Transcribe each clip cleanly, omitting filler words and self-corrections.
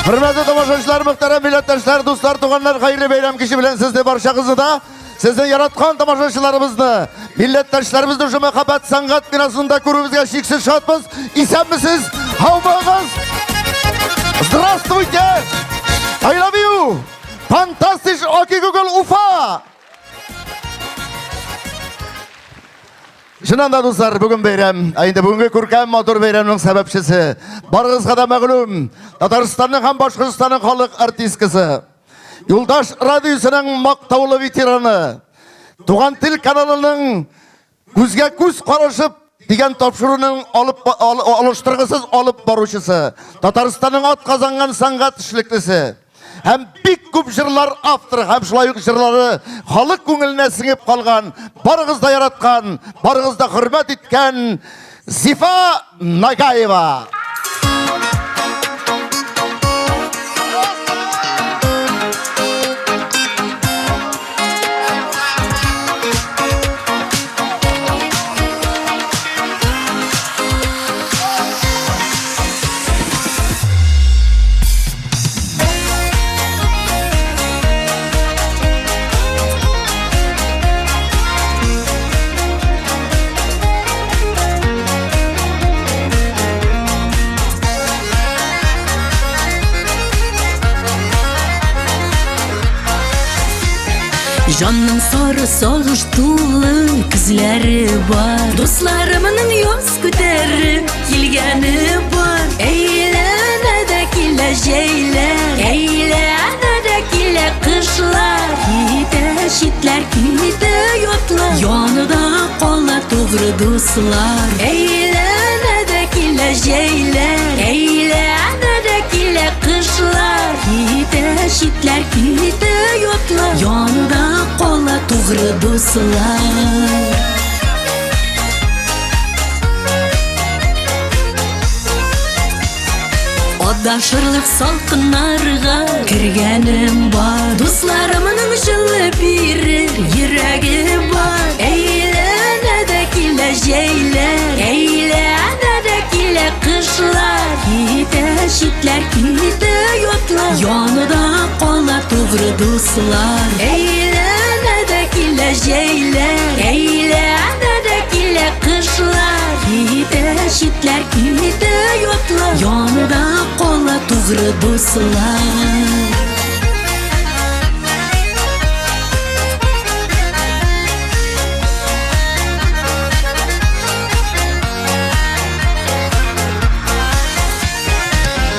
Hürmetli tomoshachilar, muhtaram millatdoshlar, do'stlar, tuğanlar, hayırlı bayram kişi bilen sizni barchamizni da sizni yaratgan tomoshachilarimizni, millatdoshlarimizni shu muhabbat san'at binasida ko'rishimizga cheksiz shodmiz. Esanmisiz? Havbag'iz. Здравствуйте! I love you! Fantastic Oki Google Ufa! Şunanda dostlar, bugün bayram. Ayında bugünkü ko'rkam motor bayramning sababchisi. Barig'izga da ma'lum, Tataristonning ham Boshqirdistonning xalq artistkasi. Yo'ldosh radiosining maqtovli veterani. Tug'an til kanalining ko'zga ko'z qarashib degan topshiriqning olishtirg'isiz olib boruvchisi. Tataristonning ot qozongan san'at ishliklisi. Hem big ko'p jırlar avtor, hem şulayık jırları xalq ko'ngilіне singib qolgan, barig'izda yaratgan, barig'izda hurmat etgan Zifa Nagayeva. Canның sarı sağış dolu kızları var. Dostlarımın yoz küterip kilgeni var. Eğlenede kile şeyler, eğlenede kile kışlar. Kide şitler, kide yotlar, yanıda kolla doğru dostlar. Eğlenede kile şeyler, eğlenede kile kışlar. Kide şitler, kide yotlar, yanıda kolla doğru dostlar. Adaşırlık salkınlarga kirgenim var. Dostlarımın жылы birir yüreği var. Eğlenede kile şeyler, eğlenede kile kışlar. Kide şitler, kide yotlar, yanıda kolla doğru dostlar. Eğlenede kile şeyler, eğlenede kile kışlar. Kide şitler, kide yotlar, yanıda kolla doğru dostlar.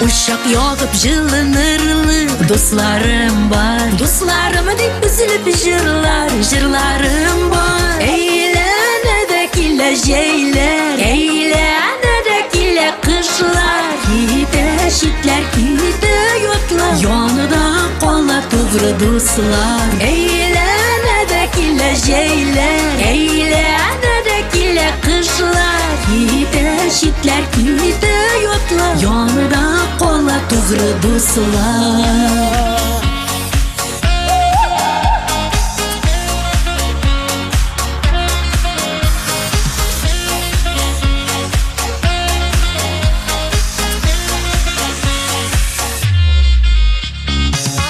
Uşak yağıp жылынырлы dostlarım var. Dostlarımı dip üzülüp jırlar, jırlarım var. Eğlenede kile şeyler, eğlenede kile kışlar. Kide şitler, kide yotlar, yanıda kolla doğru dostlar. Eğlenede kile şeyler, eğlenede kile kışlar. Kide şitler, kide yotlar, yanıda kolla doğru dostlar.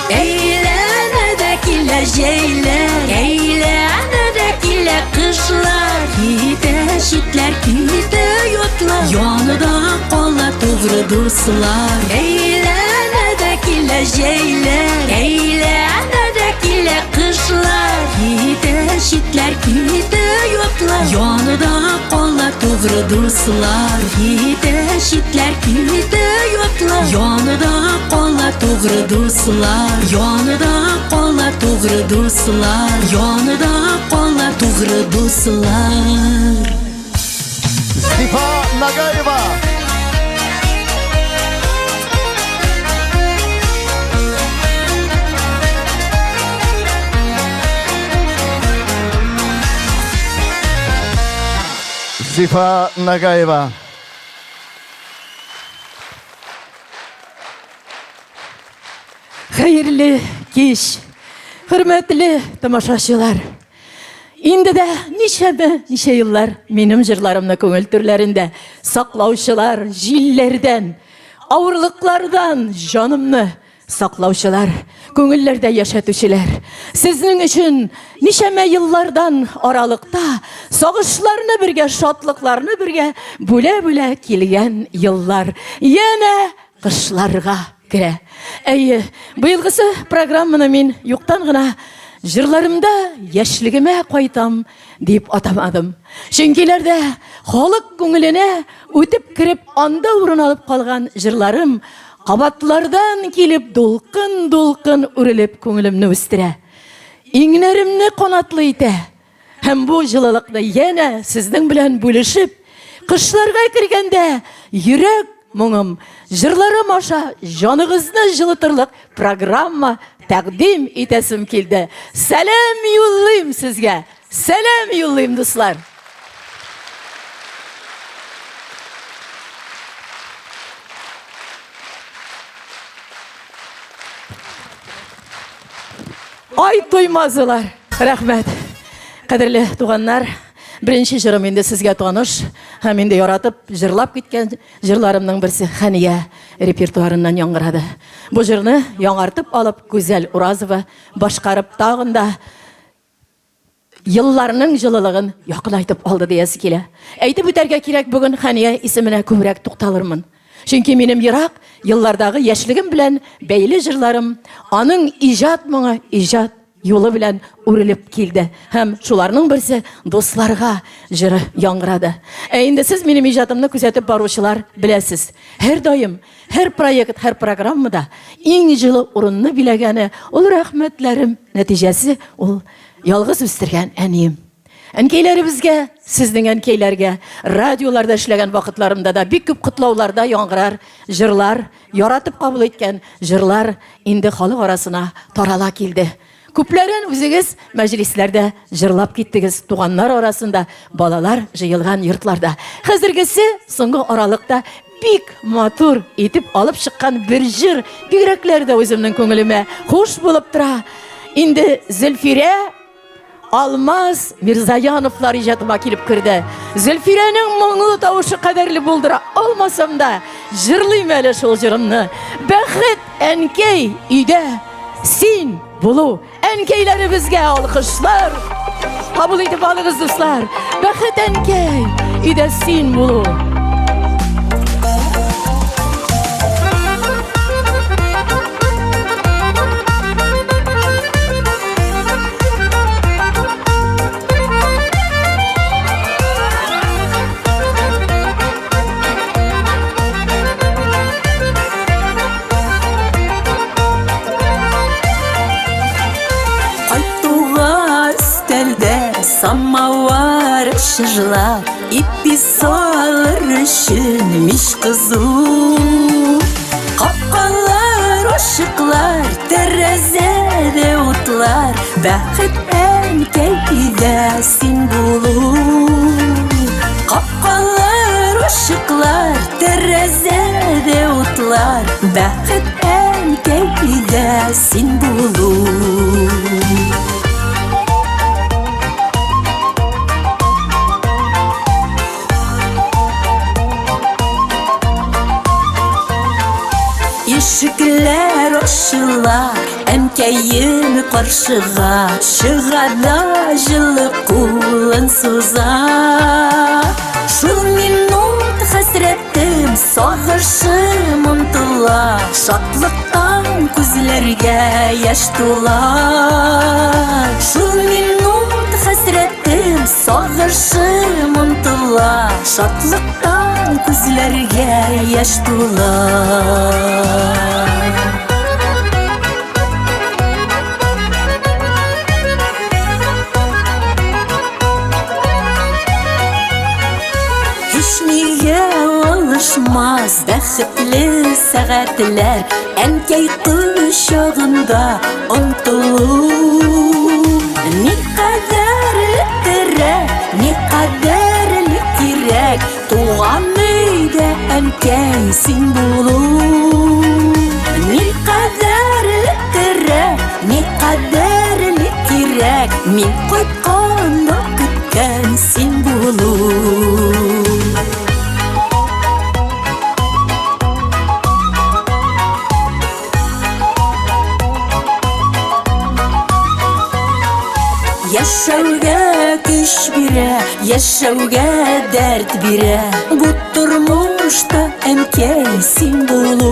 Eğlenede kile şeyler, eğlenede kile kışlar. Kide şitler, kide yotlar, yanıda kolla doğru dostlar. Eğlenede kile şeyler, eğlenede kile kışlar. Kide şitler, kide yotlar, yanıda kolla doğru dostlar. Kide şitler, kide yotlar, yanıda kolla doğru dostlar. Yanıda kolla doğru dostlar, yanıda kolla doğru dostlar. Zifa Nagayeva. Zifa Nagayeva. Hayırlı kеш, hürmetli tomoshachilar. Endi de nice yıllar benim jırlarımны көңіл түрлерінде сақлаушылар, жиллерден, Ауырлыклардан жанымны саклаучылар, көңелләрдә яшәтүчеләр. Сезнең өчен ничәмә еллардан аралыкта сагышларны бергә, шатлыкларны бергә бүлә-бүлә килгән еллар. Яна кышларга керә. Әйе, быелгысы программаны мин юктан гына җырларымда яшьлегемә кайтам дип атамадым. Чөнкиләрдә халык күңеленә үтеп кирип анда урын алып калган җырларым кабатлардан килеп дулкын-дулкын үрелеп күңелемне үстерә. Иңнәремне канатлы итә. Һәм бу җылылыкны яна сезнең белән бүлешеп, кышларга кергәндә йөрәк моңым, җырларым аша җаныгызны җылытырлык программа тәкъдим итәсем килде. Сәлам юллыйм сезгә. Сәлам юллыйм, дуслар. Ай туймазылар. Рәхмәт. Кадерле туганнар, беренче җырым инде сезгә таныш, һәм инде яратып җырлап киткән җырларымның берсе Хәния репертуарыннан яңгырады. Бу җырны яңартып алып Гүзәл Уразова башкарып тагын да елларның җылылыгын якынайтып алды диясе килә. Әйтеп үтәргә кирәк, бүген Хәния исеменә күбрәк тукталырмын. Чөнки минем ерак еллардагы яшьлегем белән бәйле җырларым аның иҗат моңы, иҗат юлы белән үрелеп килде. Һәм шуларның берсе дусларга җыры яңгырады. Инде сез минем иҗатымны күзәтеп баручылар беләсез. Һәр даим, һәр проект, һәр программада иң җылы урынны биләгәне ул рәхмәтләрем нәтиҗәсе ул ялгыз үстергән әнием. Әнкәйләребезгә, сезнең әнкәйләргә, радиоларда эшләгән вакытларымда да бик күп котлауларда яңгырар җырлар, яратып кабул иткән җырлар инде халык арасына тарала килде. Күпләрен үзегез мәҗлисләрдә җырлап киттегез, туганнар арасында, балалар җыелган йортларда. Хәзергесе соңгы аралыкта бик матур итеп алып чыккан бер җыр бигрәкләр дә үземнең күңелемә хуш булып тора. Инде Зөлфирә Алмаз Мирзаяновлар иҗатыма килеп керде. Зөлфирәнең моңлы тавышы кадәрле булдыра алмасам да, җырлыйм әле шул җырымны. Бәхет әнкәй өйдә син булу. Әнкәйләребезгә алкышлар. Кабул итеп алыгыз, дуслар. Бәхет әнкәй өйдә син булу. Самавар шыжлар, ипи салыр үшін миш қызу. Қапқалар, ошықлар, тәрәзәде утлар, бәхет әнкәй өйдә син булу. Қапқалар, ошықлар, тәрәзәде утлар, бәхет әнкәй өйдә син булу. Ишекләр ачыла, әнкәем каршыга, чыгада җылы кулын суза. Шул минут хәсрәтем, сагышым онтыла, шатлыктан күзләргә яшь тула. Шул минут хәсрәтем, сагышым онтыла, шатлыктан күзләргә яшь тула. Алышмас бәхетле сәгатьләр, әнкәй кочагында онтылу. Ни кадәрле кирәк, ни кадәрле кирәк, туган өйдә әнкәй син булу. Ни кадәрле кирәк, ни кадәрле кирәк, мин кайтканда көткән син булу. Яшәүгә көч бирә, яшәүгә дәрт бирә. Бу тормышта әнкәй син булу.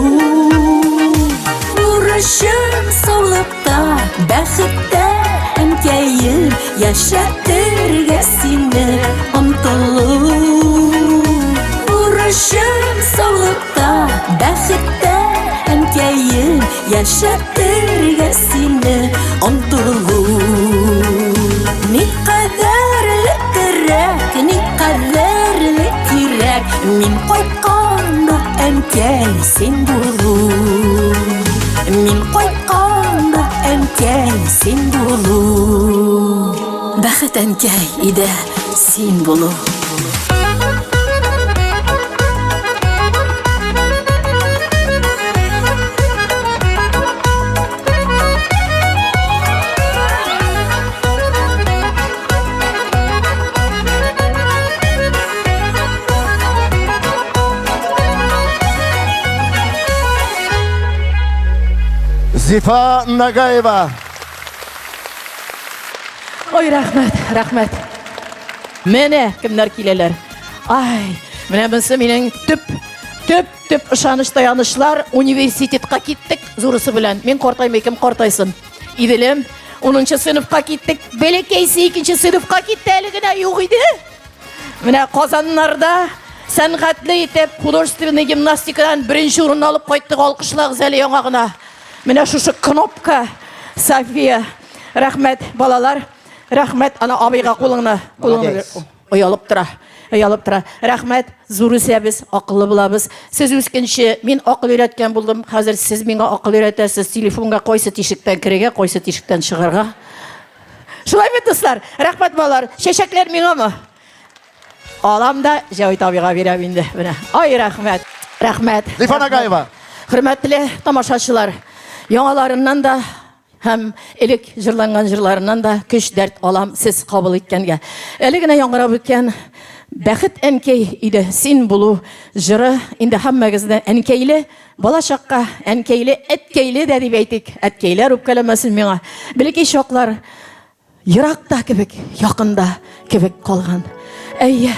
Бурычым саулыкта, бәхеттә әнкәем, яшәтергә сине омтылу. Бурычым саулыкта, бәхеттә әнкәем, яшәтергә сине омтылу. Никадәрле кирәк, никадәрле кирәк, мин кайтканда әнкәй син булу. Мин кайтканда әнкәй син булу. Бәхет әнкәй иде син булу. Зифа Нагаева. Ой, рахмәт, рахмәт. Менә кемнәр киләләр. Ай, менә монсы минең төп ышаныш таянышлар. Университетка киттек зурысы белән. Мин картаймый, кем картайсын. Иделем, 10нчы сыйныфка киттек. Бәләкәйсе 2нчы сыйныфка китте, әле генә юк иде. Менә Казаннарда сәнгатьле итеп художественный гимнастикадан 1нче урын алып кайттык. Алкышлагыз әле яңа гына. Менә шушы кнопка, София. Рәхмәт, балалар. Рәхмәт, ана абыйга кулыңны. Оялып тора. Рәхмәт, зур үсәбез, акыллы булабыз. Сез үскенче, мин акыл өйрәткән булдым. Хәзер сез миңа акыл өйрәтәсез. Телефонга кайсы тишектән кирегә, кайсы тишектән чыгарга. Шулай бит, дуслар. Рәхмәт, балалар. Чәчәкләр миңамы? Алам да Җавит абыйга бирәм инде. Менә. Ай, рәхмәт. Рәхмәт. Зифа Нагаева. Хөрмәтле тамашачылар, яңаларыннан да һәм элек җырланган җырларыннан да көч дәрт алам сез кабул иткәнгә. Әле генә яңгырап үткән бәхет әнкәй иде син булу җыры инде һәммәгездә әнкәйле балачакка, әнкәйле әткәйле дә дип әйтик. Әткәйләр үпкәләмәсен миңа. Бәлки шоклар еракта кебек, якында кебек калган. Әйе.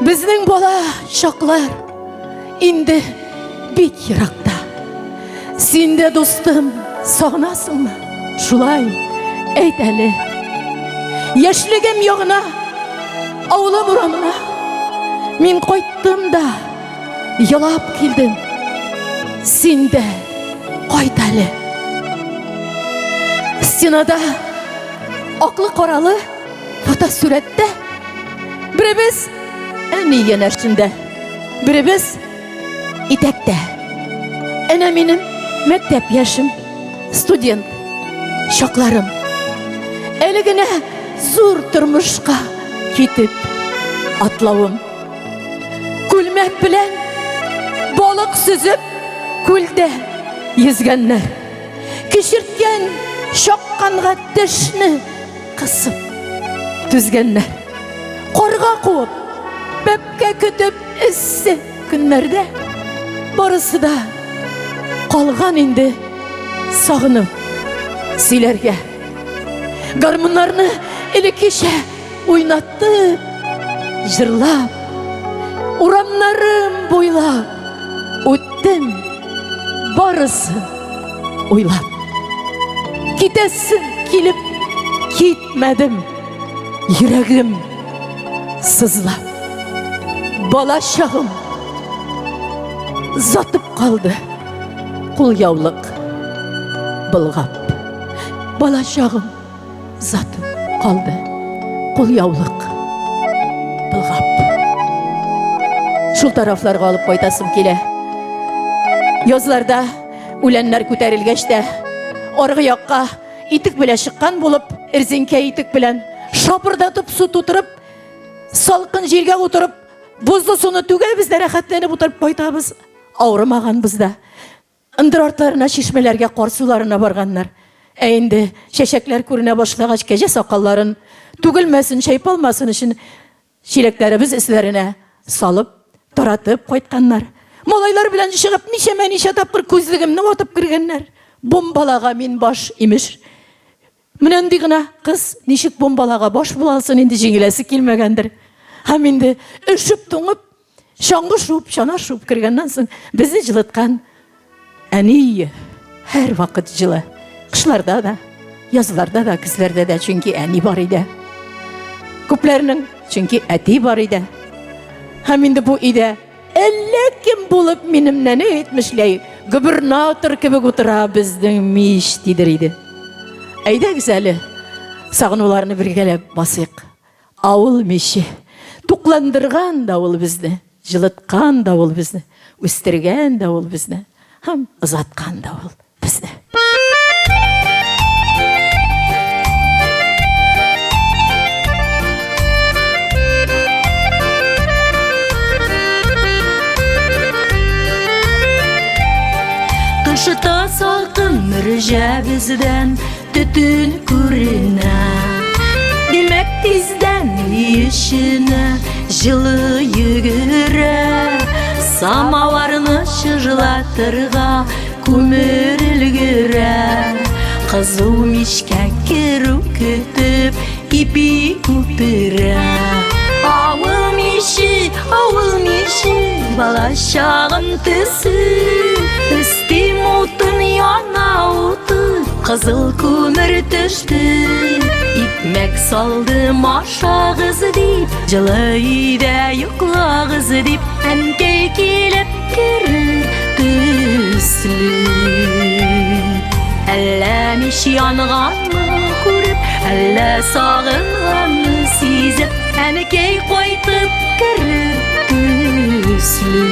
Безнең бала шоклар инде бик еракта. Син дә дустым сагынасыңмы? Шулай әйт әле. Яшьлегем ягына, авылым урамына мин кайттым да елап килдем. Син дә кайт әле. Стенада аклы каралы фотосурәттә беребез әни янәшендә, беребез итәктә. Әнә минем мәктәп яшым, студент шакларым. Әле генә зур тормышка китеп атлавым. Күлмәк белән балык сүзеп күлдә йөзгәннәр. Кичерткән шакканга тешне кысып түзгәннәр. Карга куып, бәпкә көтеп эссе көннәрдә барысы да калган инде сагынып сөйләргә. Гармуннарны элеккечә уйнатып, җырлап, урамнарым буйлап үттем барысы уйлап. Китәсем килеп китмәдем, йөрәгем сызлап. Балачагым затып калды, кул яулык былгап. Балачагым затып калды, кул яулык былгап. Шул тарафларга алып кайтасым килә. Язларда үләннәр күтәрелгәч тә аргы якка итек белән чыккан булып, эрзинкә итек белән шапырдатып су тутырып, салкын җиргә утырып, бузлы суны түгел без дә рәхәтләнеп утырып кайтабыз. Авырмаганбыз да. Ындыр артларына, чишмәләргә, кар суларына барганнар. Инде чәчәкләр күренә башлагач, кәҗә сакалларын түгелмәсен, чайпалмасын өчен чиләкләребез эсләренә салып, таратып кайтканнар. Малайлар белән чыгып, ничә тапкыр күзлегемне атып кергәннәр. Бомбалага мин баш имеш. Менен дигина кыз ничек бомбалага баш булалсын инде жеңилеси килмегендир. Һәм инде өшүп туңып, шаңгы шуып, шана шуып кергәннән соң безне җылыткан әни һәр вакыт җылы. Кышларда да, язларда да, көзләрдә дә, чөнки әни бар иде. Күпләрнең чөнки әти бар иде. Һәм инде бу өйдә әллә кем булып минемнән әйтмешләй, губернатор кебек утыра безнең мич дидер иде. Әйдәгез әле, сагынуларны бергәләп басыйк. Авыл миче, тукландырган да ул безне, җылыткан да ул безне, үстергән да ул безне, һәм озаткан да ул безне. Кышта салкын мөрҗә бездән төтен күренә. Димәк тиздән ишенә җылы йөгерә. Самаварны шыжлатырга күмер өлгерә. Кызу мичкә керү көтеп ипи күперә. Авыл мичи, бала чагым төсе. Өстем утын яна уты, кызыл күмер төште. Икмәк салдым ашагыз дип, җылы өйдә йоклагыз дип, әнкәй килеп керер төсле. Әллә мич янганны күреп, әллә сагынганны сизеп, әнкәй кайтып керер төсле.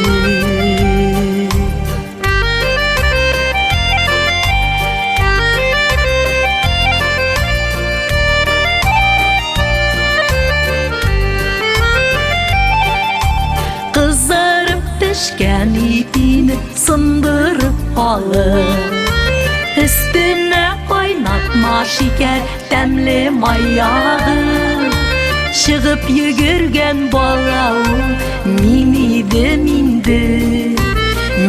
Кызарып пешкән ипине сындырып алып, өстенә кайнатма шикәр тәмле маягы. Чыгып йөгергән бала ул, мин идем инде.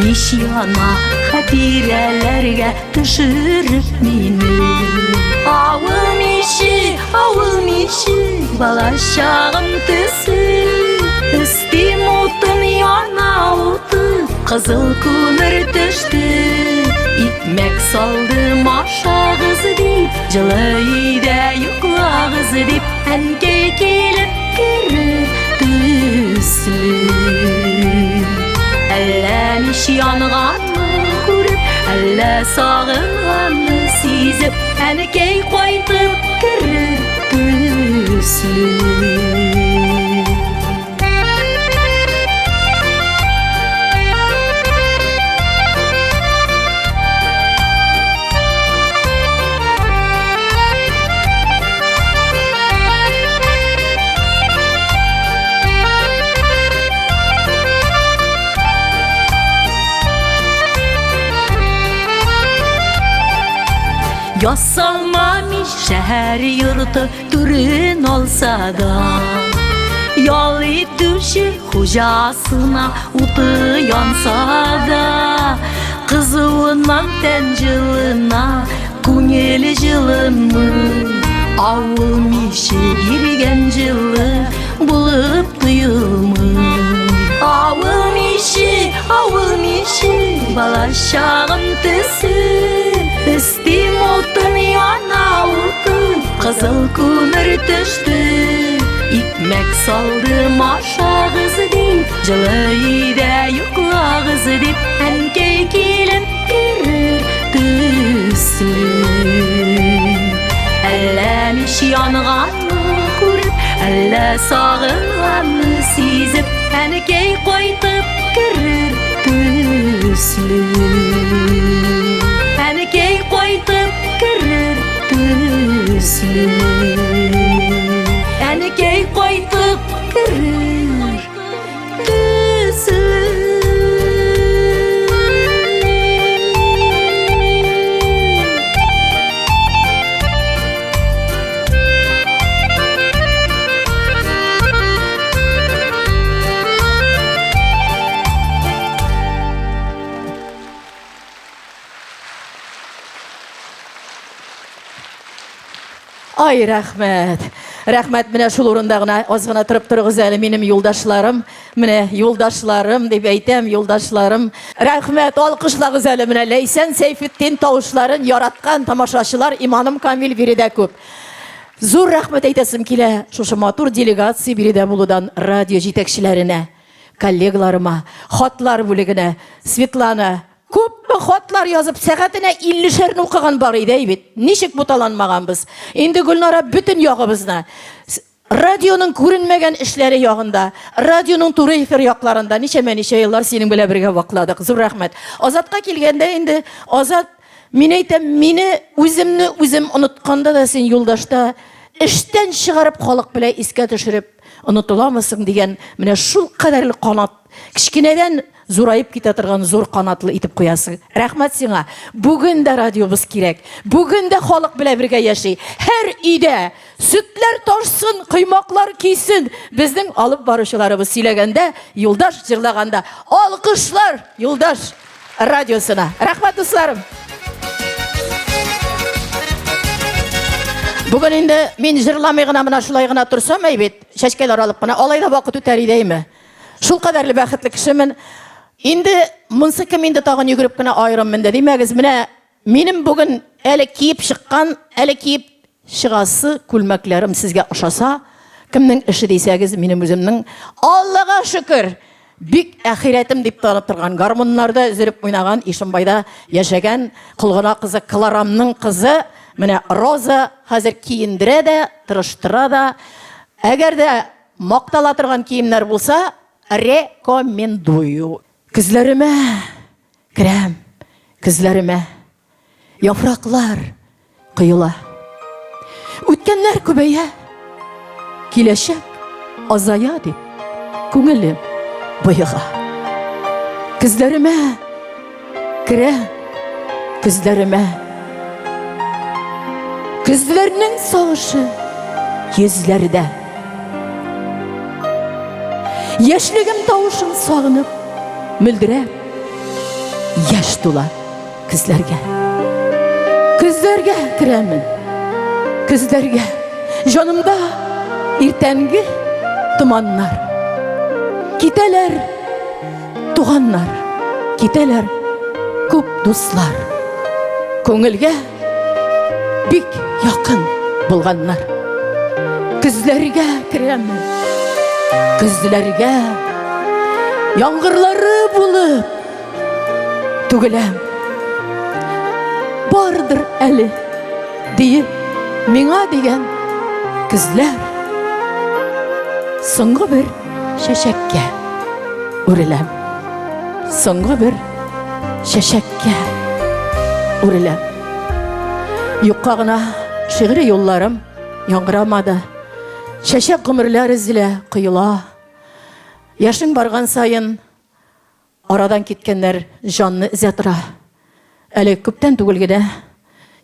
Мич яна хатирәләргә төшереп мине. Авыл мичи, бала чагым төсе. Өстем утын яна уты, кызыл күмер төште. Икмәк салдым ашагыз дип, җылы өйдә йоклагыз дип, әнкәй килеп керер төсле. Әллә мич янганны күреп, әллә сагынганны сизеп, әнкәй кайтып керер төсле. Ясалма мич шәһәр йорты түрен алса да, ял итүче хуҗасына уты янса да, кызуыннан тән җылына күңел җылынмый. Авыл миче биргән җылы булып тоелмый. Авыл мичи, бала чагым төсе. Өстем утын яна уты, кызыл күмер төште. Икмәк салдым ашагыз дип, җылы өйдә йоклагыз дип, әнкәй килеп керер төсле. Әллә мич янганны күреп, әллә сагынганны сизеп, әнкәй кайтып керер төсле. Әнкәй кайтып керер төсле. Әнкәй кайтып керер төсле. Ай, рәхмәт. Рәхмәт, менә шул урында гына аз гына торып торыгыз әле минем юлдашларым. Менә юлдашларым дип әйтәм, юлдашларым. Рәхмәт, алкышлагыз әле менә Ләйсән Сәйфетдин тавышларын яраткан тамашачылар иманым Камил биредә күп. Зур рәхмәт әйтәсем килә шушы матур делегация биредә булудан радио җитәкчеләренә, коллегаларыма, хатлар бүлегенә, Светлана. Күпме хатлар язып, сәгатенә 50-шәрне укыган бар иде бит. Ничек буталанмаганбыз? Инде Гөлнара бүтән ягыбызны радионың күренмәгән эшләре ягында, радионың туры эфир якларында ничә еллар синең белән бергә вакладык. Зур рәхмәт. Азатка килгәндә инде Азат, мин әйтәм, мине үзем онытканда да син юлдашта эштән чыгарып халык белән искә төшереп онытыламысың дигән менә шул кадәрле канат, кичкенәдән зурайып китә торган зур канатлы итеп куясың. Рәхмәт сиңа. Бүген дә радиобыз кирәк. Бүген дә халык белән бергә яши. Һәр өйдә сөтләр ташсын, кыймаклар кисен. Безнең алып баручыларыбыз сөйләгәндә, юлдаш җырлаганда, алкышлар юлдаш радиосына. Рәхмәт дусларым. Бүген инде мин җырламый гына менә шулай гына торсам әйбет, чәчкәләр алып кына алай да вакыт үтәр идеме? Шул кадәрле бәхетле кешемен. Инде монсы кем инде тагын йөгереп кенә айрым менде димәгез, менә минем бүген әле киеп чыккан, әле киеп чыгасы күлмәкләрем сезгә ошаса, кемнең эше дисәгез, минем үземнең Аллага шөкер, бик әхирәтем дип танып торган, гармоннарда үзереп уйнаган, Ишембайда яшәгән Кылгына кызы Кларамның кызы, менә Роза хәзер киендерә дә, тырыштыра да. Әгәр дә мактала торган киемнәр булса, рекомендую. Күзләремә крем, күзләремә яфраклар кыйыла. Үткәннәр күбәя, киләчәк азая дип күңелем боега. Күзләремә крем, күзләремә күзләрнең сагышы йөзләрдә. Яшьлегем тавышын сагынып, мөлдерәп, яшь тула күзләргә. Күзләргә керәмен, күзләргә. Җанымда иртәнге томаннар. Китәләр туганнар, китәләр күп дуслар. Күңелгә бик якын булганнар. Күзләргә керәмен, күзләргә яңгырлары булып түгеләм. Бардыр әле диеп миңа дигән күзләр, соңгы бер чәчәккә үреләм. Соңгы бер чәчәккә үреләм. Юкка гына шигъри юлларым яңгырамады. Чәчәк гомерләр эзлә кыйыла. Яшың барган сайын арадан киткәннәр җанны эзә тора. Әле күптән түгел генә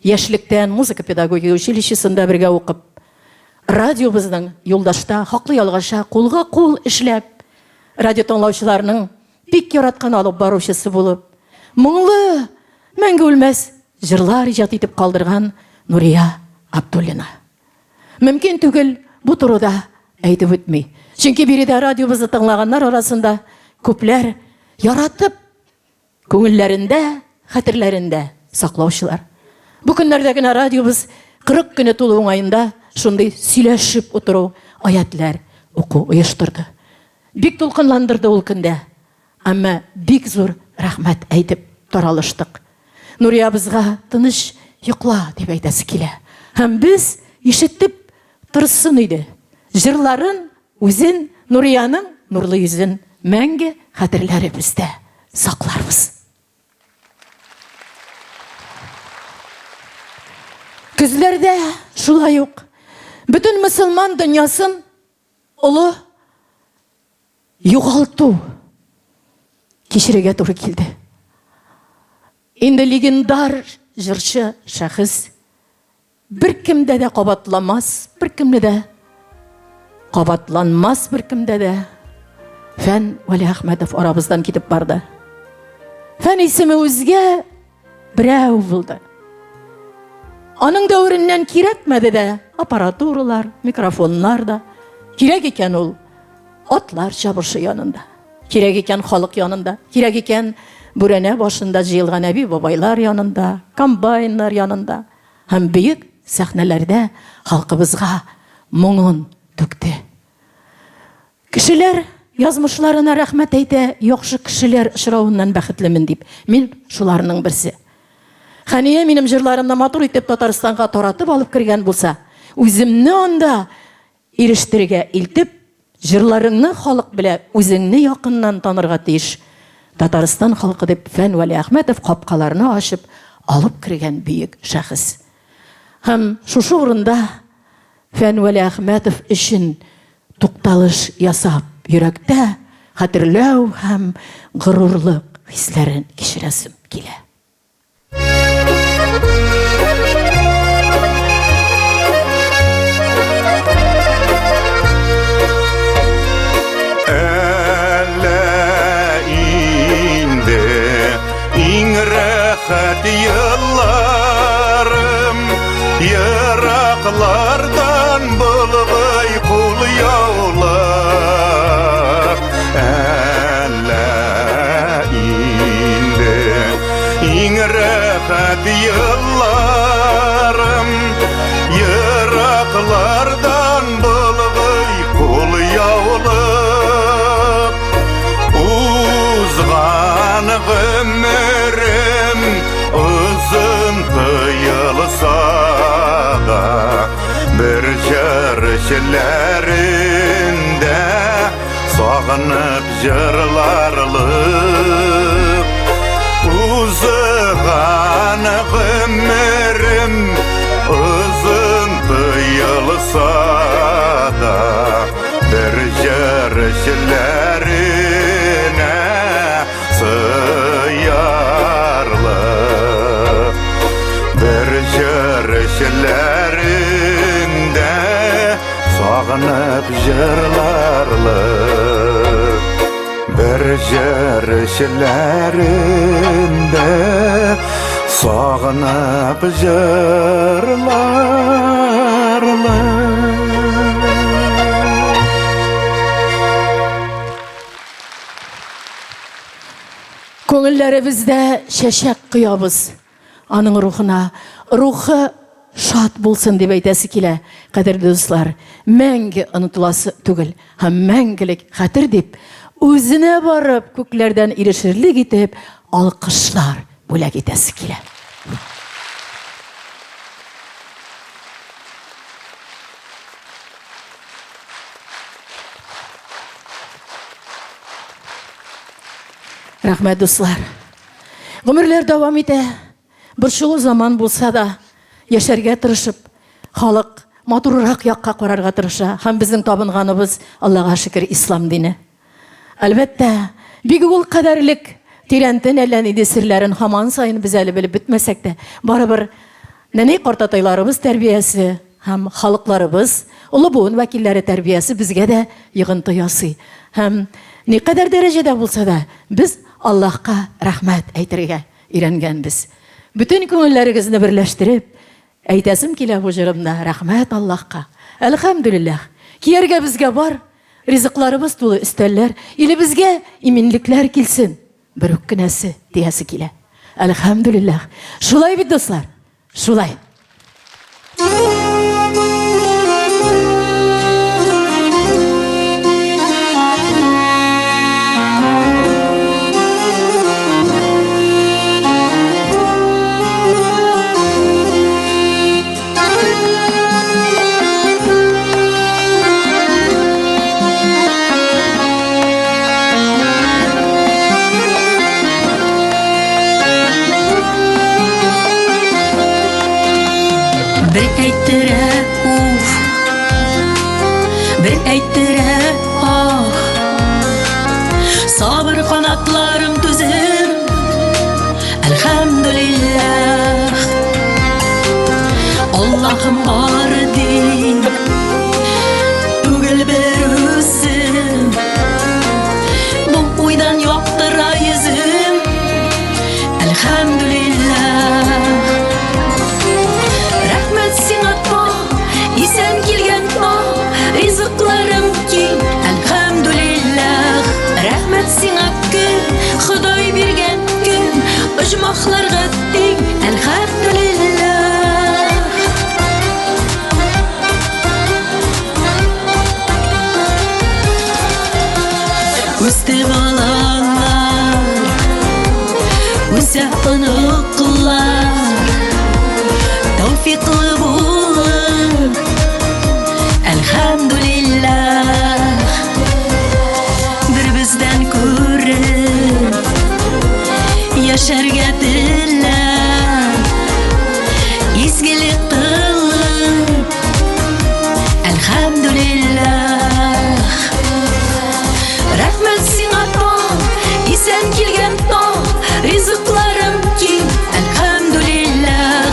яшьлектән музыка педагогия училищесында бергә укып, радиобызның юлдашта хаклы ялгаша кулга кул эшләп, радио тыңлаучыларның бик яраткан алып баручысы булып, моңлы, мәңге үлмәс җырлар иҗат итеп калдырган Нурия Абдуллина. Мөмкин түгел бу турыда әйтеп үтми. Чөнки биредә радиобызны тыңлаганнар арасында күпләр яратып, күңелләрендә, хәтерләрендә саклаучылар. Бу көннәрдә генә радиобыз 40 көне тулу уңаенда шундый сөйләшеп утыру, аятлар уку оештырды. Бик тулкынландырды ул көндә. Әмма бик зур рәхмәт әйтеп таралыштык. Нуриябызга тыныч йокла дип әйтәсе килә. Һәм без ишетеп торсын иде. Җырларын, үзен, Нурияның нурлы йөзен мәңге хәтерләребездә сакларбыз. Күзләрдә шулай ук бөтен мөселман дөньясын олы югалту кичерергә туры килде. Инде легендар җырчы шәхес беркемдә дә кабатламас, беркемдә дә кабатланмас, беркемдә дә Фән Вәли Әхмәтов арабыздан китеп барды. Фән исеме үзгә берәү булды. Аның дәвереннән кирәкмәде дә аппаратуралар, микрофоннар да. Кирәк икән ул атлар чабышы янында. Кирәк икән халык янында. Кирәк икән бүрәнә башында җыелган әби бабайлар янында, комбайннар янында. Һәм бөек сәхнәләрдә халкыбызга моңын түкте. Кешеләр язмышларына рәхмәт әйтә, яхшы кешеләр очравыннан бәхетлемен дип. Мин шуларның берсе. Хәния минем җырларымны матур итеп Татарстанга таратып алып кергән булса, үземне анда ирештергә илтеп, җырларыңны халык белә, үзеңне якыннан танырга тиеш. Татарстан халкы дип Фән Вәли Әхмәтов капкаларны ачып алып кергән бөек шәхес. Һәм шушы урында Фән Вәли Әхмәтов өчен тукталыш ясап, йөрәктә хәтерләү һәм горурлык хисләрен кичерәсем килә. Рәхәт елларым, ерақлардан былғый құл яулар. Әллә инде иң рәхәт елларым, ерақлардан былғый құл яулар. Узған гомерем uzun kıyılsa da bir çarşılarında sağınıp jırlarlık. Uzun ömrüm uzun kıyılsa da bir çarşılarına sıyarlık. Bir jörüşlerinde sağınıp jırlarlık. Bir jörüşlerinde sağınıp jırlarlık. Көңілләребездә шәшәк кыябыз. Аның рухына, рухы шат булсын дип әйтәсе килә. Кадерле дуслар, мәңге онытыласы түгел, һәм мәңгелек хәтер дип, үзенә барып күкләрдән ирешерлек итеп, алкышлар бүләк итәсе килә. Рәхмәт дуслар. Гомерләр дәвам итә. Бер шул заман булса да, яшәргә тырышып, халык матуррак якка карарга тырыша. Һәм безнең табынганыбыз, Аллаһка шөкер, ислам дине. Әлбәттә, бик ул кадәрлек тирәнтен әллә нинди серләрен һаман сайын без әле белеп бетмәсәк тә, барыбер нәни картатайларыбыз тәрбиясе һәм халыкларыбыз, улы буын вәкилләре тәрбиясе безгә дә йогынты ясый. Һәм никадәр дәрәҗәдә булса да, без Аллаһка рәхмәт әйтергә өйрәнгәнбез. Bütün күңелләрегезне берләштереп, әйтәсем килә бу җырымда, рәхмәт Аллаһка. Әлхәмдүлиллаһ. Кияргә безгә бар, ризыкларыбыз тулы өстәлләр, илебезгә иминлекләр килсен. Бер үк кенәсе диясе килә. Әлхәмдүлиллаһ. Шулай бит дуслар. Шулай. Bir әйттерә ах, sabır kanatlarım tüzür, elhamdülillah. Allah'ım var din, tügül bir üsüm, bu uydan yoktur yüzüm, elhamdülillah. Ujmoqlarga teng, alhamdulillah. Üstü balanlar, üse ınıqlar, tevfikli bulun, elhamdülillah. Bir bizden көріп, yaşarga tilab, izgilik qilib, elhamdülillah. Rahmat sing'a tong, isen kelgan tong, rizqlarim keng, elhamdülillah.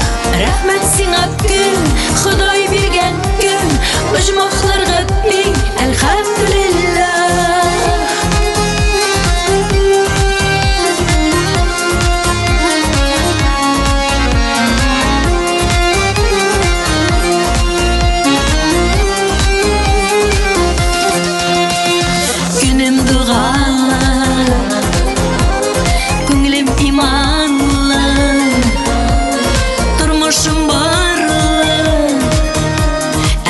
Rahmat sing'a kun, Xudoy bergan kun, ujmoqlarga teng, elhamdülillah. Günüm dualı, ko'nglim imonli, turmushim borli,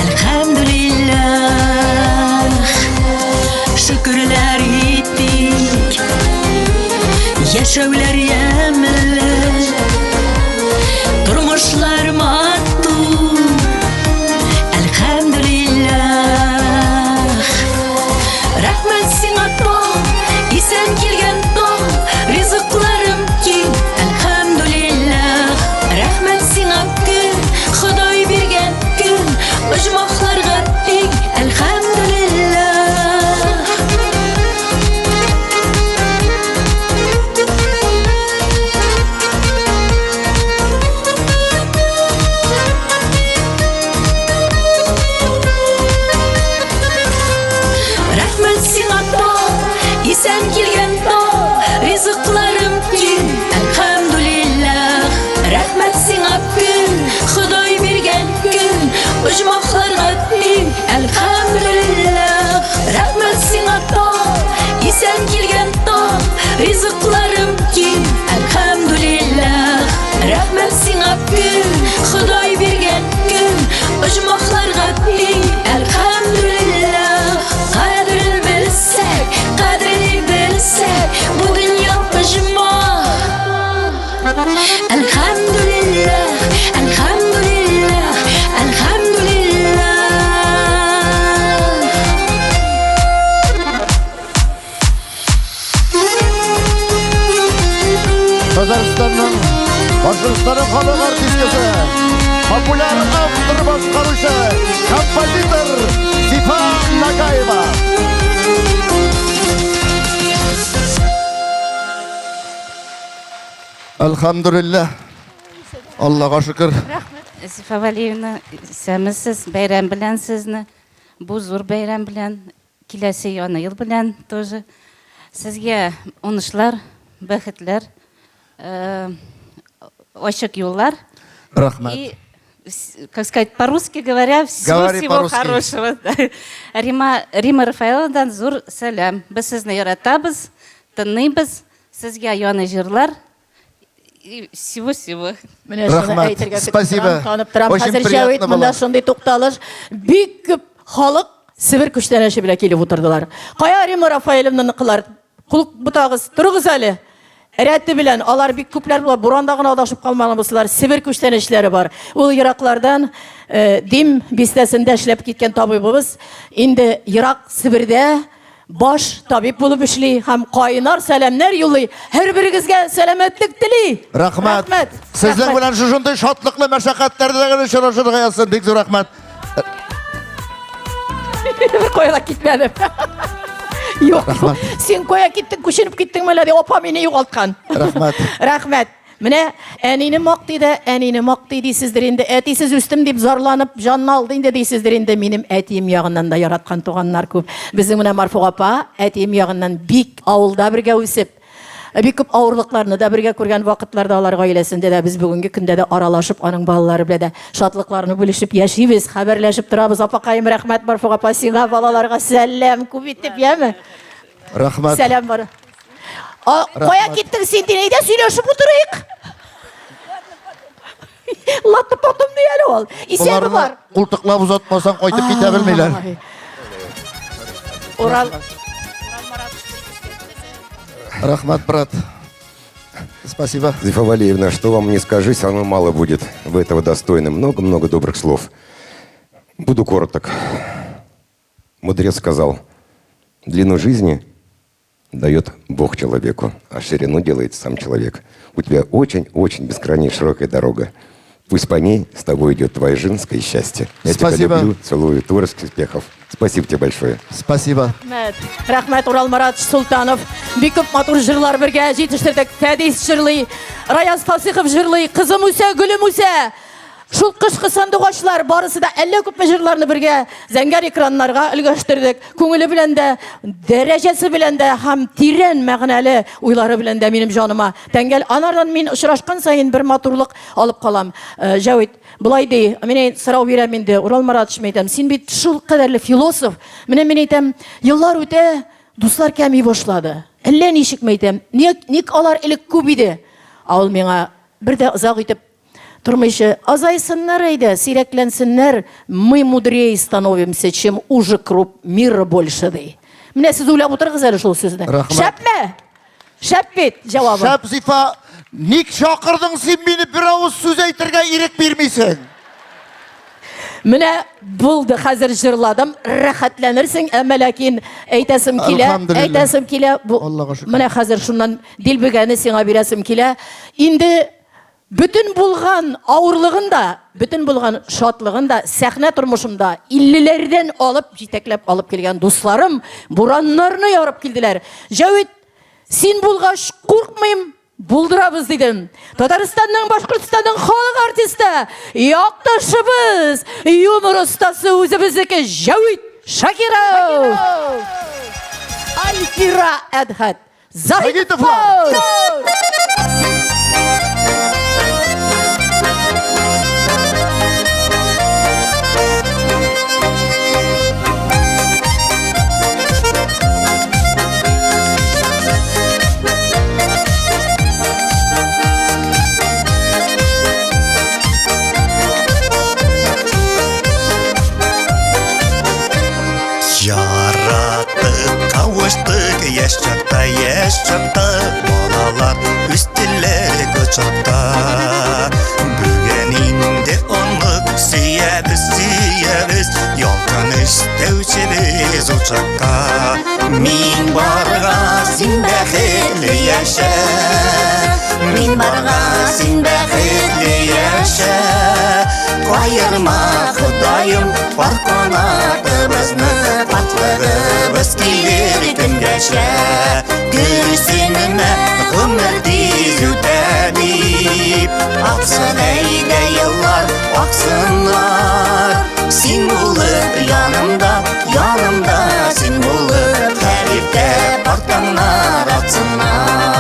elhamdülillah. Shukrlar etdik, yashovlar yamli, turmushlar mattu, elhamdülillah. Rahmat sing'a tong, isen kelgan tong, rizqlarim keng, elhamdülillah. Rahmat sing'a kun, Xudoy bergan kun, ujmoqlarga teng, elhamdülillah. Rahmat sing'a tong, isen kelgan tong, rizqlarim keng, elhamdülillah. Rahmat sing'a kun, Xudoy bergan kun, ujmoqlarga teng, elhamdülillah. Rahmat sing'a tong, isen kelgan tong, rizqlarim keng, elhamdülillah. Rahmat sing'a kun, Xudoy bergan kun, ujmoqlarga teng, elhamdülillah. Qadrini bilsak, bu dunyo ujmoq. Elhamdülillah, elhamdülillah, elhamdülillah. Qozog'istonning Boshqirdistonning xalq artistkasi, populyar avtor boshqaruvchi, kompozitor Zifa Nagayeva. Elhamdülillah. Allah'a şükür. Zifa Valiyevna, sevmişsiz, bayram bilen sizni. Bu zor bayram bilen, kilesi yana yıl bilen тоже. Sizge onuşlar, baxtlar, açık yollar. Rahmat. И, как сказать, по-русски говоря, всего, Говори всего по-русски. хорошего. Рима Рафаэловнадан зор сәлем. Біз сізні яратабыз, тыңнайбыз, сізге яны жырлар. И всего-всего. Менә шуны Рахмат. әйтергә Спасибо. танып торам. Очень Хәзер приятно Җавит монда было. шундый тукталыш. Бик күп халык Сибир күчтәнәше белән килеп утырдылар. Кая Рима Рафаэловнаны кылар? Кул бутагыз, турыгыз әле. Рәте белән алар бик күпләр булар. Буранда гына адашып калмаган булсалар, Сибир күчтәнешләре бар. Ул ераклардан Дим бистәсендә эшләп киткән табибыбыз инде ерак Сибирдә баш табиб булып эшли һәм кайнар сәламнәр юлый. Һәрберегезгә сәламәтлек тили. Рахмат. Сезнең белән шушындай шатлыклы мәшәкатьләрдә очрашырга ясый. Бик зур рахмат. Кояла китмәдем. Юк, Рахмат. сен коя киттең, күченеп киттең мәлә ди, апа мине югалткан. Рахмат. Рахмәт. Менә әнине мактый дисездер инде. Әтисез үстем дип зарланып, җанны алды инде дисездер инде. Минем әтием ягыннан да яраткан туганнар күп. Безнең менә Марфуга апа әтием ягыннан бик авылда бергә үсеп, бик күп авырлыкларны да бергә күргән вакытларда алар гаиләсендә дә без бүгенге көндә дә аралашып, аның балалары белән дә шатлыкларны бүлешеп яшибез, хәбәрләшеп торабыз. Апакаем рәхмәт Марфуга апа, сиңа балаларга сәлам күп итеп, яме? Рахмат. Сәлам бар. Қоя кеттің сен денейде сөйлесіп отырайық. Латты потом не әлі ол. Исені бар. Құлтықлап ұзатмасаң қайтып кете білмейлер. Орал. Рахмат, брат. Спасибо. Зифа Валиевна, что вам не скажи, все равно мало будет. Вы этого достойны. Много-много добрых слов. Буду короток. Мудрец сказал, длину жизни дает Бог человеку, а ширину делает сам человек. У тебя очень-очень бескрайне широкая дорога. Пусть по ней с тобой идет твое женское счастье. Я Спасибо. тебя люблю, целую, творческих успехов. Спасибо тебе большое. Спасибо. Рахмет Урал Марат Султанов. Бик көп матур жырлар бергә җитештердек. Фәдис жырлый, Раяз Фасихов жырлый, кызым үсә, гөлем үсә. Шул кышкы сандугачлар барысы да әллә күпме җырларны бергә зәңгәр экраннарга өлгәштердек. Күңеле белән дә, дәрәҗәсе белән дә һәм тирән мәгънәле уйлары белән дә минем җаныма. Тәңгәл анардан мин очрашкан саен бер матурлык алып калам. Җавид, булай ди, менә сорау бирәм инде, Урал Маратович әйтәм, син бит шул кадәрле философ. Менә мин әйтәм, еллар үтә, дуслар кәми башлады. Әллә ничек әйтәм, ник алар элек күп иде? Ул миңа бер дә озак итеп Турмыйшы, азайсыннар әйдә, сирәкләнсеннәр, мы мудрее становимся, чем уже круп мира больше ди. Менә сез уйлап утырыгыз әле шул сүзне. Шәпме? Шәп бит җавабы. Шәп Зифа, ник шакырдың син мине бер авыз сүз әйтергә ирек бирмисең? Менә булды, хәзер җырладым, рәхәтләнерсең, әмма ләкин әйтәсем килә, менә хәзер шуннан дилбегәне сиңа бирәсем килә. Инде bütün булган авырлыгында, bütün булган шатлыгында, сәхнә тормышымда 50ләрдән алып, җитәкләп алып килгән дусларым бураннарны ярып килделәр. Җавид, син булгач куркмыйм, булдырабыз дидем. Татарстанның, Башкортстанның халык артисты, якташыбыз, юмор остасы үзебезнеке Җавид Шакиров. Альфира Әдхәт. Загитов. Яратып кавыштык яшь чакта балалар үстелләре көчакта бүген инде онлык сөябез ялкын өстәүчебез учакка мин барга син бәхетле яшә мин барга син бәхетле яшә кайырма Ходаем бар канатыбызны патлыгыбыз килер көнгәчә күрсенемә гомер тиз үтә дип аксын әйдә еллар аксыннар син булып янымда син булып һәр иртә партаңнар атсыннар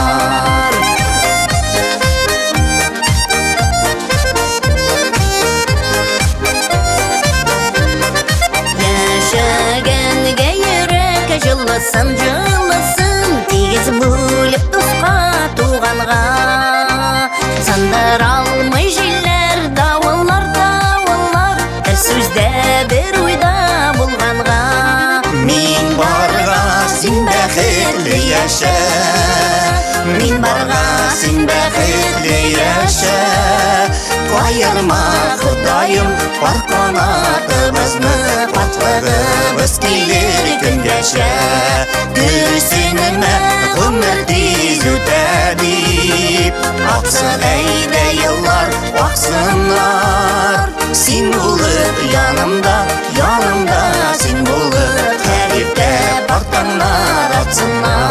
Жылысын, тегіз бөліп тұсқа туғанға Сандар алмай желер, дауылар Әр сөзді бір ойда болғанға Мен барға сен бәхетлі яша Мен барға сен бәхетлі яша Қайырма Құдайым бар қанатымызны Патлығымыз келер күнгәшә Күрсенімә ғұмыр тез өтә дип Ақсын әйдә еллар ақсынар Сен болып янымда Сен болып әр ерте партаңнар атсынар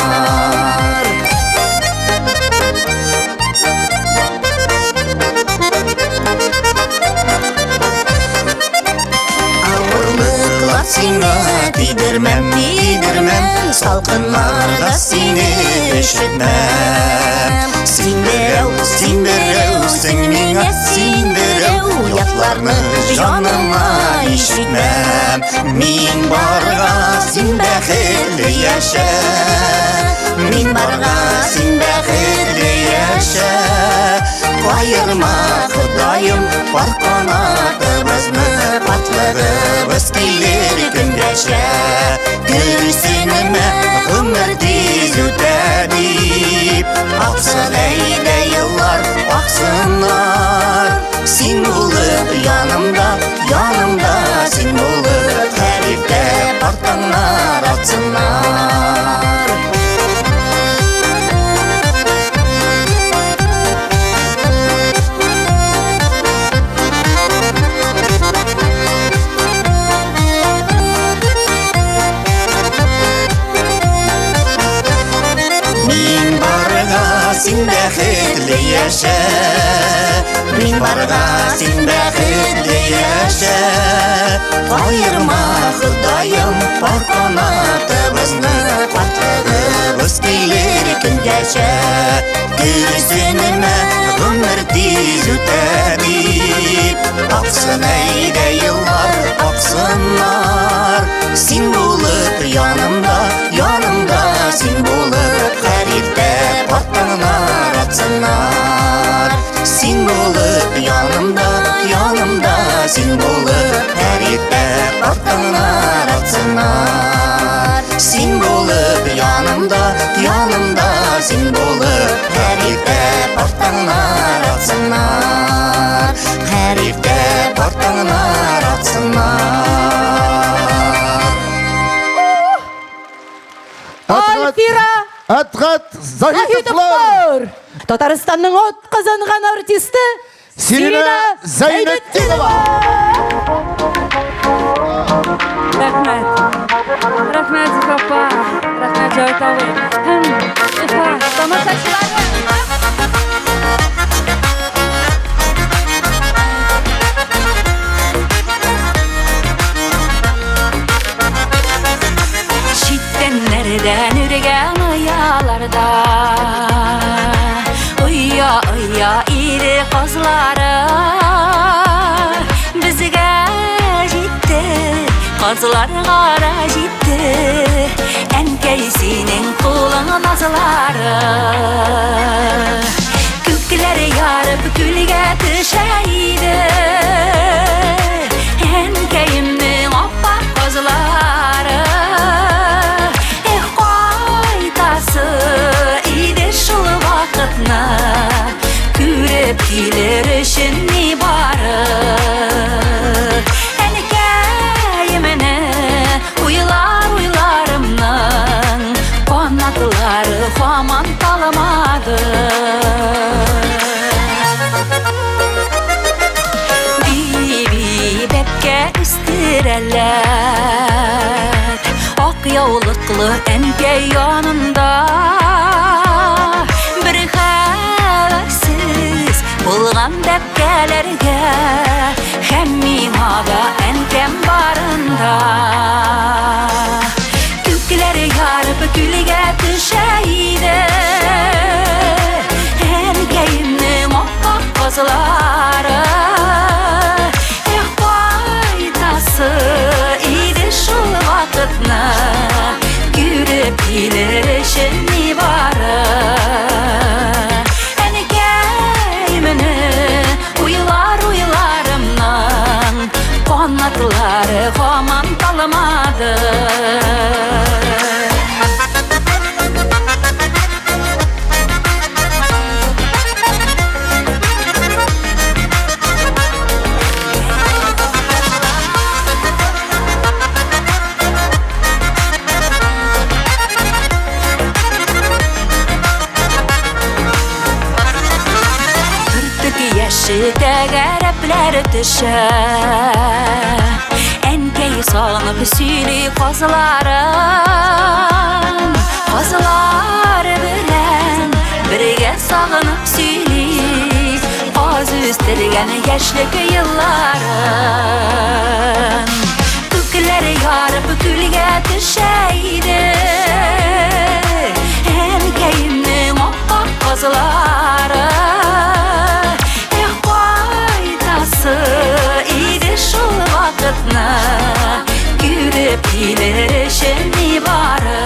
Сиңа тидермәм, салқынларда сине өшетмәм Син берәу, сен миңа син берәу Ятларны жаныма ишетмәм Мин барға син бәхетле яшә Мин барга син бәхетле яша Кайырма Ходаем бар канатыбызны Патлыгыбыз килер көндәшә Күрсенемә гомер тиз үтә дип Аксын әйдә еллар, аксыннар Син булып янымда, янымда син булып Һәр иртә партаңнар атсыннар Син бәхетле яша Мин барга син бәхетле яша Кайырма Ходаем бар канатыбызны Патлыгыбыз килер көндәшә Күрсенемә гомер тиз үтә дип Аксын әйдә еллар, аксыннар Син булып янымда, янымда син булып Һәр иртә партаңнар атсыннар Син булып янымда, янымда син булып Һәр иртә партаңнар атсынар Син булып янымда, янымда син булып Һәр иртә партаңнар атсынар Һәр иртә партаңнар атсынар Альфира Әтқат Захитовлар Захитовлар Татарстанның от қазанған артисті Сирина Зайнетдинова Рахмет. Рахмет, Зифапа. Рахмет, Жавиталы. Ифа, тамашачылары. Şittenlerden ürgen ayalarda Uyya uyya iri kızları Bizge jitti Kızlar kara jitti Enkeysinin kulağın azları Kökleri yarıp külge düşeydi Enkeyimnin oppak kızları İdi şul vakitna Kürep kiler işin ibarı Enkeyimine uylarımdan Konakları faman talamadı Bibi bepke üstüreler Ak yavlıklı enkey yanında Bir xəvəksiz bulğan dəbkələrgə Hem mimada enkem barında Tükləri yarıb gülgə düşəydi Enkeyimnin oqqaq qızları Faydası idi şul vakitna Gürüp ilişin ibarı Enkeyimini uylarımdan Konatları faman kalmadı Şitəgərəblər düşə Enkey sağınıb süylü qazıların Qazılar bilən birgə sağınıb süylü Az üstürgən yaşlıq yılların Tüklər yarıb gülgə düşəydi Enkeyimnin oqqaq qazıları İdi şul vakitna Gürüp ilişin ibarı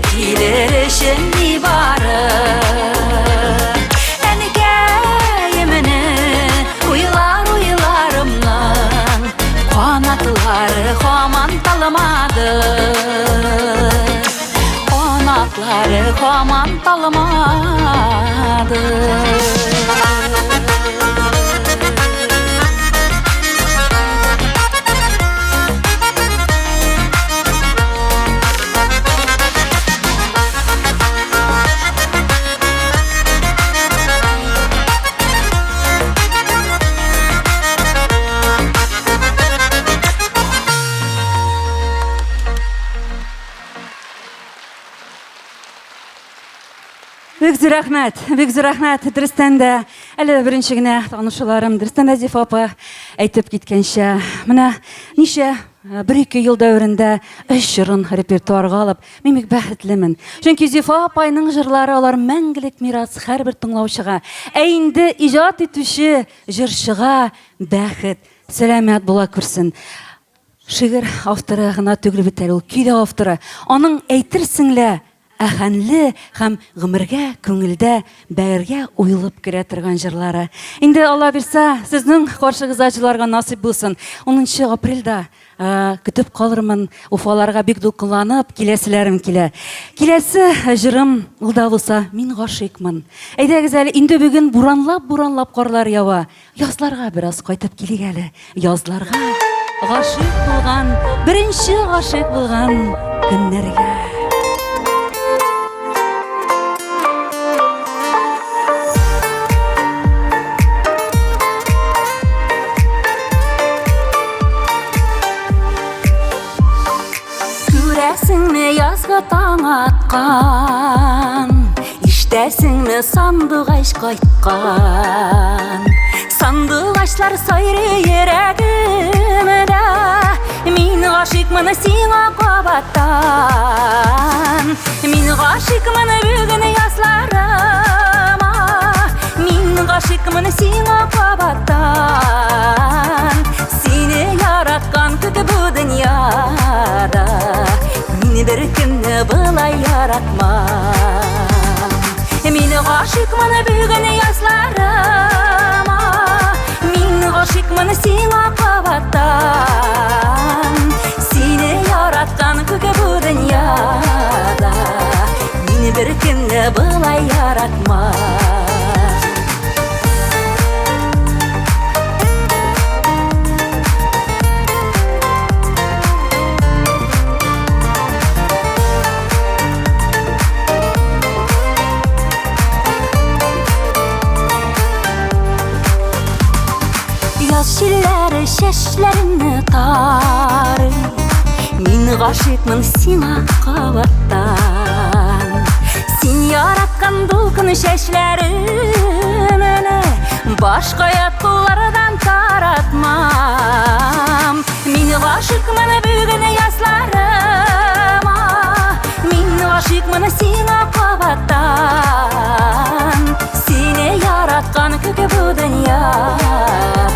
Kilerişin ibarı Enikeyimini uylarımdan Qanatları xoman talamadı Qanatları xoman talamadı Бик зур рәхмәт. Дөрестән дә, әле беренче генә танышуларым, дөрестән дә Зифа апа әйтеп киткәнчә, менә ничә 1-2 ел дәверендә 3 җырын репертуарга алып, мин бик бәхетлемен. Чөнки Зифа апайның җырлары алар мәңгелек мирас һәрбер тыңлаучыга. Ә инде иҗат итүче җырчыга бәхет, сәламәт була күрсен. Шигырь авторы гына түгел бит әле, ул көй авторы. Аның әйтерсеңлә әхәнле һәм гомергә, күңелдә, бәергә уелып керә торган җырлары. Инде Алла бирсә, сезнең каршыгызга җырларга насыйп булсын. 10 апрельдә көтеп калырмын. Уфаларга бик дулкынланып киләселәрем килә. Киләсе җырым ул да булса, мин гашыйкмын. Әйдәгез әле, инде бүген буранлап карлар ява. Язларга бераз кайтып килик әле. Язларга гашыйк булган, беренче гашыйк булган көннәргә. Күрәсеңме язгы таң атқан Иштәсеңме сандуғаш қайтқан Сандуғашлар сайрый йөрәгемдә Мин гашыйкмын сиңа кабаттан Мин гашыйкмын бүген язларыма Мин гашыйкмын сиңа кабаттан Сине яраткан көтү бу дөньяда Мин бер кемне былай яратмам Мин гашыйкмын бүген язларыма Мин гашыйкмын сиңа кабаттан Сине яраткан көтү бу дөньяда Мин бер кемне былай яратмам Şillere şeşlerini tarı Min gashıkmın sina kavattan Sin yaratkan dolkun şeşlerimini Başka yatkullardan taratmam Min gashıkmın bugün yazlarıma Min gashıkmın sina kavattan Sine yaratkan kökü bu dünyada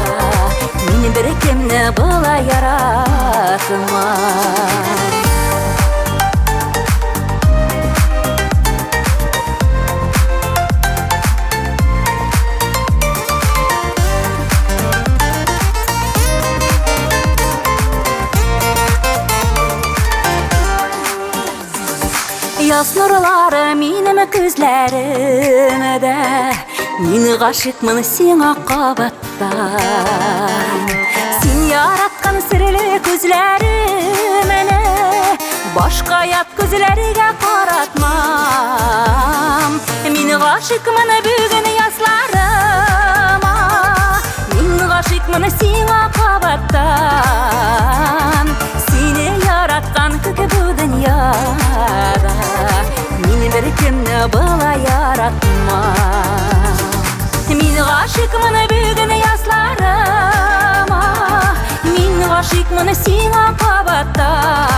Min bir kimne bula yaratmam Yaz nurları minim gözlerimde Min gashıkmın sina kavattan Sin yaratkan sirli gözlerimene Başka yat gözlerine karatmam Min gashıkmın bugün yazlarıma Min gashıkmın sina kavattan Sini yaratkan kökü bu dünyada Min bir kimne bula yaratmam Min gashıkmın bugün yazlarıma Min gashıkmın sina kavattan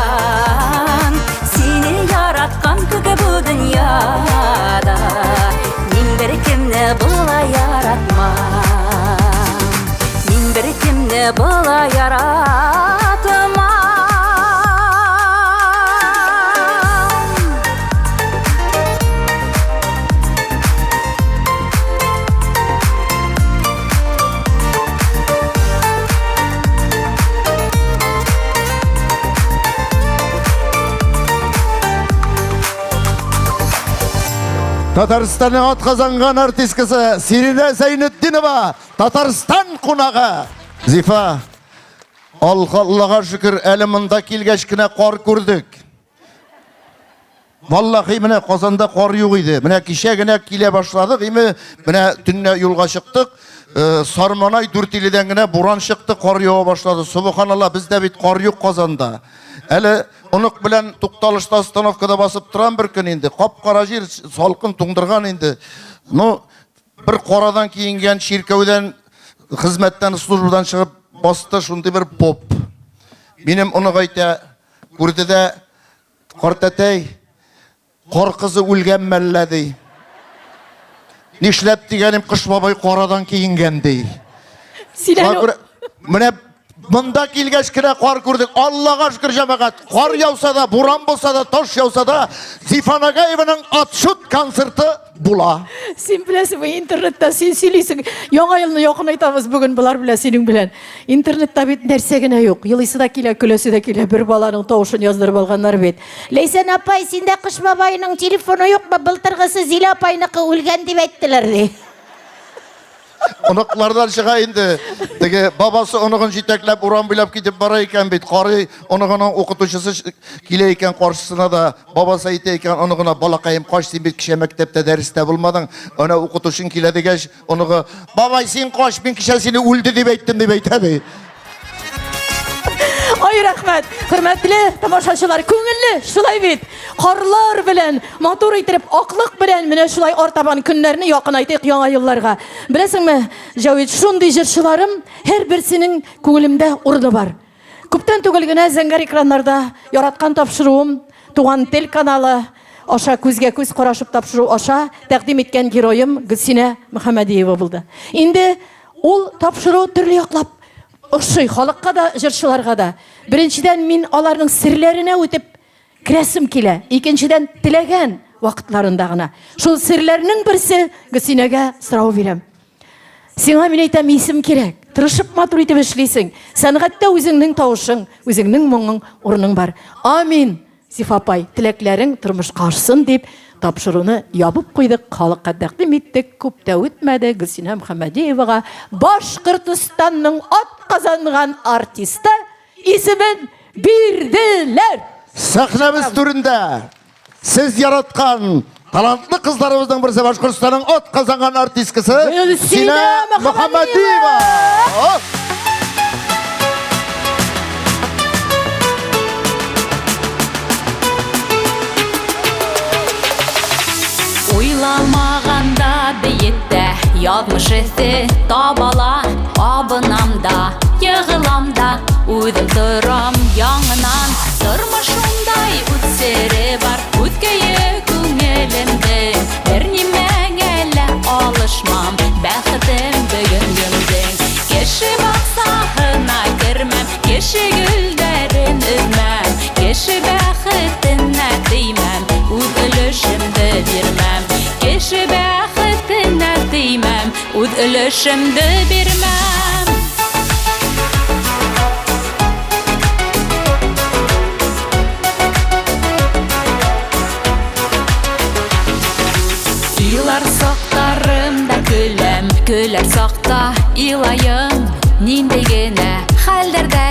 Sini yaratkan kökü bu dünyada Min bir kimne bula yaratmam Min bir kimne bula yaratmam Татарстанның атказанган артисткасы Сирина Зайнетдинова, Татарстан кунагы. Зифа, Аллаға шүкір, әлі мында келгәч кенә қар күрдік. Валлахи, менә Казанда қар юк иде. Менә кичә генә килә башладык, менә төнне юлга чыктык. Сарманай Дүртиледән генә буран чыкты, қар ява башлады. Субханалла, бездә бит қар юк Казанда. Әле онық белән тукталышта остановкада басып торам бер көн инде. Кап-кара җир, салкын туңдырган инде. Ну, бер карадан киенгән ширкәүдән хезмәттән службадан чыгып басты шундый бер поп. Минем оны әйтә, күрде дә картәтәй, кар кызы үлгән мәллә ди. Нишләп дигәнем Кыш бабай карадан киенгән ди. Менә мында килгәч кенә кар күрдек. Аллага шөкер җәмәгать. Кар яуса да, буран булса да, таш яуса да, Зифа Нагаеваның отшут концерты була. Син беләсең, интернетта син сөйлисең. Яңа елны якын айтабыз бүген булар белән синең белән. Интернетта бит нәрсә генә юк. Елыйсы да килә, көләсе дә килә. Бер баланың тавышын яздырып алганнар бит. Ләйсән апай, синдә Кыш бабайның телефоны юкмы? Былтыргысы Зилә апайныкы үлгән дип әйттеләр ди. Оныклардан чыга инде. Теге бабасы оныгын җитәкләп урам буйлап китеп бара икән бит. Карый, оныгының укытучысы килә икән каршысына да. Бабасы әйтә икән, оныгына балакаем, кач син бит кичә мәктәптә дәрестә булмадың. Ана укытучың килә дигәч, оныгы, бабай син кач, мин кичә сине үлде дип әйттем дип әйтә ди. Ай, рәхмәт. Хөрмәтле тамашачылар, күңелле, шулай бит. Карлар белән, матур итеп, аклык белән менә шулай артабан көннәрне якын айтык яңа елларга. Беләсеңме, Җавид, шундый җырчыларым һәрберсенең күңелемдә урыны бар. Күптән түгел генә зәңгәр экраннарда яраткан тапшыруым, Туган тел каналы аша күзгә күз карашып тапшыру аша тәкъдим иткән героем Гөлсинә Мөхәммәдиева булды. Инде ул тапшыру төрле яклап ошый халыкка да, җырчыларга да. Беренчедән мин аларның серләренә үтеп керәсем килә. Икенчедән теләгән вакытларында гына. Шул серләрнең берсе Гөлсинәгә сорау бирәм. Сиңа мин әйтәм, исем кирәк. Тырышып матур итеп эшлисең. Сәнгатьтә үзеңнең тавышың, үзеңнең моңың, урының бар. Амин. Зифа апай, теләкләрең тормышка ашсын дип тапшыруны ябып куйдык, халыкка тәкъдим иттек. Күп тә үтмәде, Гөлсинә Мөхәммәдиевага Башкортстанның атказанган артисты исемен бирделәр. Сәхнәбез түрендә сез яраткан талантлы кызларыбызның берсе Башкортстанның атказанган артисткасы Гөлсинә Мөхәммәдиева. Уйламаганда бейеттә язмыш эсе табала. Абынамда, егыламда, үҙем торам яңынан. Тормышымдай үтсере бар, үткәйе күңелемдең. Бер нимәгә лә алышмам, бәхетем бөгөнгөмдең. Кеше баксаһына кермәм, кеше гөлдәрен өзмәм. Кеше бәхетенә теймәм, үз өлөшемде бирмәм. Кеше бәхетенә теймәм, үз өлөшемде бирмәм. Илар сактарымда көләм, көләр сакта илайым. Нинди генә хәлдәрдә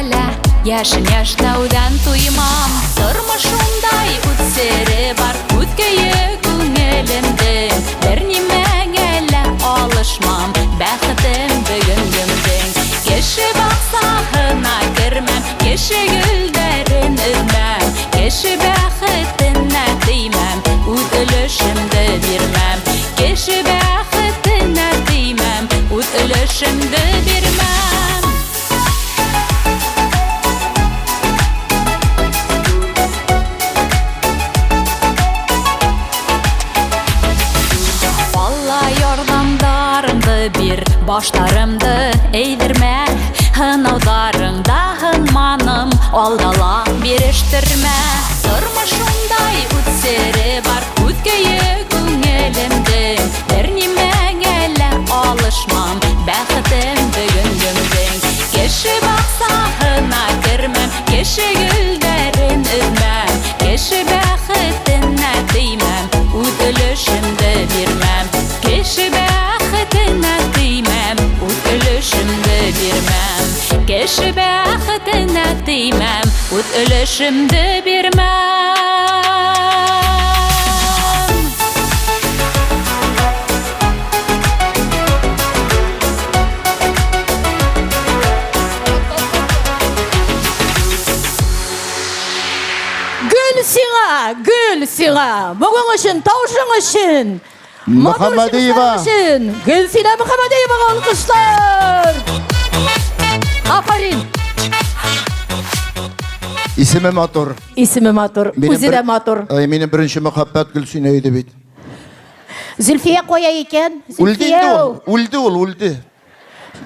яшен яшнәүдән туймам. Тормышымдай үтсере бар, үткәйе күңелемдең. Бер нимәгә лә алышмам, бәхетем бөгөнгөмдең. Кеше баксаһына кермәм, кеше гөлдәрен өзмәм. Кеше бәхетенә теймәм, үз өлөшемде бирмәм. Кеше бәхетенә теймәм, үз өлөшемде бирмәм. Алла ярдәмдарыңды бир, баштарымды әйдермә. Һынаударыңда һынманым, алдала бирештермә. Тормышымдай үтсере бар, үткәйе күңелемдең. Бер нимәгә лә алышмам, бәхетем бөгөнгөмдең. Кеше баксаһына кермәм, кеше гөлдәрен өзмәм. Кеше бәхетенә теймәм, үз өлөшемде бирмәм. бирмәм. Кеше бәхетенә теймәм, үз өлешемде бирмәм. Гүл сиңа, бүгін үшін, таушың үшін, Мөхәммәдиева. Гүлсина Мөхәммәдиеваға алқышлар. Афарин. Исеме матур. Исеме матур, үзе дә матур. Минем беренче мөхәббәт Гөлсинә иде бит. Зөлфия қоя екен. Үлде инде ул, үлде.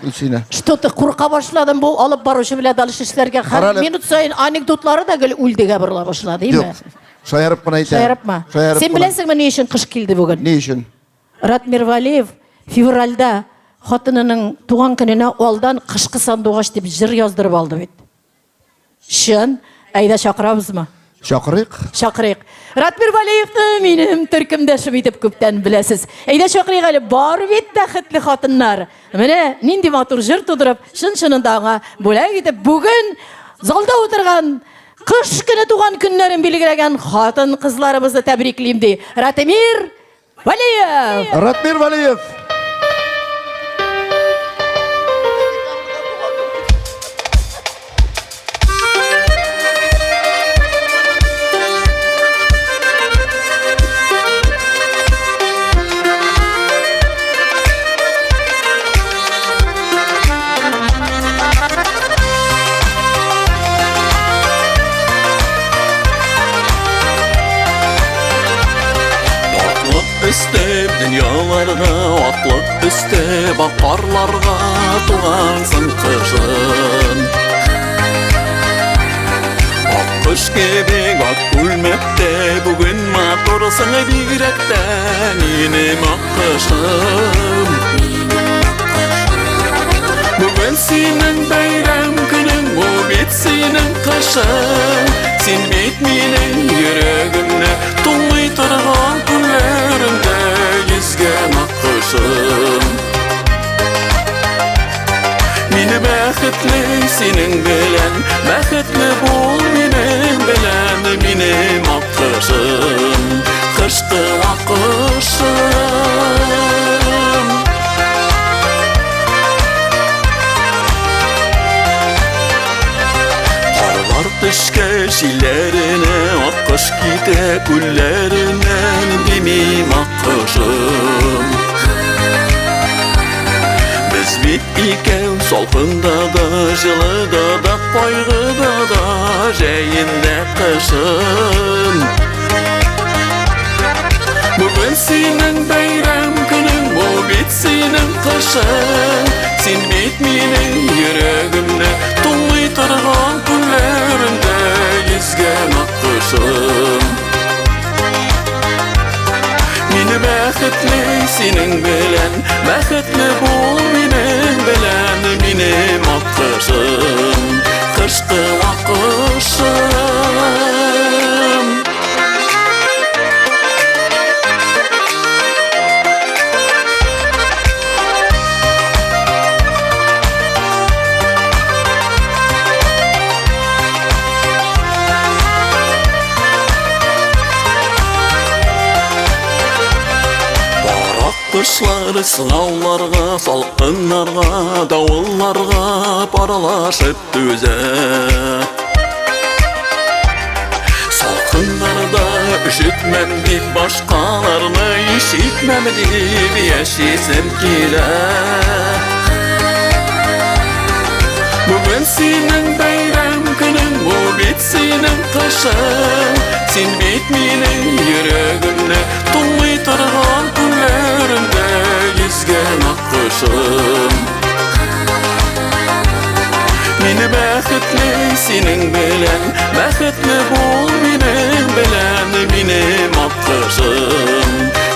Гөлсинә. Что-то курка башладым бұл алып барушы белән алышышларга. Һәр минут сайын анекдотлары да гел үлдегә борыла башлады, Юк, шаярып кына әйтә. Шаярыпмы? Сен беләсеңме ни өчен кыш килде бүген? Ни өчен? Ратмир Валиев февральдә хатынының туган көненә алдан кышкы сандугач дип җыр яздырып алды бит. Шын, әйдә чакырабызмы? Чакырыйк. Чакырыйк. Ратмир Валиевны минем төркемдәшем итеп күптән беләсез. Әйдә чакырыйк әле, бар бит бәхетле хатыннар. Менә нинди матур җыр тудырып, шын-шынында аңа бүләк итеп бүген залда утырган кыш көне туган көннәрен билгеләгән хатын кызларыбызны тәбриклим ди. Ратмир Валиев. Ратмир Валиев. Üstep dünyalarda atlıq üstep akarlarga tuğansın kışın Akış gibi ak gülmekte bugün matorsın birekte Minim akışım Bugün senin bayram günün bu bit senin kışın Sen bit minin yüreğimne tuğmay turgan günlerimde yüzgen akışım Mini bäxetli senin bilen bäxetli bol minin bilen minim akışım Kışkı akışım Düşke şillerine akış gide güllerinden demim akışım Biz bit iken solkunda da jılıda da koygıda da jeyinde kışın Bugün senin bayram günün bu bit senin kışın Sen bit minin yüreğimne tuğmay turgan günlerimde yüzgen akışım Mini bäxetli senin bilen bäxetli bol minin bilen minim akışım Kışkı akışım Kışları sınavlarga, salkınlarga, davullarga paralaşıp düze Salkınlarda üşütmem deyip başkalarını işitmem deyip yaşasam kile Bugün senin bayram günün, bu bit senin kışın Sen bit minin yüreğimne tuğmay turgan günlerimde yüzgen akışım Mini bäxetli senin bilen bäxetli bol minin bilen minim akışım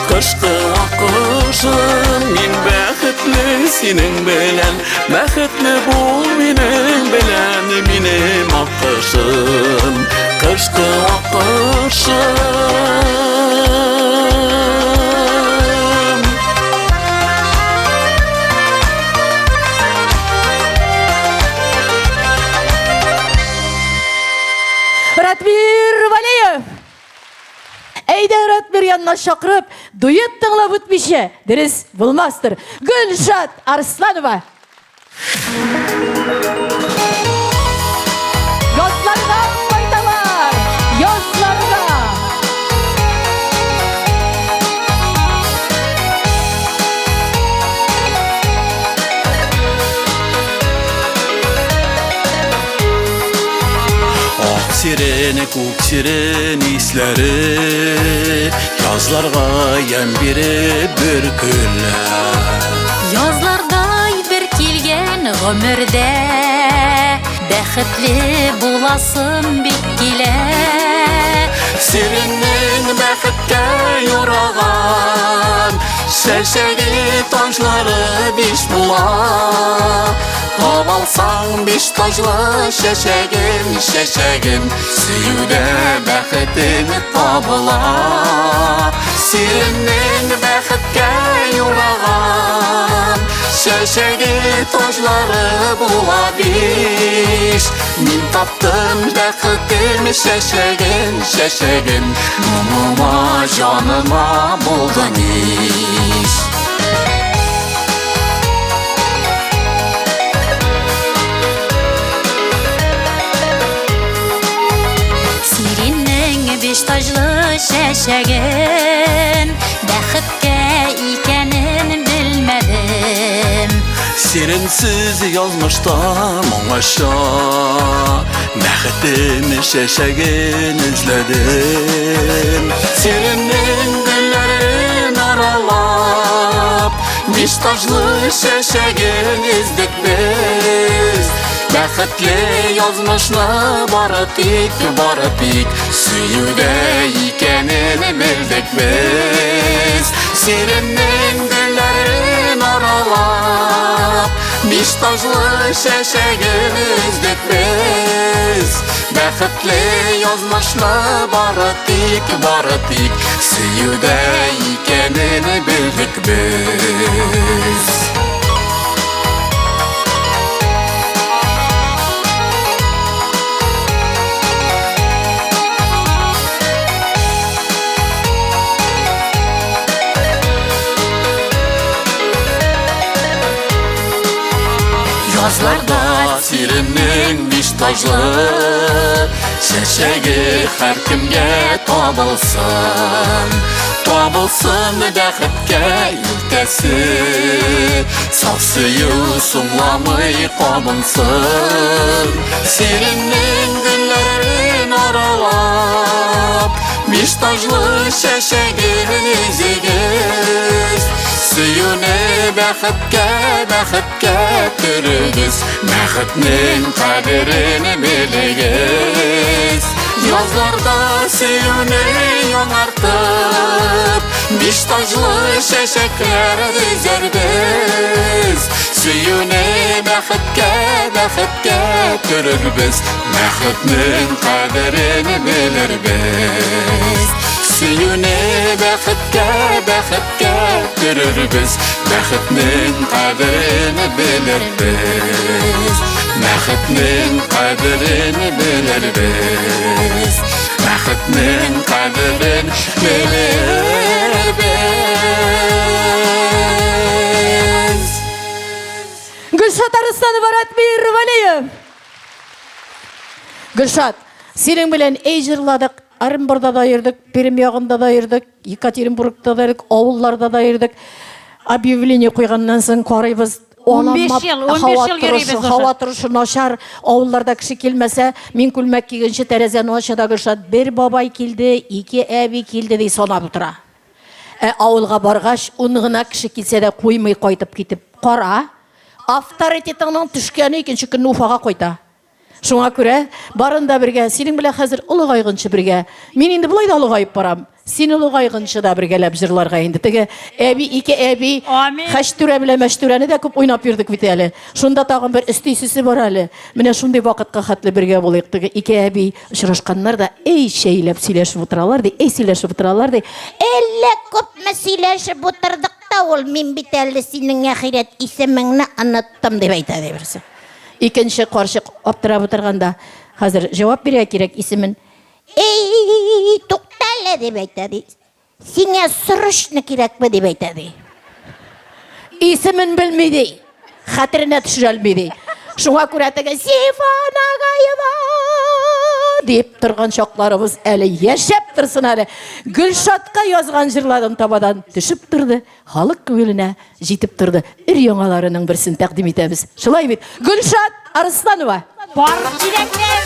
Kışkı akışım Min bäxetli senin bilen bäxetli bol minin bilen minim akışım Kışkı akışım шақырып, дуэт тыңлап өтмейше, дұрыс болмастыр. Гүлшат Арсланова. Yozlarga faydalar, yozlarga. Ak sireni, kuk sireni isleri Yazlarga yem biri bürküller Yazlarday bir kilgen ömürde Бәхетле буласым бик килә Сиреннең бәхеткә юраган Шәшәге таҗлары биш була Алсаң биш таҗлы шәшәген, шәшәген Сөюдә бәхетең табыла Сиреннең бәхеткә юраган Шәшәге таҗлары була биш Мин таптым бәхетем шәшәген, шәшәген Моңыма, җаныма булган иш Сиреннең биш таҗлы шәшәген Бәхеткә икәнен белмәдем Сиренсіз язмышта моңаша Бәхетем шәшәген эзләдем Сиреннең гөлләрен аралап Биш таҗлы шәшәген эздек без Бәхетле язмышны бары тик Сөюдә икәнен белдек без Сиреннең гөлләрен аралап Биш таҗлы шәшәген эздек без Бәхетле язмышны бары тик Сөюдә икәнен белдек без Yazlarda сиреннең биш таҗлы Шәшәге һәр кемгә табылсын Табылсын бәхеткә илтәсе Саф сөю соңламый кабынсын Сиреннең гөлләрен аралап Биш таҗлы шәшәген эзегез Сөюне бәхеткә төрегез Бәхетнең кадерен белегез Язларда сөюне яңартып Биш таҗлы шәшәкләр эзәрбез Сөюне бәхеткә төрербез Бәхетнең кадерен белербез Сөюне бәхеткә төрербез Бәхетнең кадерен белербез Бәхетнең кадерен белербез Бәхетнең кадерен белербез Гүлшат Арсланова, Ратмир Валиев. Гүлшат, сенің белән жырладык. Орынборда да йөрдек, Пермь ягында да йөрдек, Екатеринбургта да йөрдек, авылларда да йөрдек. Объявление куйганнан соң карыйбыз. 15 ел йөрибез. Һава торышы начар, авылларда кеше килмәсә, мин күлмәк кигенче тәрәзәне ачада Гөлшат, бер бабай килде, ике әби килде ди санап утыра. Авылга баргач, ун гына кеше килсә дә куймый кайтып китеп, кара, авторитетыңның төшкәне икенче көнне Уфага кайта. Шуңа күрә барында бергә, синең белән хәзер улыгайгынчы бергә. Мин инде булай да улыгайып барам. Син улыгайгынчы да бергәләп җырларга инде. Теге әби, ике әби, Хәштүрә белән Мәштүрәне дә күп уйнап йөрдек бит әле. Шунда тагын бер өстисесе бар әле. Менә шундый вакытка хәтле бергә булыйк. Теге ике әби очрашканнар да, шәйләп сөйләшеп утыралар ди, сөйләшеп утыралар ди. Әллә күпме сөйләшеп утырдык та ул, мин бит әле синең әхирәт исемеңне оныттым дип әйтә ди берсе. Икенче карчык аптырап утырганда, хәзер җавап бирә кирәк исемен. Туктале дип әйтә ди. Сиңа сұрышны керекпе деп айтады. Исемен белмейді. Хәтеренә төшерә алмайды. Шуңа күрә теге Сифан агаева дип торган чакларыбыз әле яшәп торсын әле. Гөлшатка язган җырларын табадан төшеп торды. Халык күңеленә җитеп торды. Ир-яңаларының берсен тәкъдим итәбез. Шулай бит. Гөлшат Арсланова. Барып кирәкләр.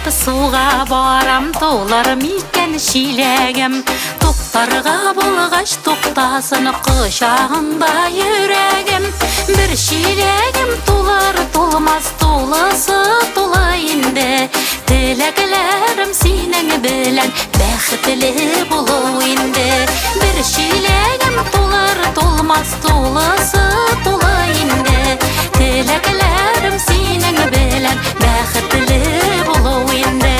Суға барам, толар микен шилегім. Тоқтарға болғаш тоқтасын құшағында жүрегім. Бір шилегім толар толмас, толысы толы енді. Тіләкләрім сенің білән бәхетлі болу енді. Бір шилегім толар толмас, толысы толы енді. Тіләкләрім сенің білән бәхетлі болу енді.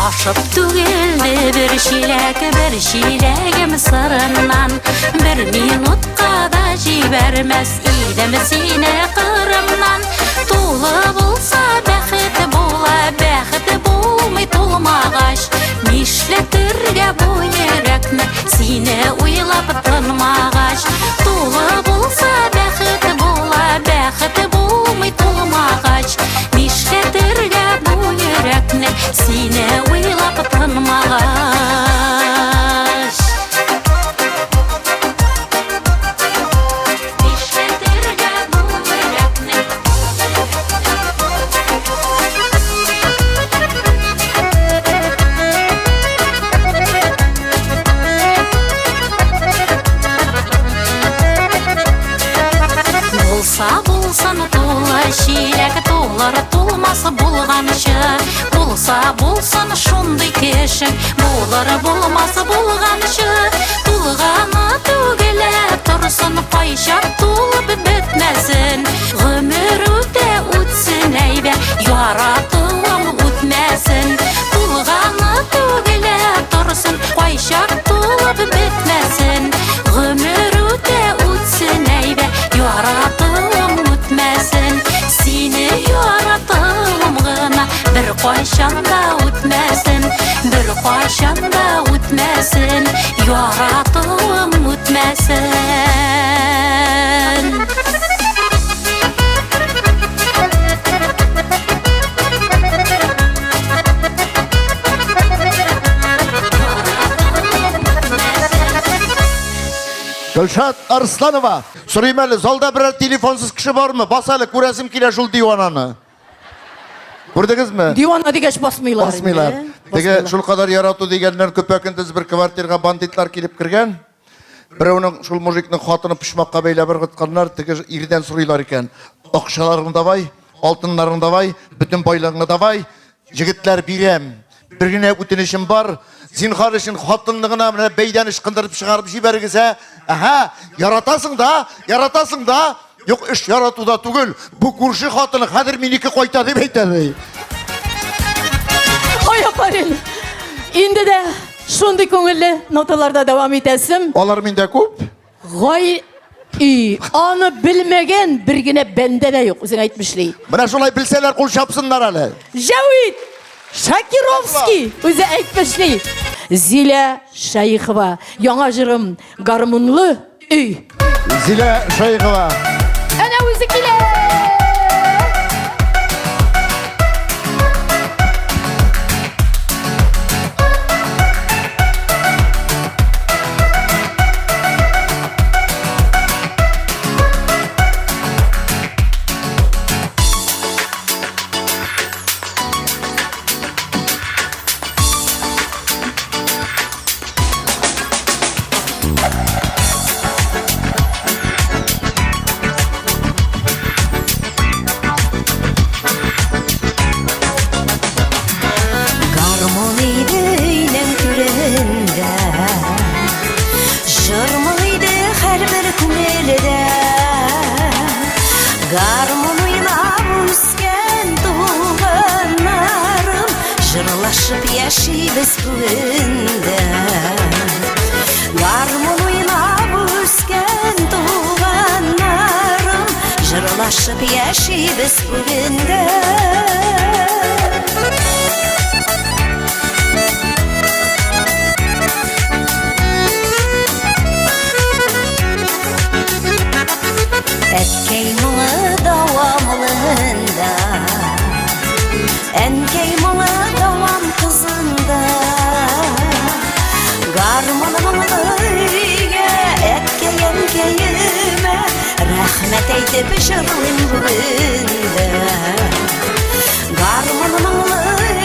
Ашып түгелді бір шилегім сырынан. Бір минутқа да жібермес идім сені қырымнан. Толы болса бәхеті бола, бәхеті болмай толмағаш. Нишлетірге бұл жүрекні сені ойлап тынмағаш. Толы болса бәхеті бола, бәхеті болмай толмағаш. Нишлетірге бұл жүрекні сені ойлап тынмағаш. Болсан толы шилек, толар толмасы болғаншы. Болсан шундай кешің, болар болмасы болғаншы. Толғаны түгелі тұрсын, пайшап толып бітмәсін. Ғөмір өте өтсін әйбе, яратуым өтмәсін. Толғаны түгелі тұрсын, пайшап толып бітмәсін. Ғөмір өте өтсін әйбе, яратуым өтмәсін. Сені яратуым ғына бір қайшанда өтмәсін. Бір қайшанда өтмәсін, яратуым өтмәсін. Гөлшат Арсланова. Сұрайым әлі, залда бірер телефонсыз кіші бар ма? Бас әлі, көрәсім келе жыл дивананы. Көрдіңіз ме? Дивана дегеш басмыйлар. Басмыйлар. Теге шул қадар ярату дегеннен көпәкіндіз бір квартирға бандитлар келіп кірген. Біреуінің шул мужикның хатыны пішмаққа бейлі бір ғытқанлар, теге ирден сұрайлар екен. Ақшаларың давай, алтынларың давай, бүтін байлығың давай. Жігітлер бирем. Біргіне өтінішім бар. Зинхар үшін хатынлығына бейден ішқындырып шығарып жібергізе. Яратасың да. Yok iş yaratuda түгел. Bu kurşu hatını kadir miniki koyta деп айтады. Ой, апарин. Инде де шундый көңілі ноталарда давам етесім. Алар менде көп? Гай аны білмеген бір генә бәнде дә юк, үзең әйтмешли. Менә шулай білселер кул шапсыннар әле. Жәвит Шакировский үзе әйтмешли. Зилә Шайхова, яңа җырым гармунлы үй. Зилә Шайхова. Әнә үзе килә. Гармон ойнап өскен туғандарым, жырлашып яшейбіз бүгінде. Гармон ойнап өскен туғандарым, жырлашып яшейбіз бүгінде. Әткей мұңы давамлында, әнкей мұңы давам қызында. Гармон мұңлы үйге, әткей әнкейіме, рәхмәт әйтіп жырлым бүгінде. Гармон мұңлы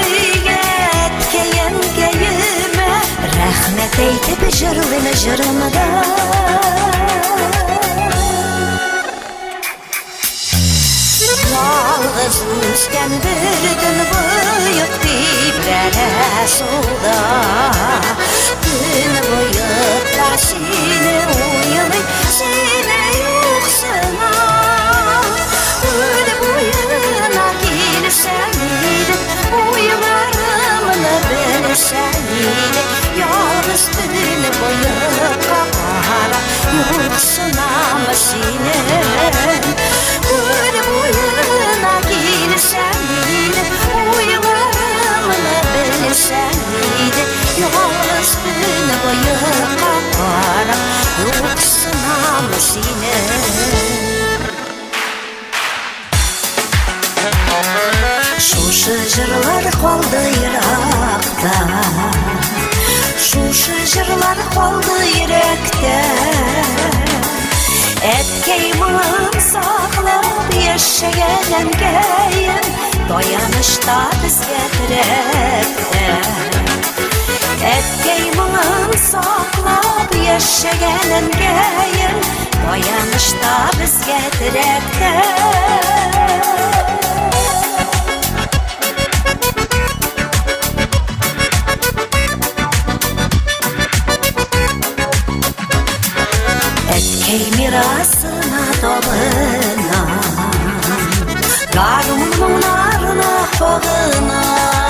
үйге, әткей әнкейіме, рәхмәт әйтіп жырлым жырымда. Yalğız üstten bir gün bıyık diplere solda. Gün bıyık da seni uyulayım, seni yoksana. Öyle boyuna girseydin, uyularımını bilseydin. Yalğız gün bıyık kapara, yoksana mı senin? Öyle boyuna girseydin, uyularımını bilseydin. Yalnız gün boyu kapara, yoksuna mı senin? Şuşu jırlar kaldı Irak'ta, şuşu jırlar kaldı yürekte. Әткей мұңын сақлап ешеген әнкейім, dayanışta bizge tirekte. Әткей мұңын сақлап ешеген әнкейім, dayanışta bizge tirekte. Әткей mirasına dolanam, garmının arına bağınam.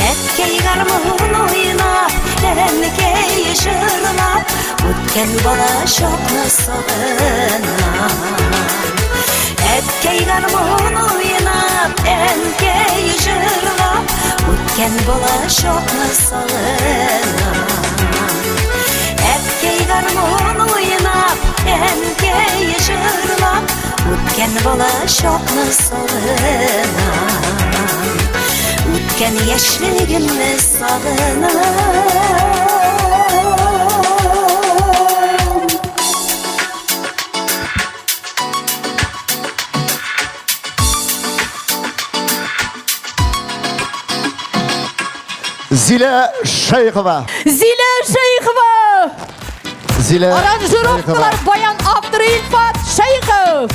Әткей garmın oynap, әnkей jırlap, ötken bala şokны sağınam. Әткей garmın oynap, әnkей jırlap, ötken bala şokны sağınam. Әткей гармон ойнап, әнкей жырлап, өткен бала шоқны сағынам. Өткен яшьлігімді сағынам. Zile Şeyhova. Zile Şeyhova. Zile Aranjировкалар Баян авторы Ильфат Шейхов.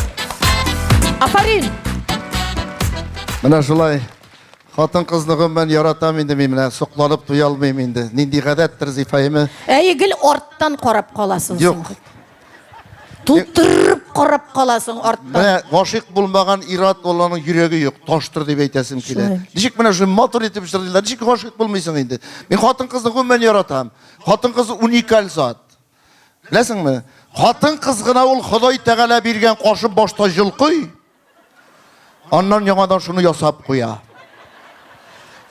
Афарин. Менә шулай. Хатын кызлыгым мен яратам инде мин менә сокланып туя алмыйм инде. Нинди гадәттер Зифаеме? Гел арттан карап каласың. Юк. Туттырып карап каласың арттан. Менә гашык булмаган ират оларның йөрәге юк, таштыр дип әйтәсем килә. Ничек менә шу мотор итеп җырлыйлар? Ничек гашык булмыйсың инде? Мин хатын кызлыгын мен яратам. Хатын кызы уникаль зат. Беләсеңме? Хатын кыз гына ул Ходай Тәгалә биргән кашып башта җылкый. Аннан яңадан шуны ясап куя.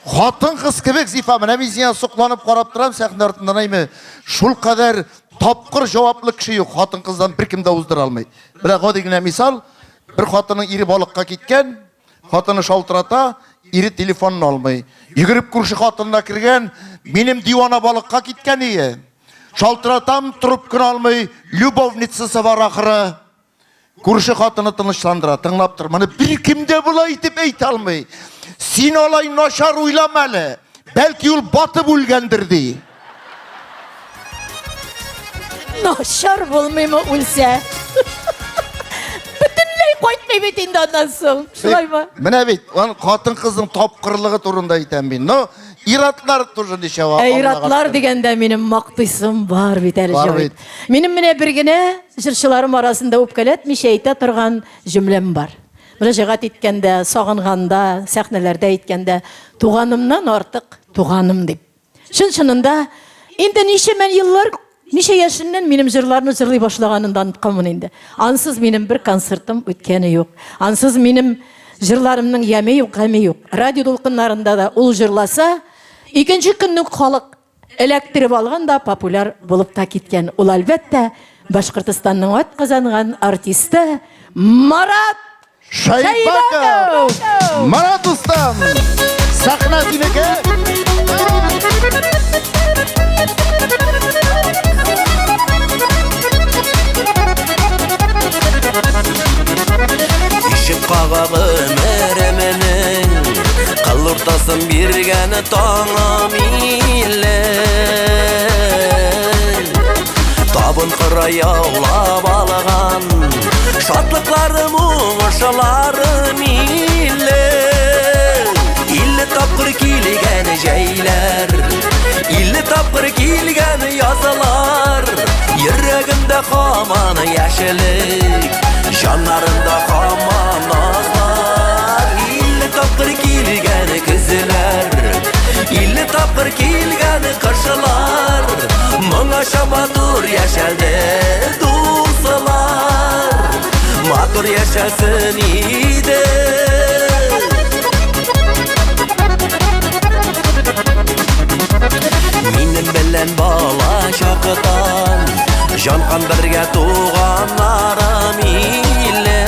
Хатын кыз кебек Зифа менә мин сиңа сокланып карап торам сәхнә артыннан әйме. Шул кадәр тапкыр җаваплы кеше юк. Хатын кыздан беркем дә уздыра алмый. Бер гади генә мисал, бер хатынның ире балыкка киткән, хатыны шалтырата, ире телефонын алмый. Йөгереп күрше хатынына кергән, минем дивана балыкка киткән ие. Шалтыратам, трубканы алмый, любовницасы бар ахыры. Күрше хатыны тынычландыра, тыңлап тор. Моны беркем дә булай итеп әйтә алмый. Син алай нашар уйлама әле. Бәлки ул батып үлгәндер ди. Нашар булмыймы үлсә? Бөтенләй кайтмый бит инде андан соң. Шулаймы? Менә бит, хатын кызның тапкырлыгы турында әйтәм мин. иратлар тоже ниче var. Иратлар дегенде минем мактыйсым бар бит әле Бар җавит. бит. Минем менә бер генә җырчыларым арасында үпкәләтмичә әйтә торган җөмләм бар. Мөрәҗәгать иткәндә, сагынганда, сәхнәләрдә иткәндә туганымнан артык туганым дип. Чын-чынында инде ничә мен еллар, ничә яшеннән минем җырларны җырлый башлаганымдан утканмын инде. Ансыз минем бер концертым үткәне юк. Ансыз минем җырларымның яме юк, гаме юк. Радио дулкыннарында да ул җырласа, икенче көнне халык эләктереп алган да популяр булып та киткән. Ул әлбәттә Башкортстанның ат казанган артисты Марат Шайбаков! Марат Устам! Сахна синеке! Ишек кагагы мәременең кыл уртасын биргәне таңым иле табын кыра яулап алган шатлыкларым уңышларым иле илле тапкыр килгән җәйләр илле тапкыр килгән язылар йөрәгемдә һаман яшелек Жанарында хаман назлар Илле тапкыр килгән көзләр Илле тапкыр килгән кышылар Моңаша матур яшәлде дуслар Матур яшәсен иде Минем белән бала чакытан Жанкан бергә туганнарым иле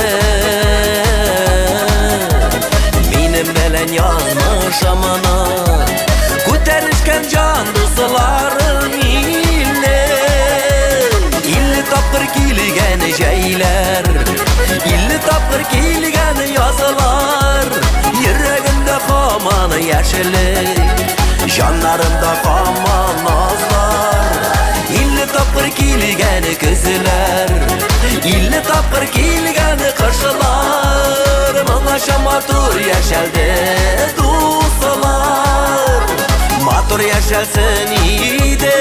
Минем белән язмышымны Күтәришкән җан дусларым иле Илле тапкыр килгән җәйләр Илле тапкыр килгән язылар Йөрәгемдә һаман яшелек Жаннарымда һаман назлар Илле тапкыр килгән көзләр Илле тапкыр килгән кышылар Моңаша матур яшәлде дуслар Матур яшәсен иде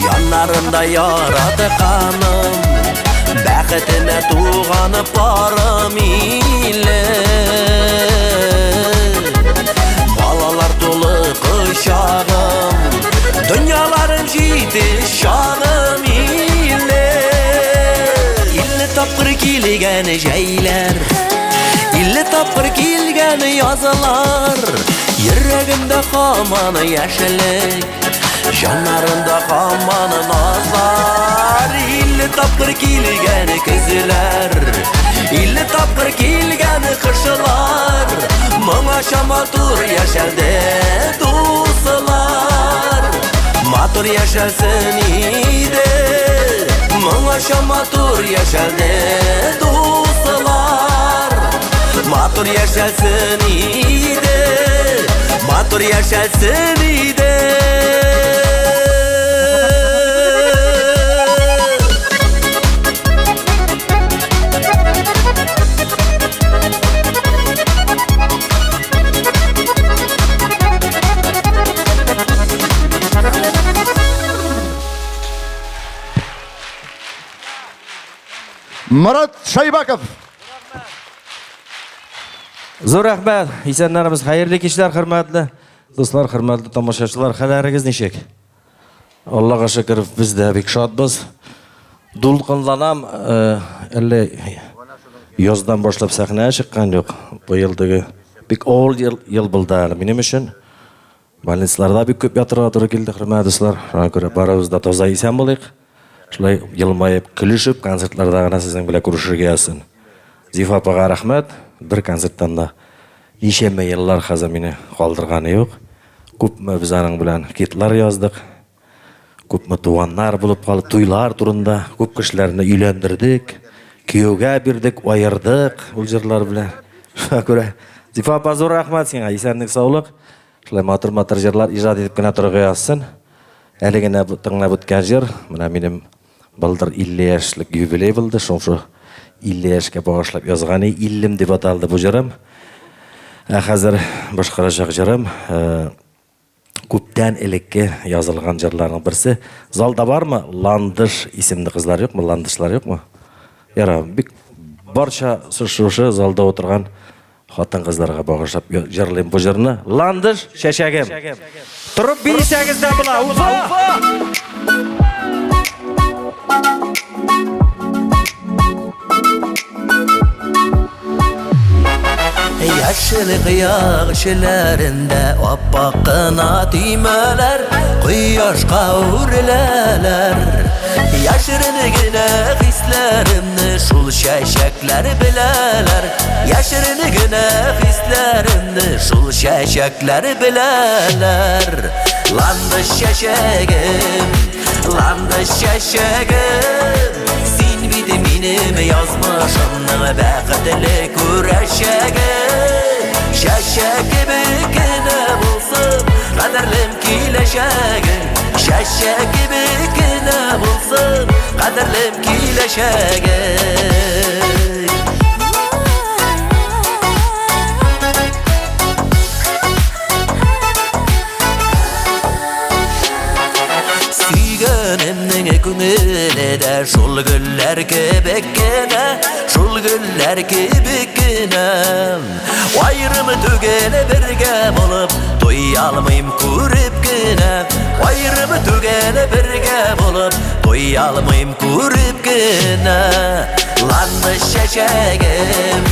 Яннарында яратқаным Бәхетенә туғаны парым иле Балалар тулы кычагым Дөньяларым җитеш шагым иле Илле тапкыр килгән җәйләр Илле тапкыр килгән язылар Йөрәгемдә һаман яшелек Жанарында һаман назлар Илле тапкыр килгән көзләр Илле тапкыр килгән кышылар Моңаша матур яшәлде дуслар Матур яшәсен иде Моңаша матур яшәлде дуслар Матур яшәсен иде Матур яшәсен иде Марат Шайбаков! Зур рәхмәт, исәннәребез, хәерле кичләр, хөрмәтле дуслар, хөрмәтле тамашачылар, хәлләрегез ничек? Аллаһка шөкер, без дә бик шатбыз. Дулкынланам, әллә яздан башлап сәхнәгә чыккан юк. Бу елдагы бик ol ел булды әле минем өчен. Больницаларда бик күп ятырга туры килде, хөрмәтле дуслар. Шуңа күрә барыбыз да таза исән булыйк. Шулай елмайып, көлешеп, концертларда гына сезнең белән күрешергә ясын. Зифа апага рәхмәт. Бер концерттан да ничәмә еллар хәзер мине калдырганы юк. Күпме без аның белән хитлар яздык. Көпме туганнар булып калды, туйлар турында көп кешеләрне өйләндердек, күйәүгә бирдек, айырдык ул җырлар белән. Шуңа күрә Зифа апа, зур рәхмәт сиңа, исәнлек, саулык. Шулай матур җырлар иҗат итеп кенә торырга язсын. Әле генә тыңлап үткән җыр, менә минем былтыр 50 яшьлек юбилей булды, шуңшы 50 яшькә багышлап язган иллем дип аталды бу җырым. Хәзер башкарачак җырым күптән элекке язылган җырларның берсе. Залда бармы? Ландыш исемле кызлар юкмы? Ландышлар юкмы? Яра, бик барча шушы залда отырган хатын кызларга багышлап җырлыйм бу җырны. Ландыш шәшәгем. Турып бирсәгез дә була. Уфа! Yaşlı kıyak şilerinde oppak kına tüymeler Kıyaş kavurleler Yaşırını güne hislerimni şul şeşekler bileler Yaşırını güne hislerimni şul şeşekler bileler Landı şeşegim, landı şeşegim Sin bidim inim yazmışımның бәхетле күрәшәге Шәшәге бекенә булсын, кадерлем киләчәге Шәшәге бекенә булсын, кадерлем киләчәге Süygönümnің күңеледә шул гөлләр кебек кенә Шул гөлләр кебек кенә Айрымы түгеле бергә булып Туй алмыйм күреп кенә Айрымы түгеле бергә булып Туй алмыйм күреп кенә Ланды шәшәгем,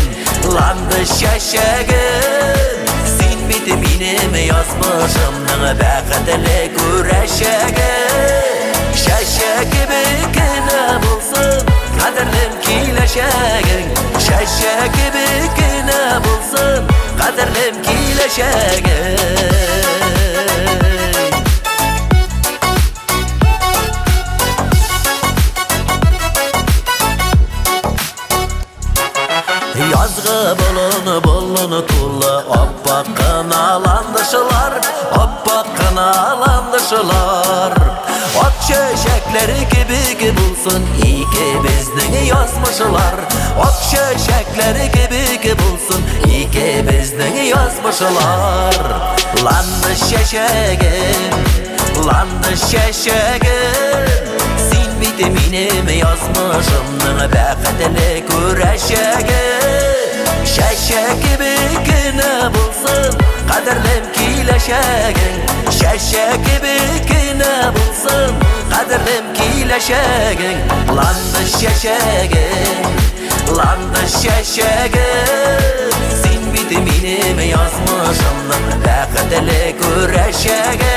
ланды шәшәгем Син бит минем язмышымның бәхетле күрәшәге Шәшәге бекенә булсын, кадерлем киләчәгең Шәшәге бекенә булсын, кадерлем киләчәгең Yazgı bulunu tullu Oppak kınalandışılar Oppak kınalandışılar Ot çöşekleri gibi bulsun İkimizden yazmışılar Ot çöşekleri gibi bulsun İkimizden yazmışılar Landı şeşegim, landı şeşegim Minim yazmışımның бәхетле күрәшәге Шәшәге бекенә булсын, кадерлем киләчәгең Шәшәге бекенә булсын, кадерлем киләчәгең Ланды шәшәгем, ланды шәшәгем Син бит минем язмышымның бәхетле күрәшәге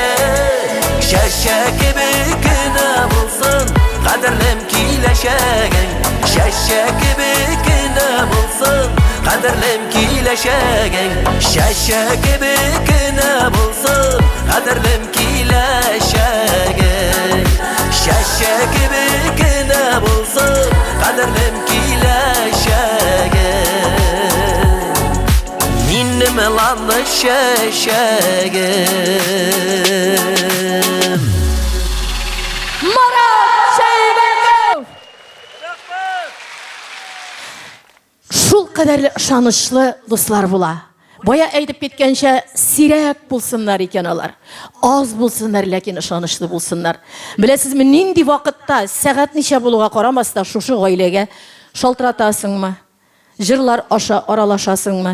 Шәшәге бекенә булсын, кадерлем киләчәгең Шәшәге бекенә булсын, кадерлем киләчәгең Шәшәге бекенә булсын, кадерлем киләчәгең Шәшәге бекенә булсын, кадерлем киләчәгең Минем ланды шәшәгем Шул кадәрле ышанычлы дуслар була. Бая әйтеп кеткәнчә, сирәк булсыннар икән алар. Аз булсыннар, ләкин ышанычлы булсыннар. Беләсезме, нинди вакытта, сәгать ничә булуга карамаста шушы гаиләгә шалтыратасыңмы? Җырлар аша аралашасыңмы?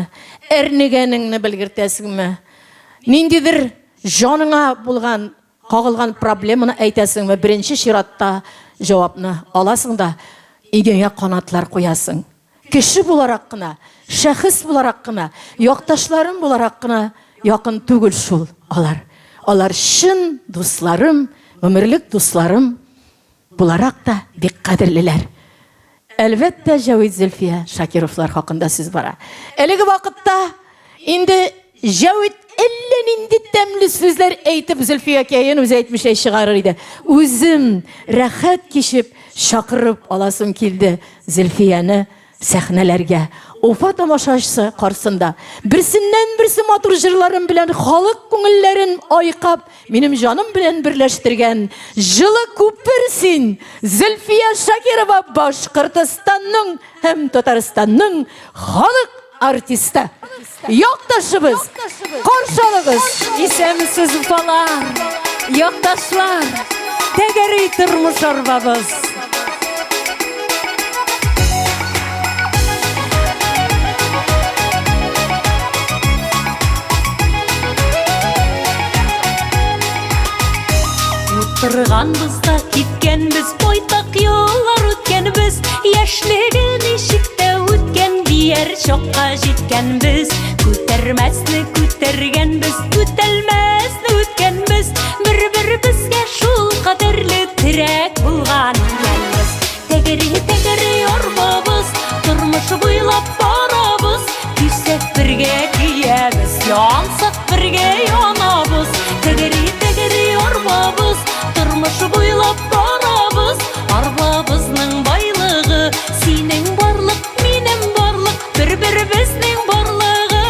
Әрнегәнеңне белгертәсеңме? Ниндидер җаныңа булган, кагылган проблеманы әйтәсеңме? Беренче чиратта җавапны аласың да, игеңә канатлар куясың. Кеше буларак кына, шәхес буларак кына, якташларым буларак кына якын түгел шул алар. Алар шын дусларым, өмерлек дусларым буларак та бик кадерлеләр. Әлбәттә, Җавид Зөлфия Шакировлар хакында сүз бара. Әлеге вакытта инде Жәуит әллә нинди тәмле сүзләр әйтеп Зөлфия әкәйен үзе әйтмешәй чыгарыр иде. Үзем рәхәт кишеп чакырып аласым килде Зөлфияны сәхнәләргә. Уфа тамашачысы карсында берсеннән берсе матур җырларым белән халык күңелләрен айкап, минем җаным белән берләштергән җылы күпер син, Зөлфия Шакирова, Башкортстанның һәм Татарстанның халык артисты. Якташыбыз, каршы алыгыз. Исәмсез уфалар, якташлар, тәгәри тормыш арбабыз. Утырганбыз да киткәнбез, байтак еллар үткәнбез, яшьлеген ишектә үткән, дияр чакка җиткәнбез, күтәрмәсне күтәргәнбез, күтәлмәсне үткәнбез, бер-беребезгә шул кадәрле терәк булган икәнбез. Тәгәри арбабыз, тормыш буйлап барабыз, кисәк бергә киябез, янсак бергә янабыз. Тәгәри арбабыз, тормыш буйлап барабыз, арбабызның байлыгы, синең барлык, минем барлык, бер-беребезнең барлыгы.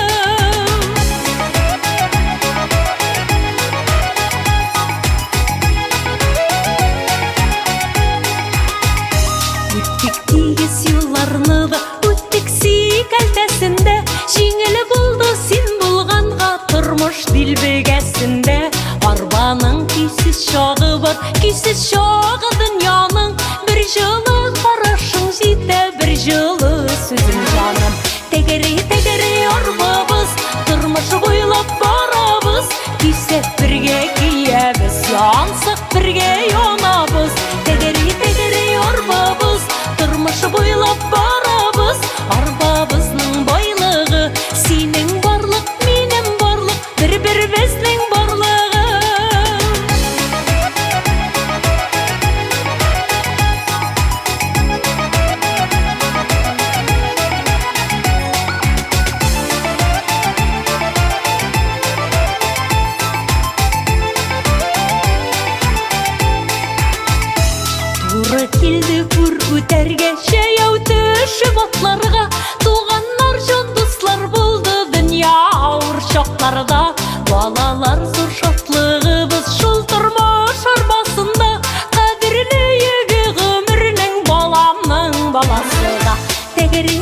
Үттек тигез юлларны да, үттек сикәлтәсендә, җиңел булды син булганга тормыш дилбегәсендә. Арбаның кисез чагы бар, кисез чагы дөньяның, бер җылы карашың җитә, бер җылы сүзең җаным. Тәгәри арбабыз, тормыш буйлап барабыз, кисәк бергә киябез, янсак бергә янабыз. Тәгәри арбабыз, тормыш буйлап барабыз, арбабызның байлыгы, синең барлык, минем барлык, бер-беребезнең барлыгы. Туры килде күр үтәргә, җәяү төшеп атларга, туганнар, җан дуслар булды дөнья авыр чакларда. Балалар зур шатлыгыбыз шул тормыш арбасында, кадерле йөге гомернең баламның баласыга. Тәгәри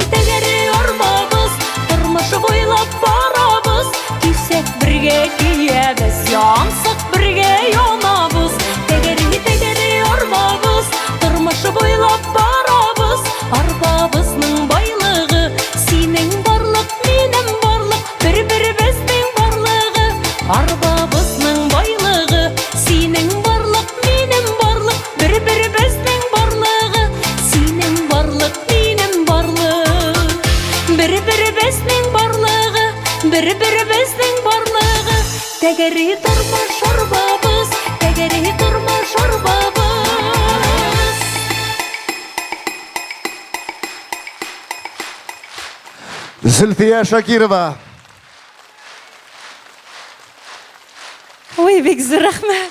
арбабыз, тормыш буйлап барабыз, кисәк бергә киябез, янсак бергә янабыз. Тәгәри арбабыз, тормыш буйлап барабыз, арбабызның байлыгы, синең барлык, минем барлык, бер-беребезнең барлыгы. Арбабызның байлыгы, синең барлык, минем барлык, бер-беребезнең барлыгы. Синең барлык, минем барлык, бер-беребезнең барлыгы, бер-беребезнең барлыгы. Тәгәри тормыш арбабыз, тәгәри тормыш арбабыз. Зөлфия Шакирова. Ой, бик зур рәхмәт.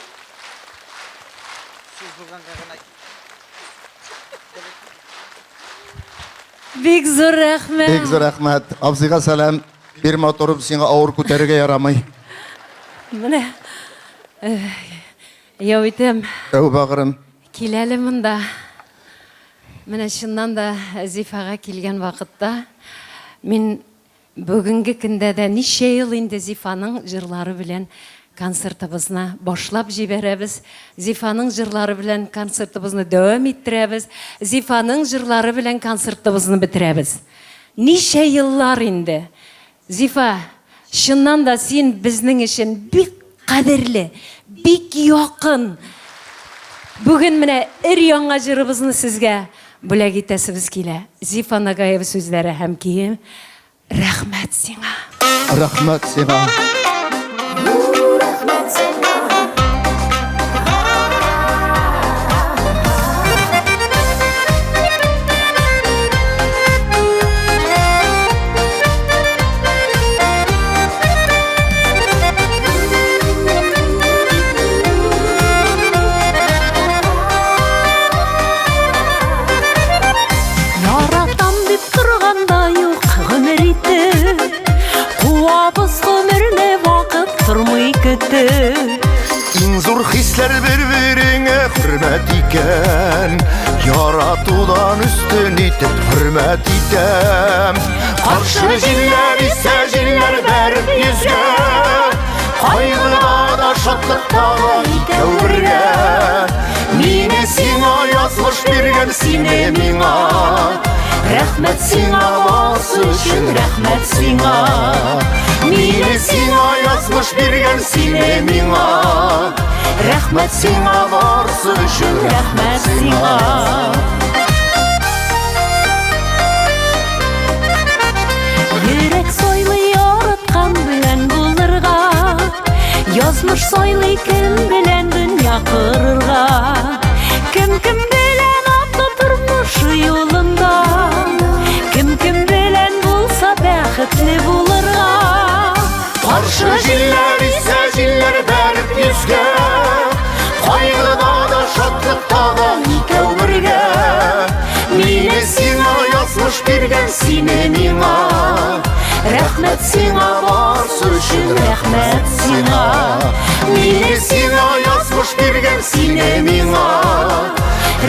Бик зур рәхмәт. Бик зур рәхмәт. Абзыйга сәлам. Бер моторып сиңа авыр күтәрергә ярамый. Менә яуитем, Әу багырым. киләле монда. Менә шуннан да Зифага килгән вакытта мин бүгенге көндә дә ничә ел инде Зифаның җырлары белән концертыбызны башлап җибәрәбез. Зифаның җырлары белән концертыбызны дәвам иттерәбез. Зифаның җырлары белән концертыбызны бетерәбез. Ничә еллар инде. Зифа, шуннан да син безнең өчен бик кадерле, бик якын. Бүген менә өр-яңа җырыбызны сезгә бүләк итәсебез килә. Зифа Нагаева сүзләре һәм кием. Рәхмәт сиңа. Рәхмәт сиңа. Өмірне вақыт тұрмай күтті Иң зур хисләр бер-береңә хөрмәт икән Яратудан өстен итеп хөрмәт итәм Каршы җилләр исә җилләр бәреп йөзгә Кайгыда да шатлыкта да икәү бергә Мине сиңа язмыш биргән сине миңа Рәхмәт сиңа басы өчен рәхмәт сиңа Мине сиңа язмыш биргән сине миңа Рәхмәт сиңа барсы өчен рәхмәт сиңа Йөрәк сайлый яраткан белән булырга Язмыш сайлый кем белән дөнья кырырга Кем белән атты тормыш юлында Кем белән булса бәхетле булырга Каршы җилләр исә җилләр бәреп йөзгә Кайгыда да шатлыкта да икәү бергә Мине сиңа язмыш биргән сине миңа Рәхмәт сиңа барсы өчен рәхмәт сиңа Мине сиңа язмыш биргән сине миңа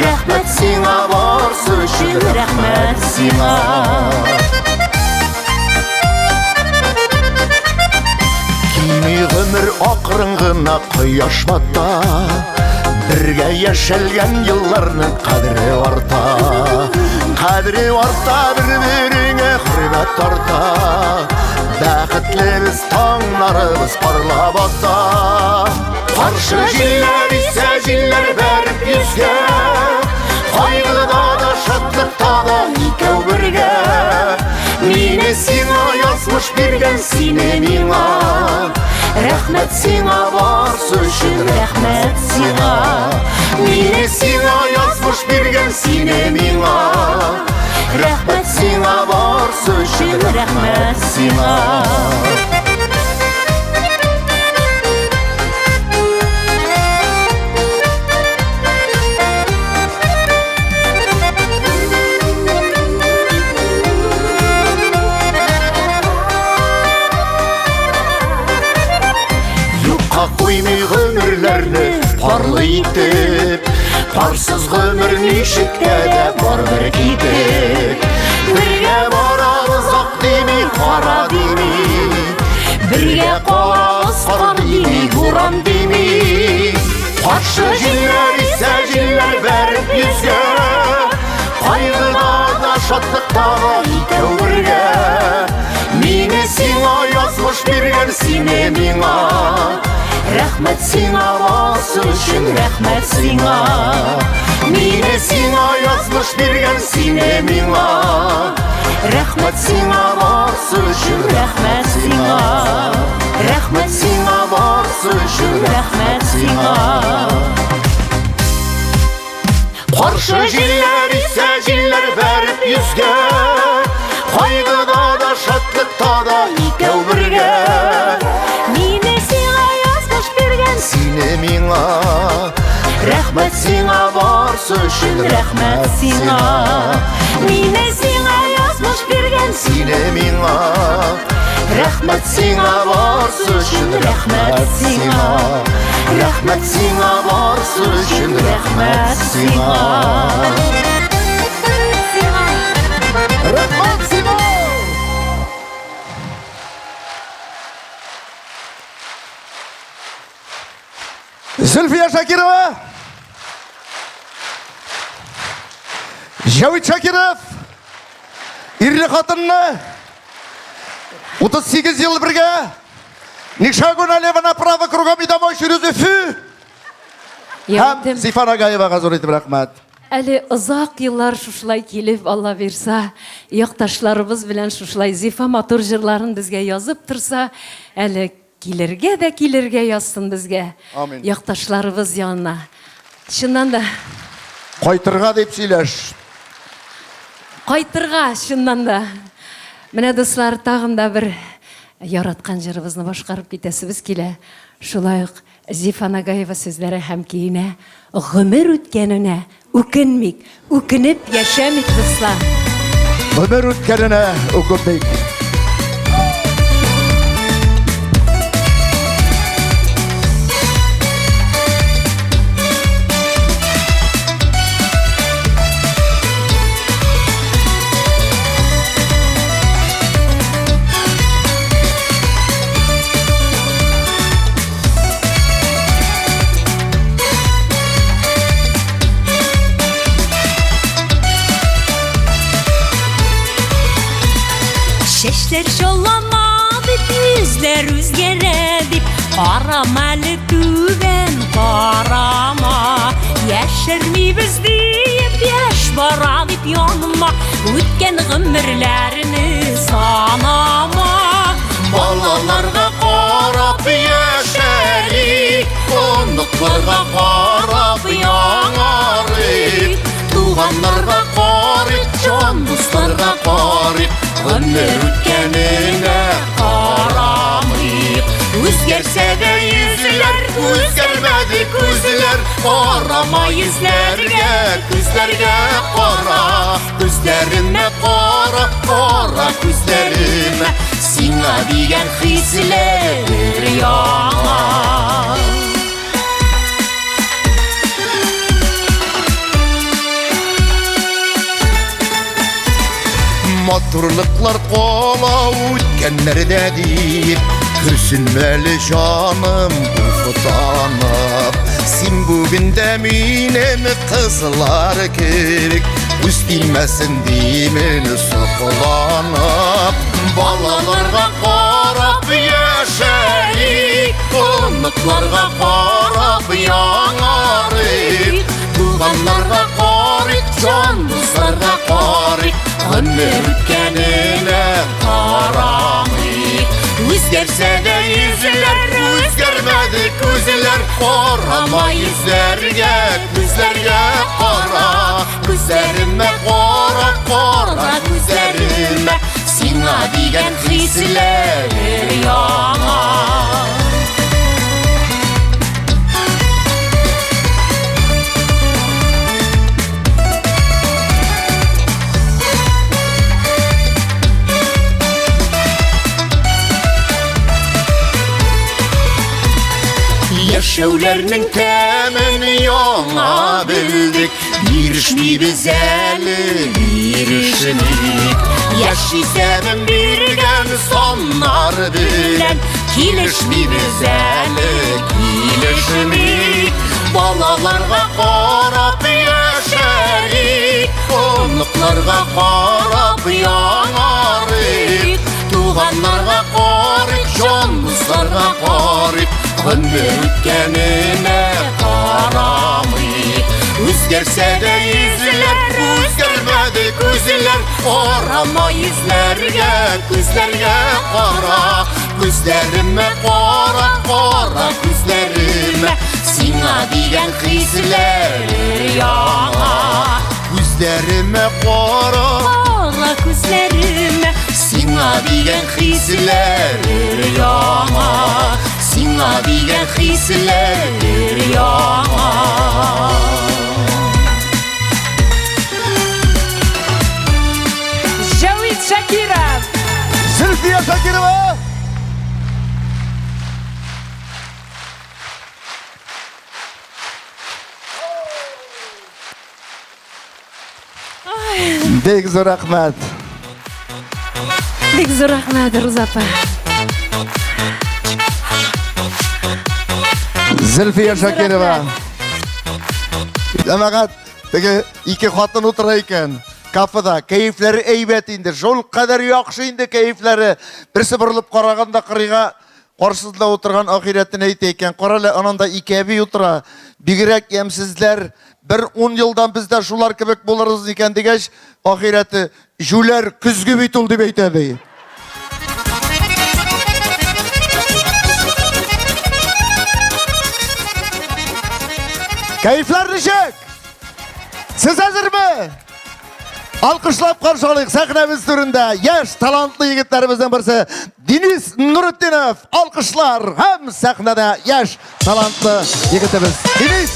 Рәхмәт сиңа барсы өчен рәхмәт сиңа Кими гомер акрын гына кояш бата Бергә яшәлгән елларның кадере арта бер-береңә хөрмәт арта Бәхетлебез таңнарыбыз парлап ата Каршы җилләр исә җилләр бәреп йөзгә Кайгыда да шатлыкта да икәү бергә Мине сиңа язмыш биргән сине миңа Рәхмәт сиңа барсы өчен рәхмәт сиңа Мине сиңа язмыш биргән сине миңа Рәхмәт сиңа барсы өчен рәхмәт сиңа Куймый гомерләрне парлы итеп Парсыз гомер ничектә дә барбер китеп Бергә барабыз ак дими, кара дими Бергә карабыз кар дими, буран дими Каршы җилләр исә җилләр бәреп йөзгә Кайгыда да шатлыкта да икәү бергә Мине сиңа язмыш биргән сине миңа Рәхмәт сиңа басы өчен рәхмәт сиңа Мине сиңа язмыш биргән сине миңа Рәхмәт сиңа басы өчен рәхмәт сиңа Рәхмәт сиңа басы өчен рәхмәт сиңа Каршы җилләр исә җилләр бәреп йөзгә Кайгыда да шатлыкта да икәү бергә Мине сиңа язмыш биргән сине миңа Рәхмәт сиңа барсы өчен рәхмәт сиңа Мине сиңа язмыш биргән сине миңа Рәхмәт сиңа барсы өчен рәхмәт сиңа Рәхмәт сиңа барсы өчен рәхмәт сиңа Рәхмәт сиңа Зөлфия Шакирова Жәвит Шакиров Ирле хатынны 38 ел бергә Никшагун Алевана право кругами домой через Өфі Һәм Зифан Агаеваға зур итеп рәхмәт Әле озак еллар шушылай килеп, Алла бирса, якташларыбыз белән шушылай Зифа матур җырларын безгә язып торса, әле килергә язсын безгә. Амин. Якташларыбыз янына. Чыннан да Кайтырга дип сөйләш. Кайтырга чыннан да. Менә дуслар, тагын да бер яраткан җырыбызны башкарып китәсебез килә. Шулай ук Зифа Нагаева сүзләре һәм киенә. Гомер үткәненә үкенмик, үкенеп яшәмик дуслар. Гомер үткәненә үкенмик. Қарама әлі түбен қарама Яшірмейбіз deyip яш бара деп яныма Өткен ғұмірлеріні санама Балаларға қарап яшәрик, ұнықларға қарап яңарик, туғанларға қарик, жан достарға қарик, ғұмыр өткеніне қарамик. Өзгерсе де yüzler, өзгермеді көзлер, қарама yüzlerге, көзлерге қара, көздеріме қара, қара көздеріме, сиңа деген хислер яңа. Матурлыклар қала өткенлерде deyip, күрсінмелі жаным ұфытанып. Сен бүгінде менен қызылар керек, өстілмәсін деймін сұқыланып. Балаларға қарап яшәрик, ұнықларға қарап яңарик, туғанларға қарик, жан достарға қарик, ғұмыр өткеніне қарамик. Өзгерсе де yüzler, өзгермеді көзлер, қарама yüzlerге, көзлерге қара, көздеріме қара, қара көздеріме, сиңа деген хислер яңа. Yaşaulарның тәмін яңа білдік, Бірішмейбіз әлі бірішмейік. Яшисәмін берген сонар білен, Келішмейбіз әлі келішмейік. Балаларға қарап яшәрик, ұнықларға қарап яңарик, туғанларға қарик, жан достарға қарик, ғұмыр өткеніне қарамик. Өзгерсе де yüzler, өзгермеді көзлер, қарама yüzlerге, көзлерге қара, көздеріме қара, қара көздеріме, сиңа деген хислер яңа. Көздеріме қара, қара көздеріме, сиңа деген хислер яңа. Сиңа деген хислер яңа. Жәуит Шакиров. Зульфия Шакирова. Бек зор рахмат. Бек зор рахмат, Роза апа. Зульфия Шакирова. Маған теге ике хатын отыра екен. Кафеда кәйефләре әйбәт инде. Жол кадәр яхшы инде кәйефләре. Берсе борылып караганда кырыйга каршысында отырган ахирәтен әйтә икән. Карале ананда ике әби утыра. Бигрәк ямсызлар. Bir 10 yıldan bizde şular kebek buluruz iken degəş ahireti jüler küzgü bitul diye eytədi. Keyifler nişek? Siz hazır mı? Alkışlap karşılayık sahnemiz türünde yaş talantlı yigitlerimizden birisi Deniz Nuretdinov. Alkışlar hem sahnede yaş talantlı yigitimiz Deniz.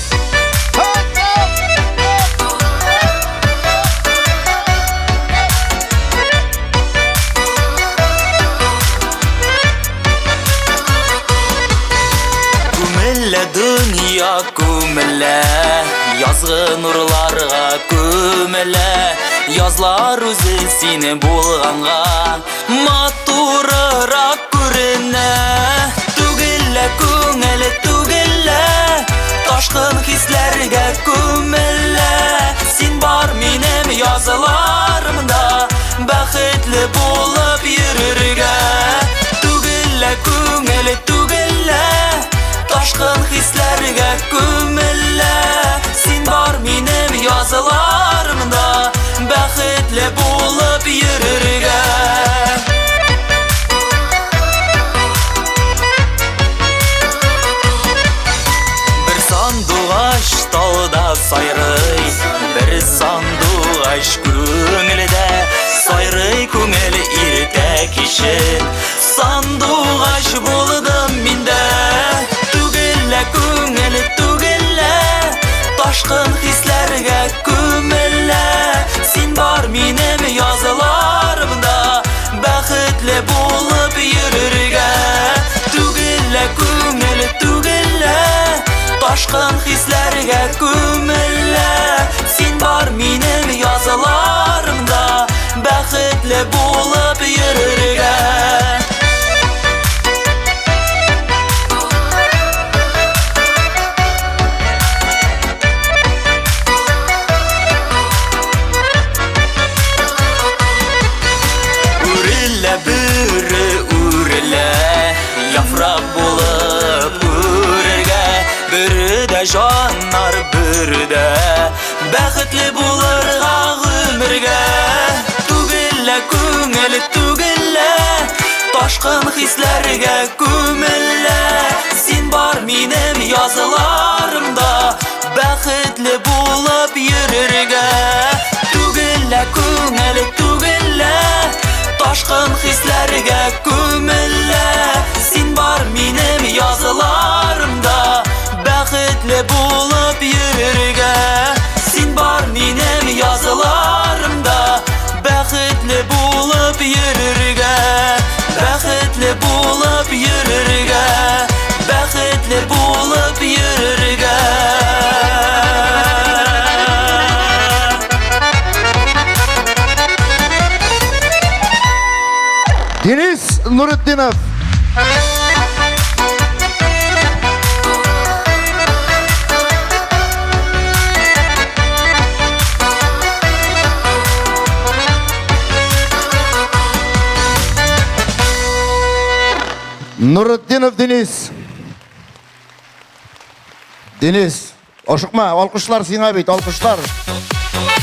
Dünya көмілі, yazғы нұрларға көмілі, yazlar өзі сені болғанға матурырақ көріне. Түгілі көңілі түгілі, ташқын хислерге көмілі, сен бар менің yazılarымда бақытлы болып ерірге. Түгілі көңілі түгілі, hislerge kömülle Sen var benim yazılarımda Bəxtli bulup yürürge Bir sanduğaş dalda sayrıy Bir sanduğaş köngülde Sayrıy köngül irte kişi Sanduğaş buldum minde Tugille köngül tugille Taşkın hislerge kömülle Sen var benim yazılarımda Bəxtli bulup yürürge Tugille köngül tugille Taşkın hislerge kömülle Sen var benim yazılarımda Bəxtli bulup yürürge Urille bürü urille Yaprak bulup ururge Bürü de canlar bürü de Bəxtli bulurga ömürge Tugille köngül tugille Taşkın hislerge kömülle Sen var benim yazılarımda Bəxtli bulup yürürge Tugille köngül tugille Taşkın hislerge kömülle Sen var benim yazılarımda Bəxtli bulup yürürge Sen var benim yazılarımda Bəxtli bulup yürürge Bəxtli bulup yürürge Bəxtli bulup yürürge Deniz Nuretdinov. Nuretdinov Deniz. Deniz, oşukma, alkışlar sana bit, alkışlar.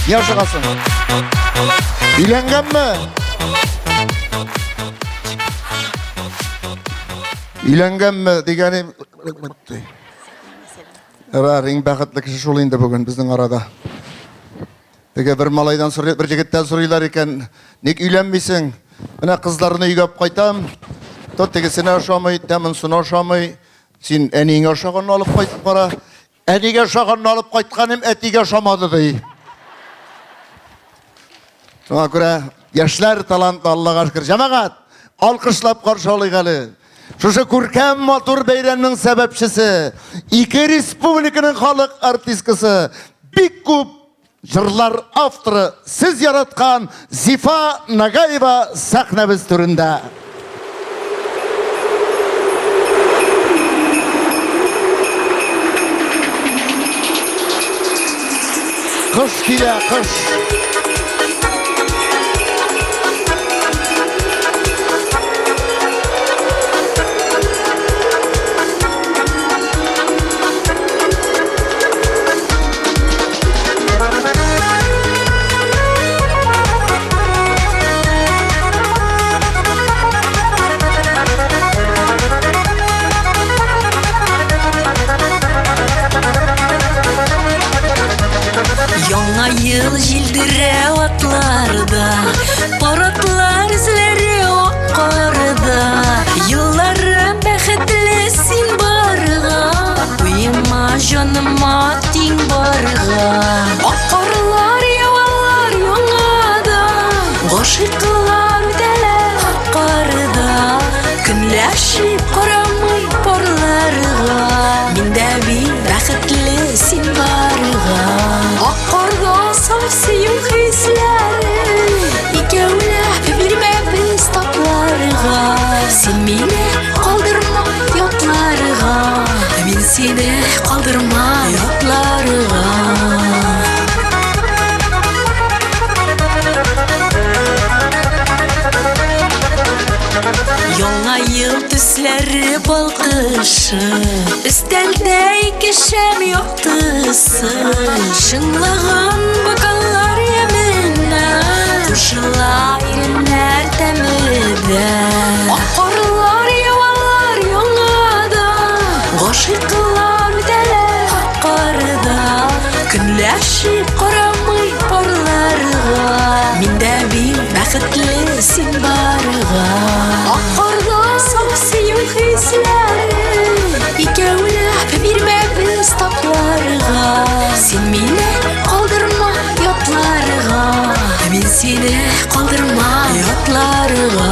Niye oşukasın? Uylengen mi? Uylengen mi degeni... Eng bəxtli kişi şol indi bugün bizning arada. Dege bir malaydan soruyor, bir jigitten soruyorlar eken, nek uylenmeysin? Mine kızlarını uyga alып qaytam. Tot dege seni aşamay, temin sunu aşamay. Sen eniğin aşağını alıp qaytıp bara. Eniğe aşağını alıp qaytkanim etiğe aşamadı dey. Şuna göre yaşlar talantlı Allah'a şükür. Cemaat, alkışlap karşı olaygalı. Şuşu Kurkem Motor Beyran'ın sebepçisi, iki respublikanın halk artistkisi, bir kup jırlar avtırı, siz yaratkan Zifa Nagayeva sahnemiz türünde. Kış kile kış. Яңа ел җилдерә атларда, паратлар эзләре ак карда. Елларым бәхетле син барга, уйма җаныма тиң барга. Ак карлар явалар яңада, гашыйклар үтәләр ак карда. Көнләшеп карамый парларга, миндә бик бәхетле син барга. Ак карда савсыйым хисләре, икәүлә бирмәбез татларга. Син мине калдырма ятларга, мин сине калдырма ятларга. Яңа ел төсләре балкыш башы Өстәлдә ике шәм яктысы Шыңлаган бокаллар яменә Кушыла иреннәр тәмедә Аккарлар явалар яңада Гашыйклар үтәләр хаккарда Көнләшеп карамый парларга Миндә бик бәхетле син барга Аккарда саксыю хисләре Икәүләп бирмәбез тапларга Син мине калдырма ятларга Мин сине калдырма ятларга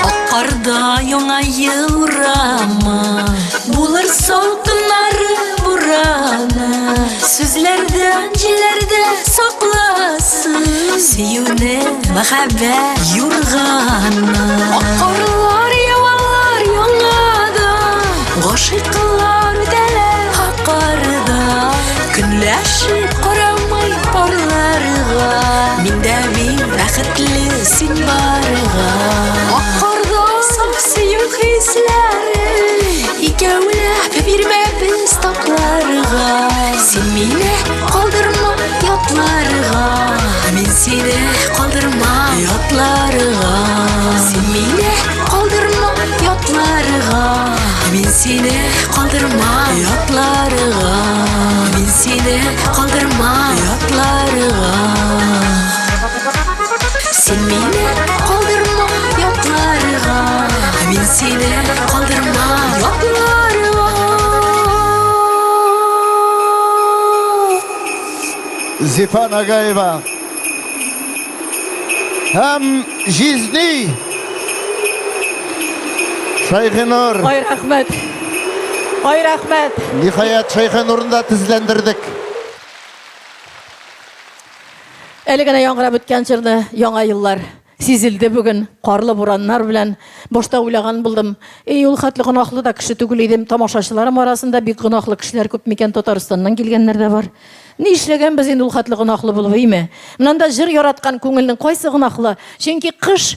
Аккарда яңа ел урамы Булыр салкыннары бураны Сүзләрдән җилләрдә сакласын Сөюне мәхәббәт юрганы Аккарлар явалар яңада Гашыйклар үтәләр хаккарда Көнләшеп карамый парларга Миндә бик бәхетле син барга Аккарда саксыю хисләре Икәүләп бирмәбез тапларга Син мине калдырма ятларга Мин сине калдырма ятларга Син мине калдырма ятларга Мин сине калдырма ятларга Мин сине калдырма ятларга Син мине калдырма ятларга Мин сине калдырма ятларга Зифа Нагаева һәм Жизни Шайхинур Ой, рәхмәт. Ой, рәхмәт. ниһаять Шайхинурны да тезләндердек. Әле генә яңгырап үткән җырны яңа еллар сизелде бүген карлы бураннар белән. Башта уйлаган булдым. Ул хәтле гынахлы да кеше түгел идем. Тамашачыларым арасында бик гынахлы кешеләр күп микән Татарстаннан килгәннәр дә бар. Ни эшләгән без инде ул хәтле гынахлы булып име? Монда җыр яраткан күңелнең кайсы гынахлы? Чөнки кыш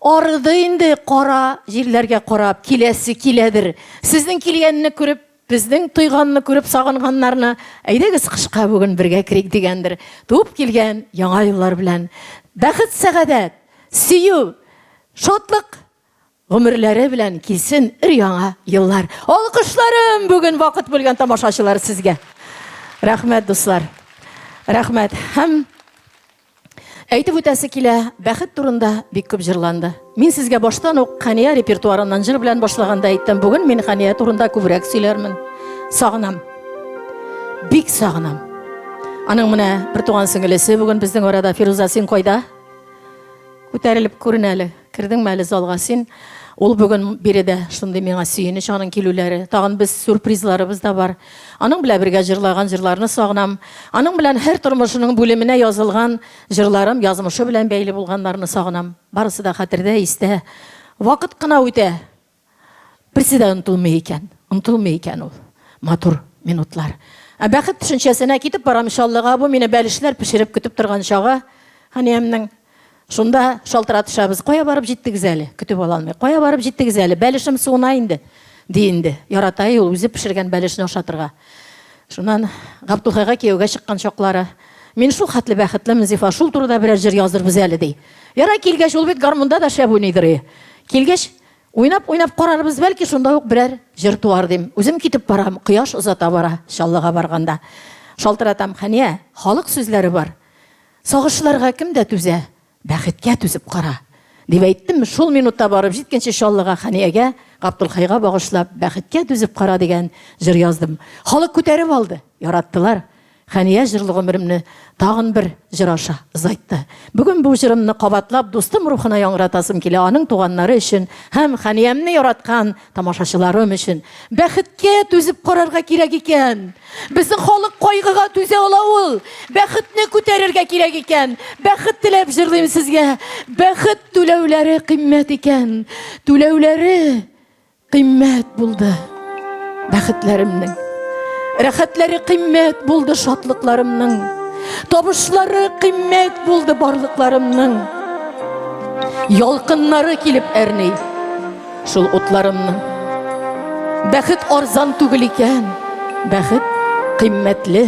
арыды инде кара җирләргә карап киләсе киләдер. Сезнең килгәнне күреп Безнең тойганны күреп сагынганнарны әйдәгез кышка бүген бергә кирик дигәндер. Туып килгән яңа еллар белән бәхет, сәгадәт, сөю, шатлык гомерләре белән килсен ир-яңа еллар. Алкышларым бүген вакыт бүлгән тамашачылар сезгә. Рәхмәт, дуслар. Рәхмәт. Һәм әйтеп үтәсе килә, бәхет турында бик күп җырланды. Мин сезгә баштан ук Хания репертуарыннан җыр белән башлаганда әйттем. Бүген мин Хания турында күбрәк сөйләрмен. Сагынам. Бик сагынам. Аның менә бер туган сеңлесе бүген безнең арада. Фируза, син кайда? Күтәрелеп күрен әле. Кирдеңме әле залга син? Ул бүген биредә шундый миңа сөенеч аның килүләре. Тагын без сюрпризларыбыз да бар. Аның белән бергә җырлаган җырларны сагынам. Аның белән һәр тормышының бүлеменә язылган җырларым, язмышы белән бәйле булганнарны сагынам. Барысы да хәтердә, истә. Вакыт кына үтә. Берсе дә онытылмый икән ул. Матур минутлар. Бәхет төшенчәсенә китеп барам иншаллага. Бу мине бәлешләр пешереп көтеп торган чагы. Ханиямның шунда шалтыратышабыз. Кая барып җиттегез әле? Көтеп ала алмый. Кая барып җиттегез әле? Бәлешем суына инде. Диенде. Яратай ул үзе пешергән бәлешне ашатырга. Шуннан Габдулхайга кияүгә чыккан чаклары. Мин шул хәтле бәхетлемен, Зифа, шул турыда берәр җыр язырбыз әле ди. Яра килгәч ул бит гармунда да шәп уйныйдыр. Килгәч уйнап карарбыз, бәлки шунда ук берәр җыр туар дим. Үзем китеп барам, кояш озата бара, шаллыга барганда. Шалтыратам, Хания, халык сүзләре бар. Сагышларга кем дә түзә? Бәхеткә түзеп кара. Дип әйттем, шул минутта барып җиткәнче шаллыга Ханиягә, Габдулхайга багышлап бәхеткә түзеп кара дигән җыр яздым. Халык күтәреп алды, яраттылар. Хәния жырлы гомеремне тагын бер җыр аша озайтты. Бүген бу җырымны кабатлап дустым рухына яңратасым килә, аның туганнары өчен һәм Хәниямне яраткан тамашачыларым өчен. Бәхеткә түзеп карарга кирәк икән. Безнең халык кайгыга түзә ала ул. Бәхетне күтәрергә кирәк икән. Бәхет теләп җырлыйм сезгә. Бәхет түләүләре кыйммәт икән. Түләүләре кыйммәт булды. Бәхетләремнең. Рәхәтләре кыйммәт булды шатлыкларымның. Табышлары кыйммәт булды барлыкларымның. Ялкыннары килеп әрней шул утларымның. Бәхет арзан түгел икән. Бәхет кыйммәтле.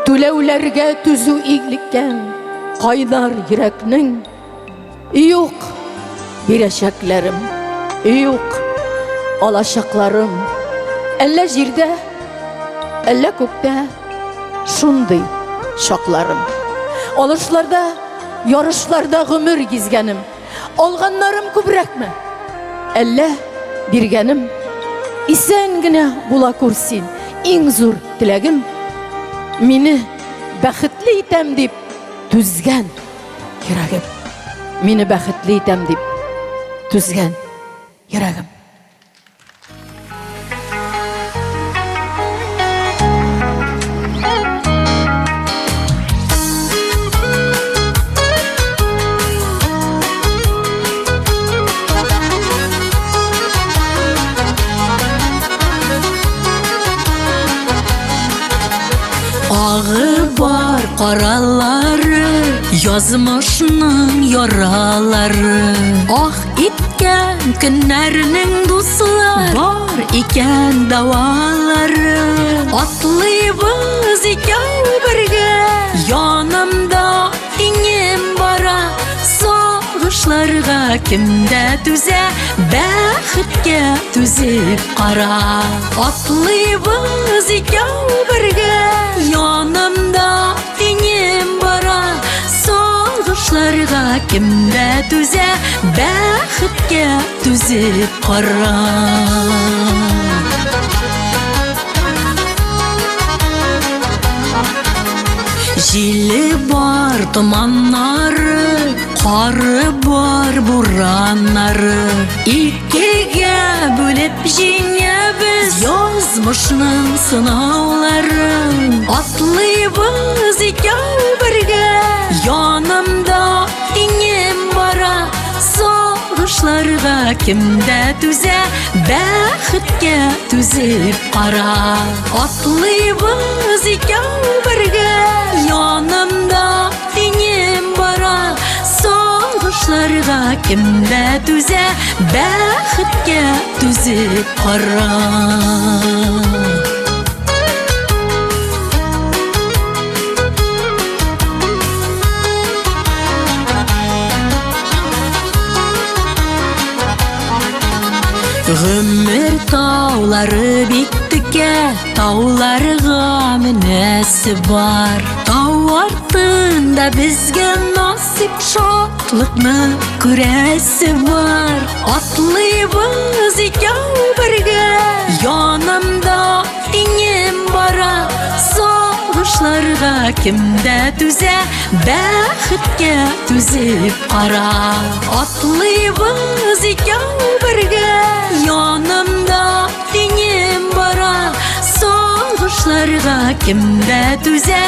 Түләүләргә түзү иглеккән. Кайнар йөрәкнең. Юк бирәчәкләрем. Юк алачакларым. Әллә җирдә, әллә күктә шундый шакларым. Алышларда, ярышларда гомер гизгәнем. Алганнарым күбрәкме? Әллә биргәнем? Исән генә була күрсин. Иң зур теләгем мине бәхетле итәм дип түзгән йөрәгем. Мине бәхетле итәм дип түзгән йөрәгем. Ағы бар каралары, язмышның яралары. Ах иткән көннәрнең дуслар, бар икән давалары. Атлыйбыз икәү бергә, янымда иңем бара. Сагышларга кемдә түзә, бәхеткә түзеп кара. Атлыйбыз икәү бергә, янымда иңем бара. Сагышларга кемдә түзә, бәхеткә түзеп кара. Җиле бар томаннары, кары бар бураннары. Икегә бүлеп җиңәбез язмышның сынауларын. Атлыйбыз икәү бергә, янымда иңем бара. Сагышларга кемдә түзә, бәхеткә түзеп кара. Атлыйбыз икәү бергә, янымда иңем бара. Сагышларга кемдә түзә, бәхеткә түзеп кара. Гомер таулары биттекә, тауларга менәсе бар. Тау артында безгә насип шатлыкны күрәсе бар. Атлыйбыз икәү бергә, янымда иңем бара. Сагышларга кемдә түзә, бәхеткә түзеп кара. Атлыйбыз икәү бергә, янымда иңем бара. Сагышларга кемдә түзә,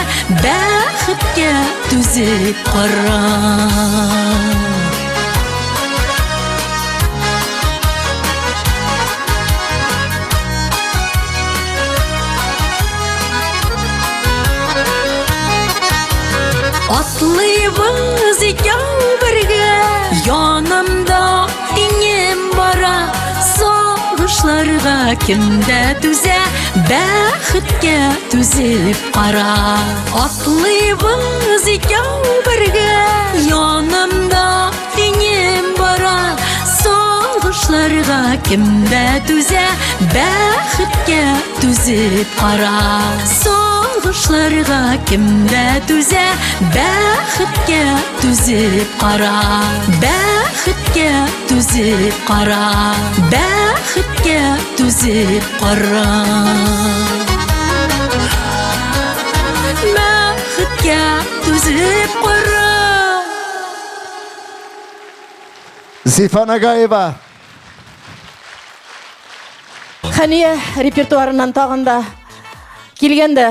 бәхеткә түзеп кара. Атлыйбыз икәү бергә, янымда иңем бара. Сагышларга кемдә түзә, бәхеткә түзеп кара. Атлыйбыз икәү бергә, янымда иңем бара. Сагышларга кемдә түзә, бәхеткә түзеп кара. Сагышларга кемдә түзә, бәхеткә түзеп кара. Бәхеткә түзеп кара. Бәхеткә түзеп кара. түзіп қора. Зифа Нагаева. Хания репертуарынан тағында келгенде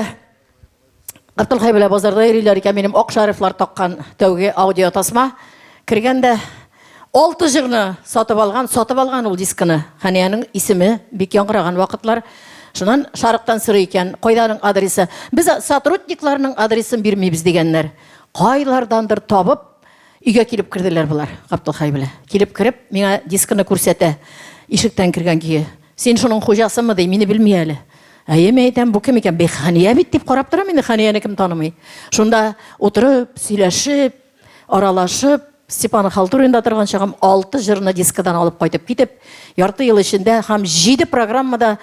Абдулхайбілі базарда ерілер екен менің Оқшарифлар тоққан тәуге аудио тасма. Кіргенде 6 жырны сатып алған ол дискіні. Ханияның исімі бек яңғыраған вақытлар. Шынан шарықтан сыры екен, қойданың адресі. Біз сотрудникларының адресін бермейбіз дегенлер. Қайлардандыр табып, үйге келіп кірділер бұлар, Абдулхайбілі. Келіп кіріп, меңа дискіні көрсеті. Ишіктен кірген күйе. Сен шының қожасымы дей, мені білмей әлі. Әйеме айтам, бұл кім екен? Бей Хания бет деп қарап тұрам, мені Ханияны кім танымай. Шында отырып, сөйлешіп, аралашып, Степан Халтуринда тұрған шағам 6 жырны дискідан алып қайтып кетіп, ярты ел ішінде хам 7 программада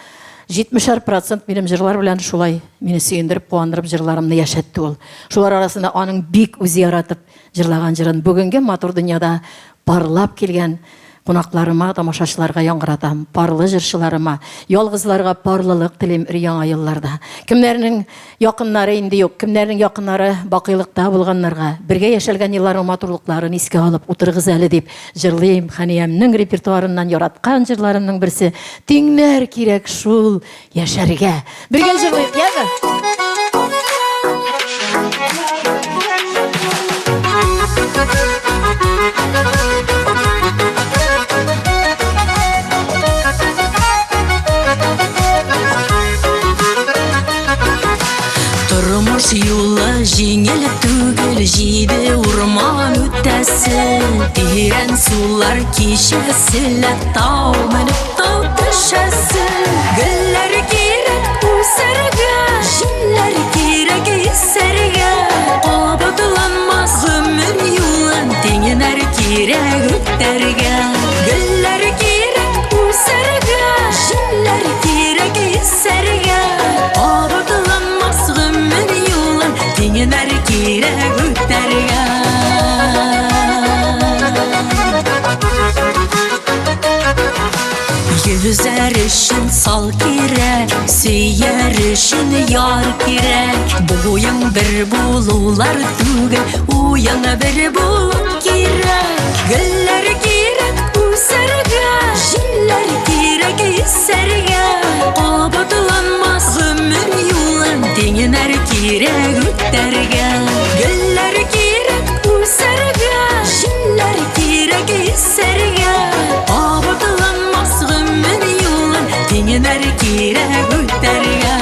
70% менің жырлар білән шулай мені сүйіндіріп, қуандырып жырларымны яшатты ол. Шулар арасында аның бек өзі яратып жырлаған жырын бүгінгі матур дүнияда барлап келген қонақларыма, тамашашыларға яңғыратам, парлы жыршыларыма, ялғызларға парлылық тілем яңа елларда. Кімдерінің яқыннары инде yok, кімдерінің яқыннары бақилықта болғанларға, бірге яшәлгән елларның матурлыкларын еске алып отырғыз әлі деп жырлайым. Ханиямның репертуарынан яратқан жырларымның бірсі теңнәр керек шул яшәргә. Бірге жырлайық, яғы? Тұрмыш юлы жеңіл түгіл жейді ұрман өттәсі. Тирен сулар кешесілі тау мініп тау түшәсі. Гүлләр керек өсірге, жилләр керек есірге. Қабытыламас ғымын юлын теңінер керек өттерге. Гүлләр керек өсірге, жилләр керек есірге. Қабытыламас ғымын юлын теңінер керек өттерге. Yüzer için sal kirek, süyer için yar kirek. Boyun bir bulular tüge, uyan bir bul kirek. Güller kirek üserge, jiller kirek iserge. Kabatılanmaz ömür yolun, denginer kirek ütterge. Güller kirek üserge, jiller kirek iserge. Kabatılanmaz ömür yolun, denginer kirek ütterge.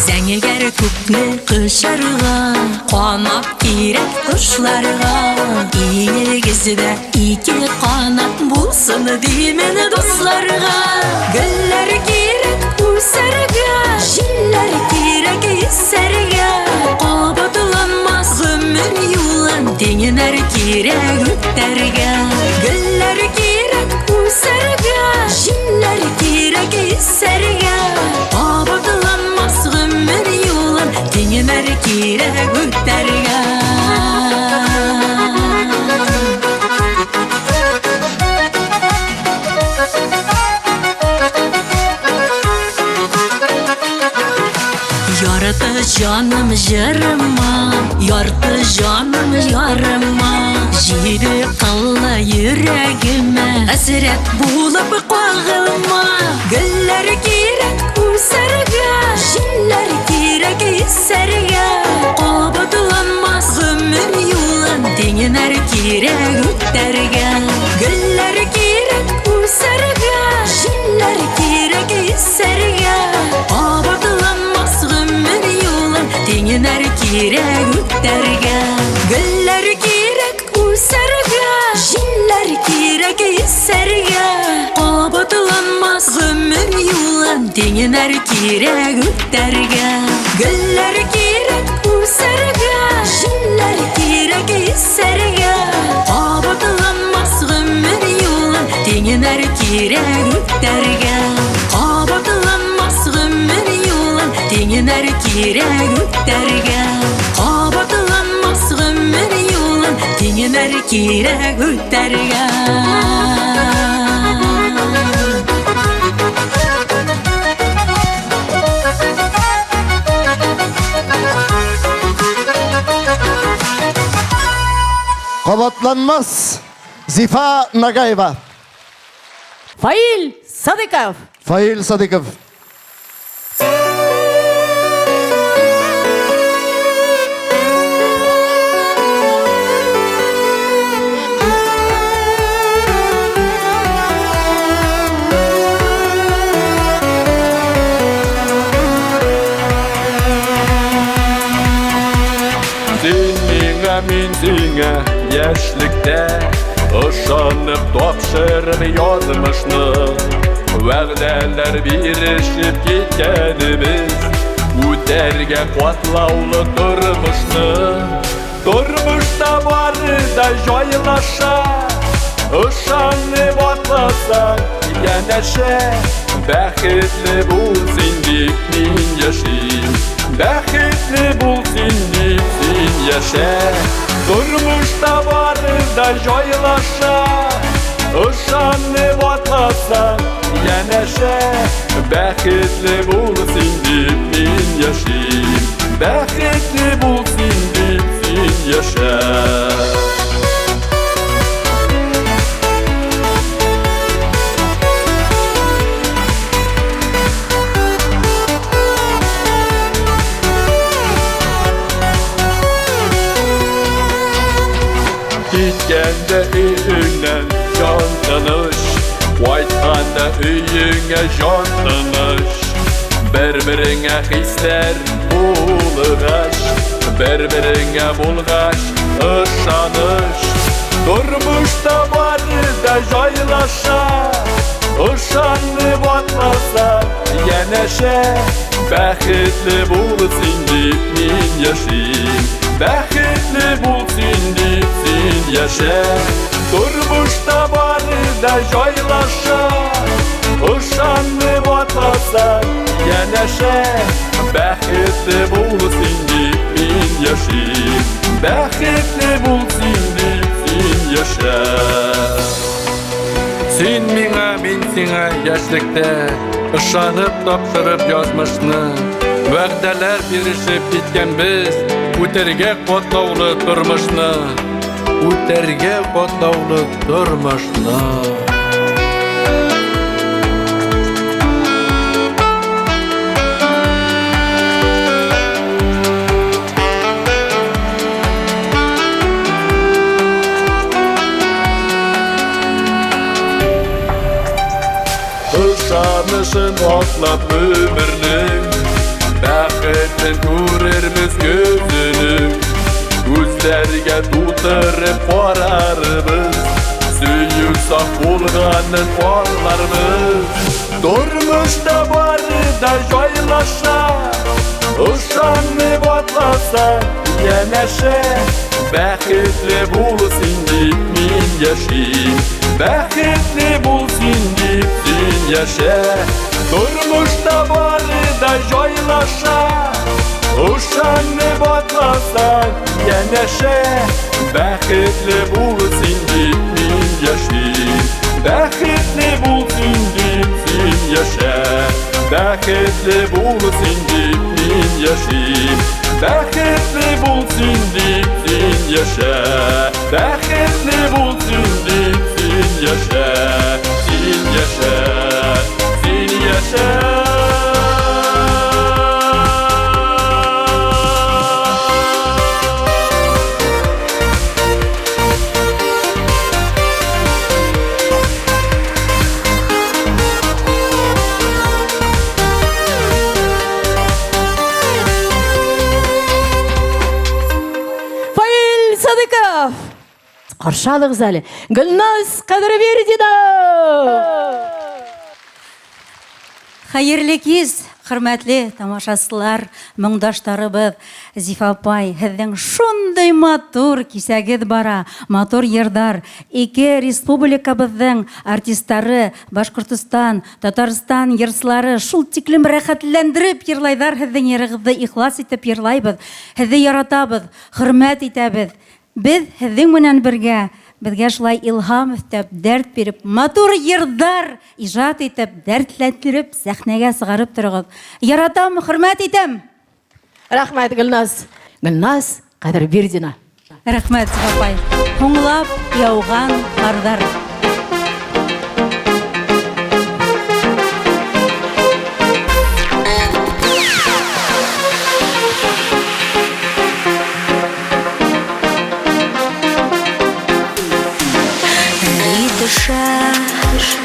Сәңегер күкне қышарға, қанат керек құшларға. Егізді ике қанат болсын деймін достларға. Гүллер керек өсірге, жиллер керек есірге. Қабытыламас ғымыр юлын теңінер керек өттерге. Гүллер керек өсірге, жиллер керек есірге. Қабытыламас ғымыр юлын теңінер керек өттерге. Yartı canım yarıma, yartı canım yarıma. Jiri qalla yüreğime, əsret bulup qağılma. Güller kirek üserge, jiller kirek iserge. Qabatılanmaz ömür yolun tеңінер kirek ütterge. Güller kirek üserge, jiller kirek iserge. Qabatılanmaz ömür yolun tеңінер kirek ütterge. Güller kirek üserge, jiller kirek iserge. Qabatılanmaz ömür yolun tеңінер kirek ütterge. Güller kirek üserge, jiller kirek iserge. Qabatılanmaz ömür yolun tеңінер kirek ütterge. Qabatılanmaz ömür yolun tеңінер kirek ütterge. Qabatılanmaz ömür yolun tеңінер kirek ütterge. Кабатланмас Зифа Нагаева. Фаил Садыков. Фаил Садыков. Мен сиңа яшьлектә ышанып тапшырып язмышны вәгъдәләр бирешеп киткәнебез үтәргә катлаулы тормышны тормышта бары да җайлаша ышанып атласаң янәшә бәхетле бул син дип мин яшим бәхетле бул син дип син яшә тормышта бары да җайлаша ышанып атласаң янәшә бәхетле бул син дип мин яшим бәхетле бул син дип син яшә Gitgəndə üyündən can tanış Qaytqanda üyüngə can tanış Bir-biringə hislər bulğaş Bir-biringə bulğaş ışanış Durmuşda bari da jaylaşa Işanıb atlasan yənəşə Bəxtli bulsun deyib min yaşayım Bəxtli bulsun deyib sin yaşa Durmuşda bari da jaylaşa Işanıb atlasan yənəşə Bəxtli bulsun deyib min yaşayım Bəxtli bulsun deyib sin yaşa Син миңа, мин сиңа яшьлектә ышанып тапшырып язмышны Вәгъдәләр бирешеп киткәнбез үтәргә катлаулы тормышны Үтәргә катлаулы тормышны Ышанышын атлап өмірнің Бәхетін көрерміз көзінің Күзләргә тутырып карарбыз Сөйік сақ болғанын барларбыз Тормышта бары да жайлаша Ышанып атласаң янәшә Бәхетле булсын дип мин яшим Бәхетле булсын дип син яшә Тормышта бары да жайлаша Ышанып атласаң янәшә Бәхетле булсын дип мин яшим Бәхетле булсын дип син яшә Бәхетле булсын дип мин яшим Бәхетле булсын дип син яшә Бәхетле булсын дип син яшә Син яшә, син яшә Садыков. Қаршалығыз әлі. Гүлназ Қадырбердина. Хәерле кис, хөрмәтле тамашачылар, моңдаштарыбыз, Зифа апай, һеҙҙең шундай матур кисәгеҙ бара, матур йырҙар. Ике республикабыҙҙың артисттары, Башҡортостан, Татарстан йырсылары шул тиклем рәхәтләндереп йырлайҙар һеҙҙең йырығыҙҙы, ихлас итеп йырлайбыҙ. Һеҙҙе яратабыҙ, хөрмәт итәбеҙ. Беҙ һеҙҙең менән бергә безгә шулай илһам өҫтәп, дәрт биреп, матур йырҙар ижад итеп, дәртләндереп, сәхнәгә сығарып торығыҙ. Яратам, хөрмәт итәм. Рәхмәт, Гөлназ. Гөлназ Қадырбердина. Рәхмәт, апай. Һуңлап яуган кардар.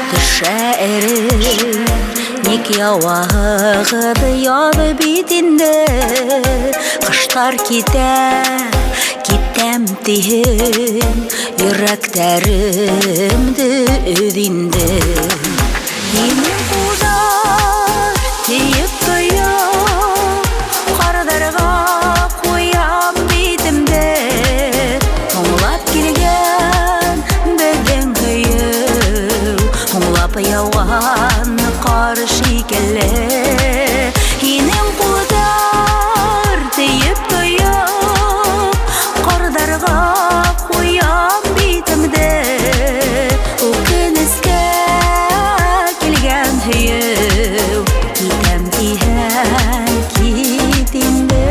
Төшә эре, ник яуагыды яды битинде. Кыштар китәм тиһен, йөрәктәремде өҙинде. Һинең кулдар тиеп тоя, ҡарҙарға ҡуям битемде. Һуңлап килгән беҙҙең һөйөү, һуңлап яуған ҡар шикелле. Һинең кулдар тиеп тоя, ҡарҙарға ҡуям битемде. Үкенескә килгән һөйөү, китәм тиһәң кит инде.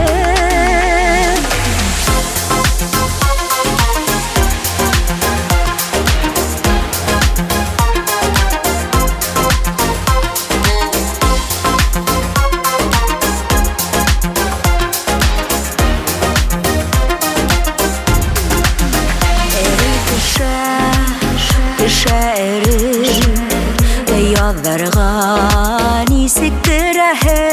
Төшә эре, яҙҙарға нисектeraһе.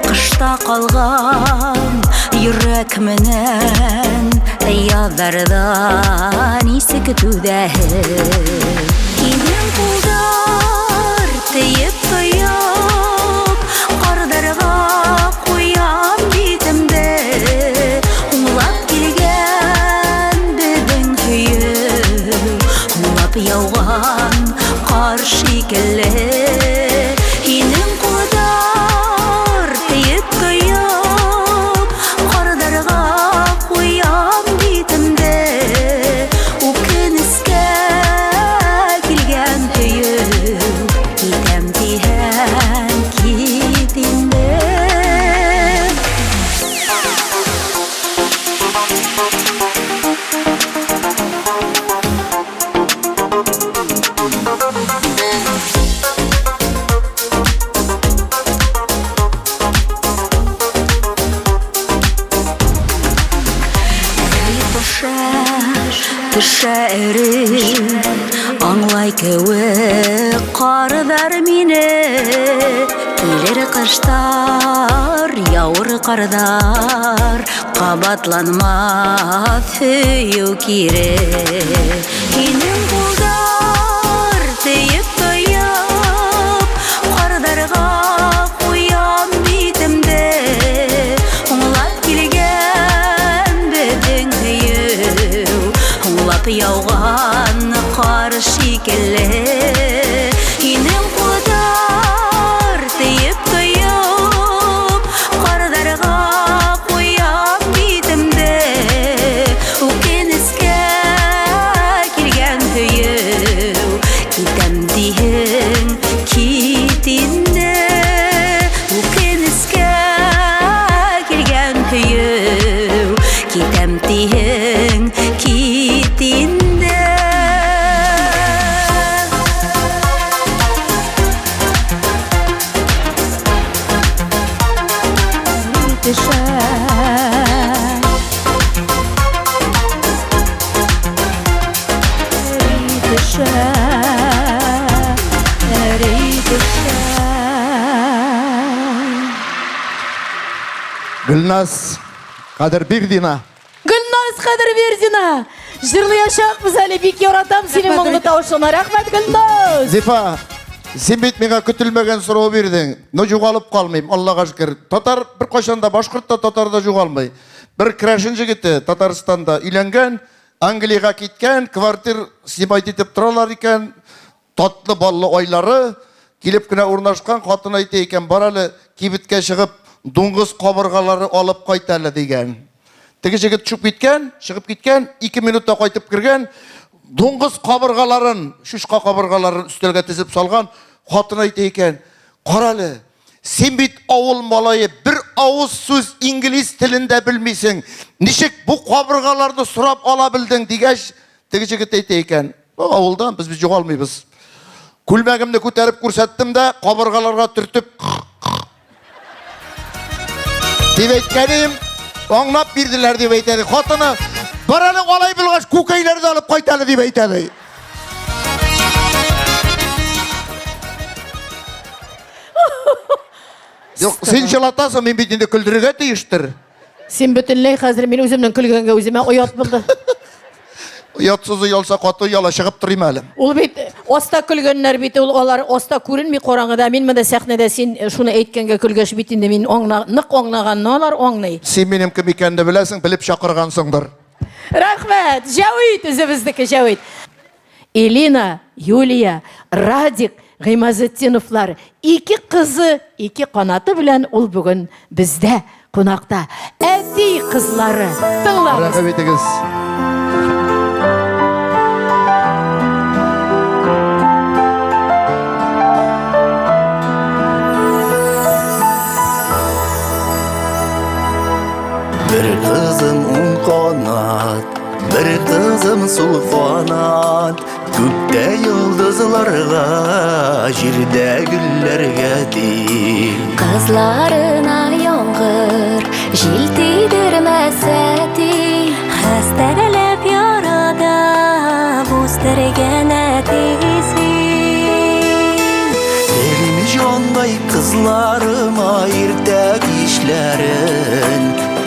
Ҡышта ҡалған йөрәк менән, яҙҙарҙа нисек түҙәһе. Һинең ҡулдар тейеп тояп, ҡарҙарға ҡуям битемде. Һуңлап килгән беҙҙең һөйөү, һуңлап яуған ҡар шикелле. Һинең ҡулдар тейеп тояп, ҡарҙарға ҡуям битемде. Үкенескә килгән һөйөү, китәм тиһәң кит инде. Төшә эре, аңлай кеүек ҡарҙар мине. Килер ҡыштар, яуыр ҡарҙар, ҡабатланмаҫ һөйөү кире. Һинең ҡулдар тейеп тояп, ҡарҙарға ҡуям битемде. Һуңлап килгән беҙҙең һөйөү, һуңлап яуған ҡар шикелле. Һинең ҡулдар тейеп тояп, ҡарҙарға ҡуям битемде. Үкенескә килгән һөйөү, китәм тиһең кит инде. Үкенескә килгән һөйөү, китәм тиһең кит инде. Төшә Гүлназ Кадырбирдина. Гүлназ Кадырбирдина. Жырлаячакбыз әле, бик яратам синең моңлы тавышыңа. Рәхмәт, Гүлназ. Зифа, сен бит миңа көтөлмәгән сорау бирдең. Но югалып калмыйм, Аллага шөкер. Татар бер кайчан да, башкорт та, татар да югалмый. Бер крашын җегете Татарстанда өйләнгән, Англиягә киткән, квартир сибайт итеп торалар икән, татлы баллы айлары, килеп кенә урнашкан, хатын әйтә икән, бар әле кибеткә чыгып, дуңгыз кабыргалары алып кайт әле дигән. Теге җегет чыгып киткән, 2 минутта кайтып кергән, дуңгыз кабыргаларын, шушка кабыргаларын өстәлгә тезеп салган, хатын әйтә икән, кара әле, Sen bit avul malayı bir avuz söz İngiliz tilinde bilmeysin. Nişik bu kabırgalarını surap alabildin digeç. Tegi jigit eyteyken. O avuldan biz joğalmayız. Kulmagimni ko'tarib ko'rsatdim da qabırgalarga turtib deb aytganim anglab berdilar deb aytadi. Xotini birani olay bilg'ach ko'kaylarni olib qaytadi deb aytadi. Yo'q, sen chalatasan, men bitinde kuldirga tegishtir. Sen butunlay hozir men o'zimning kulganga o'zim oyat bo'ldi. Yatsız yolsa qatı yola шығып turayım әлі. Ул бит оста күлгәннәр бит ул алар оста күренми караңгыда мин монда сәхнәдә син шуны әйткәнгә көлгәч бит инде мин нык аңлаганны алар аңлый. Sen benim kim икәнне беләсең, белеп чакыргансыңдыр. Рәхмәт, Җавит үзебезнеке Җавит. Элина, Юлия, Радик, Гыймазетдиновлар, ике кызы, ике канаты белән ул бүген бездә кунакта. Әти кызлары, тыңлабыз. Рәхмәт итегез. Bir kızım un kanat, bir kızım sulfanat. Gökte yıldızlarga, jirde güllerge değil. Kızlarına yağmur, jil tiydirmese değil. Hastalab yarada, bostirgan ateizin. Elim jonday kızlarıma irtek işlerin.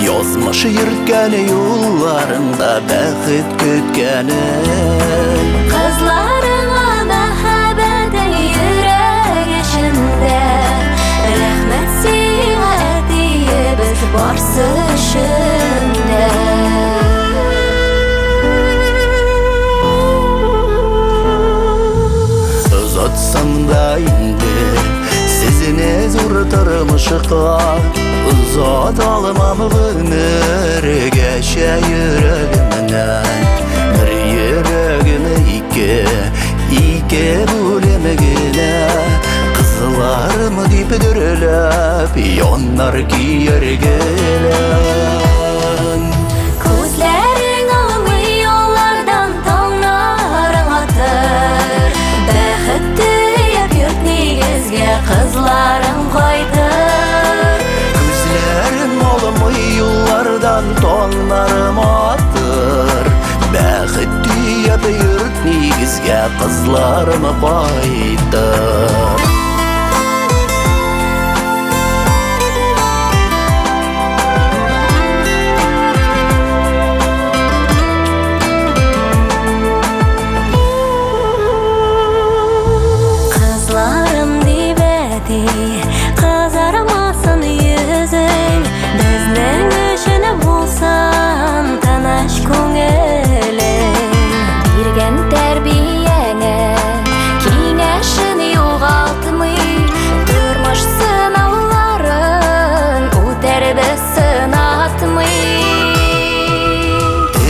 Yazmış yürütken yollarında bəxit kütkenin. Kızlarına mehabetin yürek içinde. Rahmet siğa etiyimiz varsa şimdi. Uzatsam da indi sizine zor tarmışıqa. Uzat almam ömür geçe yüreğimden. Bir yüreğimi iki bölemegine. Kızlarım deyip dürülüp yanlar giyergelen. Gözlerin almı yollardan tağların atır. Bəxitli yurt negizge kızların koydur. Gözlerim almı yollardan tonlarım atır. Bəxitli yurt negizge kızlarım koydur. Kızlarım dibedi, kızarmasın yüzün. Bizning üçün bulsan tanaş ko'ngilin. Bergan tarbiyangga kengashini yo'g'altmay, turmush sinovlarin o'tar biz sinatmay.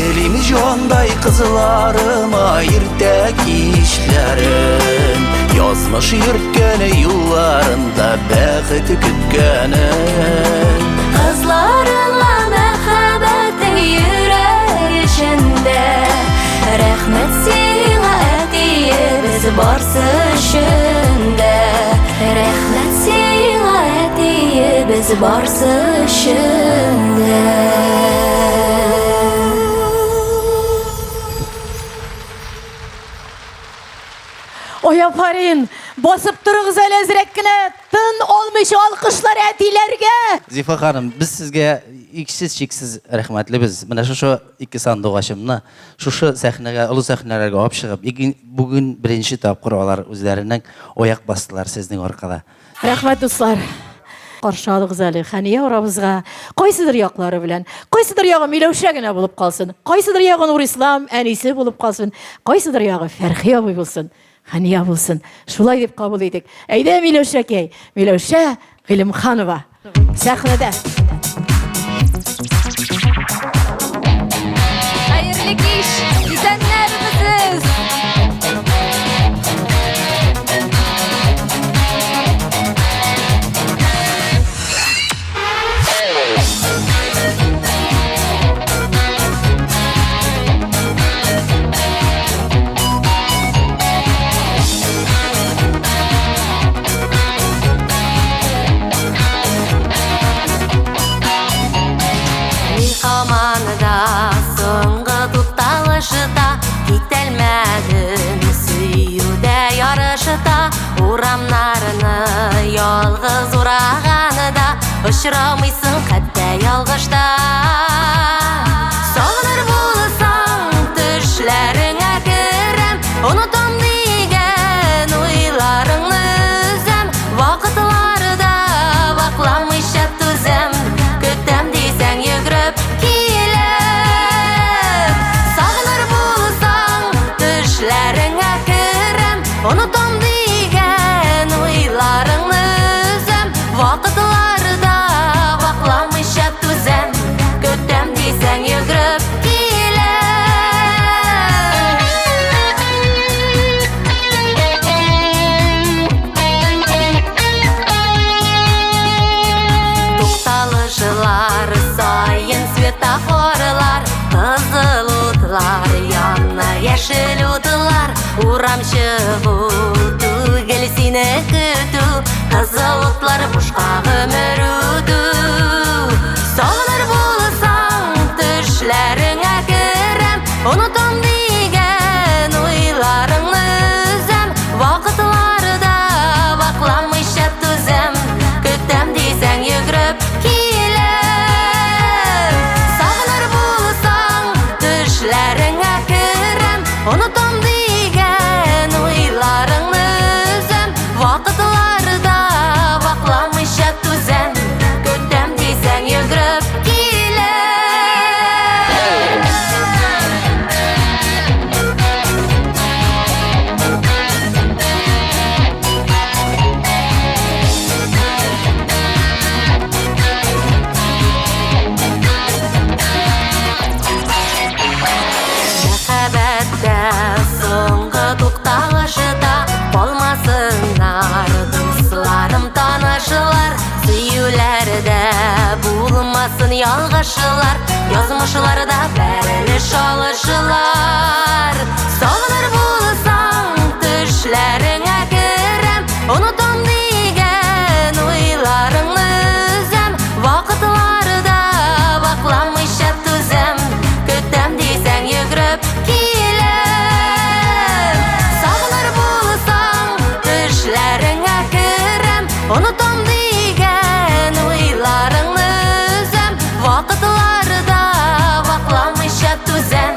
Elim jonday kızlarıma irtek işlerin. Yazmış yürütken yollarında bəxit kütkenin. Kızlarına mehabetin yürek içinde. Rahmet siğa etiyimiz varsa şimdi. Rahmet siğa etiyimiz varsa şimdi. Oy afarin, basıp duruguz hele zirek-kine, tın olmuş alkışlar etilerge. Zifa hanım, biz sizge iksiz çeksiz rahmetlibiz. Mana şu iki sandık aşımına, şu sahnege, ulu sahnelerge op çıkıp, bugün birinci tapqır olar özlerinden oyak bastılar sizning orqada. Rahmet dostlar. Qarşı alığız әле Хәния урабызга. Кайсыдыр яклары белән, кайсыдыр ягы Миләүшә генә булып калсын, кайсыдыр ягы Нурислам әнисе булып калсын, кайсыдыр ягы Фәрхия абый булсын, Хәния булсын. Шулай дип кабул итик. Әйдә Миләүшәкәй, Миләүшә Гыйлемханова сәхнәдә. Hayırlı iş, izleyenlerimiz. ташыта, урамнарыны ялгыз ураганы да, очрамыйсың хәтта ялгышта. Сагыныр булсаң төшләреңә керәм, онытам дигән уйларыңны үзәм, вакытларда вакламыйча түзәм, көтәм дисәң йөгреп киләм. Сагыныр булсаң төшләреңә керәм, онытам дигән уйларыңны үзәм, вакытларда вакламыйча түзәм, көтәм дисәң йөгреп Тукталышылар сайын светофорлар, кызыл утлар янна яшел утлар, урам чыгу түгел сине көтү, кызыл утлар бушка гомер үтү. Сагыныр булсаң төшләреңә керәм, онытам дигән уйларыңны үзәм, вакытларда вакламыйча түзәм, көтәм дисәң йөгреп киләм. Сагыныр булсаң төшләреңә керәм, онытам дигән уйларыңны үзәм, вакытларда вакламыйча түзәм, көтәм дисәң йөгреп Мәхәббәттә соңгы тукталышыда, калмасыннар дусларым, танышылар, сөюләрдә булмасын ялгышылар, язмышларда бәрелеш алышылар. Сагыныр булсаң төшләреңә керәм, онытам дигән уйларыңны үзәм, вакытларда вакламыйча түзәм, көтәм дисәң йөгреп киләм. Сагыныр булсаң төшләреңә керәм, онытам дигән уйларыңны үзәм, вакытларда вакламыйча түзәм,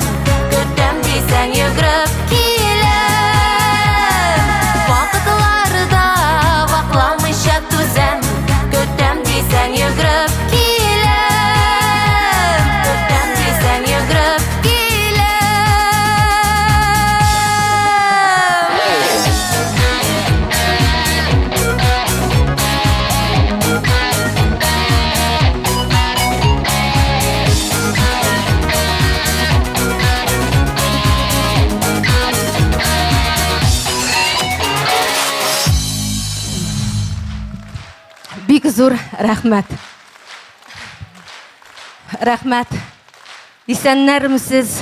көтәм дисәң йөгреп киләм. Вакытларда вакламыйча түзәм, көтәм дисәң йөгреп киләм, көтәм дисәң йөгреп Бик зур рәхмәт. Рәхмәт. Исәннәрмесез,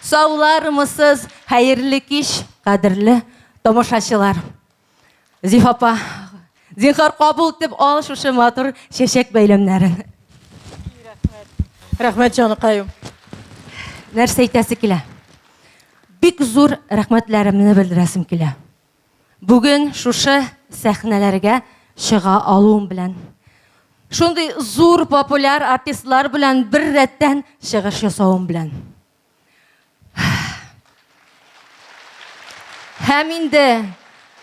саулармысыз, хәерле кич, кадерле тамашачылар. Зиф апа, зинһар кабул итеп ал шушы матур чәчәк бәйләмнәрен. Рәхмәт җаныкаем. Нәрсә әйтәсе килә? Бик зур рәхмәтләремне белдерәсем килә. Бүген шушы сәхнәләргә чыга алуым белән, шундый зур популяр артистлар белән бер рәттән чыгыш ясавым белән. Һәм инде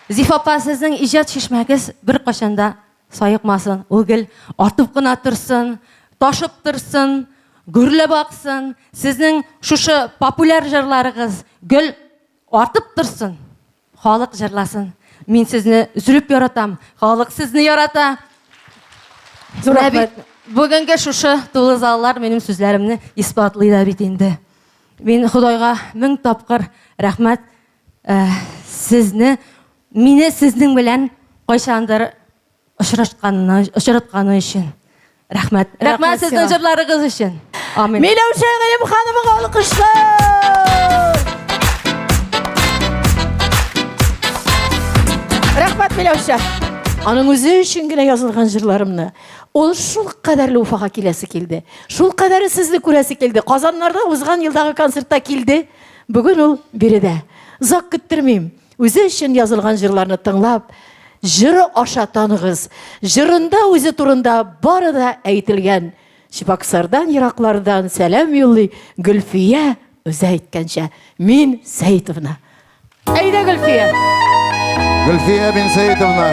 Зиф апа, сезнең иҗат шишмәгез бер кашанда сайыкмасын, ул гел артып кына торсын, ташып торсын, гүрләп аксын. Сезнең шушы популяр җырларыгыз гел артып торсын, халык җырласын. Мин сезне зүреп яратам, халык сезне ярата. Бүгенге шушы тулы заллар минем сүзләремне испатлый да бит инде. Мин Худайга 1000 тапкыр рәхмәт мине сезнең белән кайчандыр очратканы өчен. Рәхмәт. Рәхмәт сезнең җырларыгыз өчен. Амин. Миләүшә Галим ханымга алкышлар. Рәхмәт Миләүшә. Аның үзе өчен генә язылган җырларымны ул шул кадәрле Уфага киләсе килде. Шул кадәрле сезне күрәсе килде. Казаннарда узган елдагы концертта килде. Бүген ул биредә. Зак көттермим. үзе өчен язылган җырларны тыңлап, җыры аша таныгыз. Җырында үзе турында бары да әйтелгән. Чебоксардан, Ераклардан сәлам юллый Гөлфия үзе әйткәнчә, мин Сәйтовна. Әйдә Гөлфия. Гөлфия бин Сәйтовна.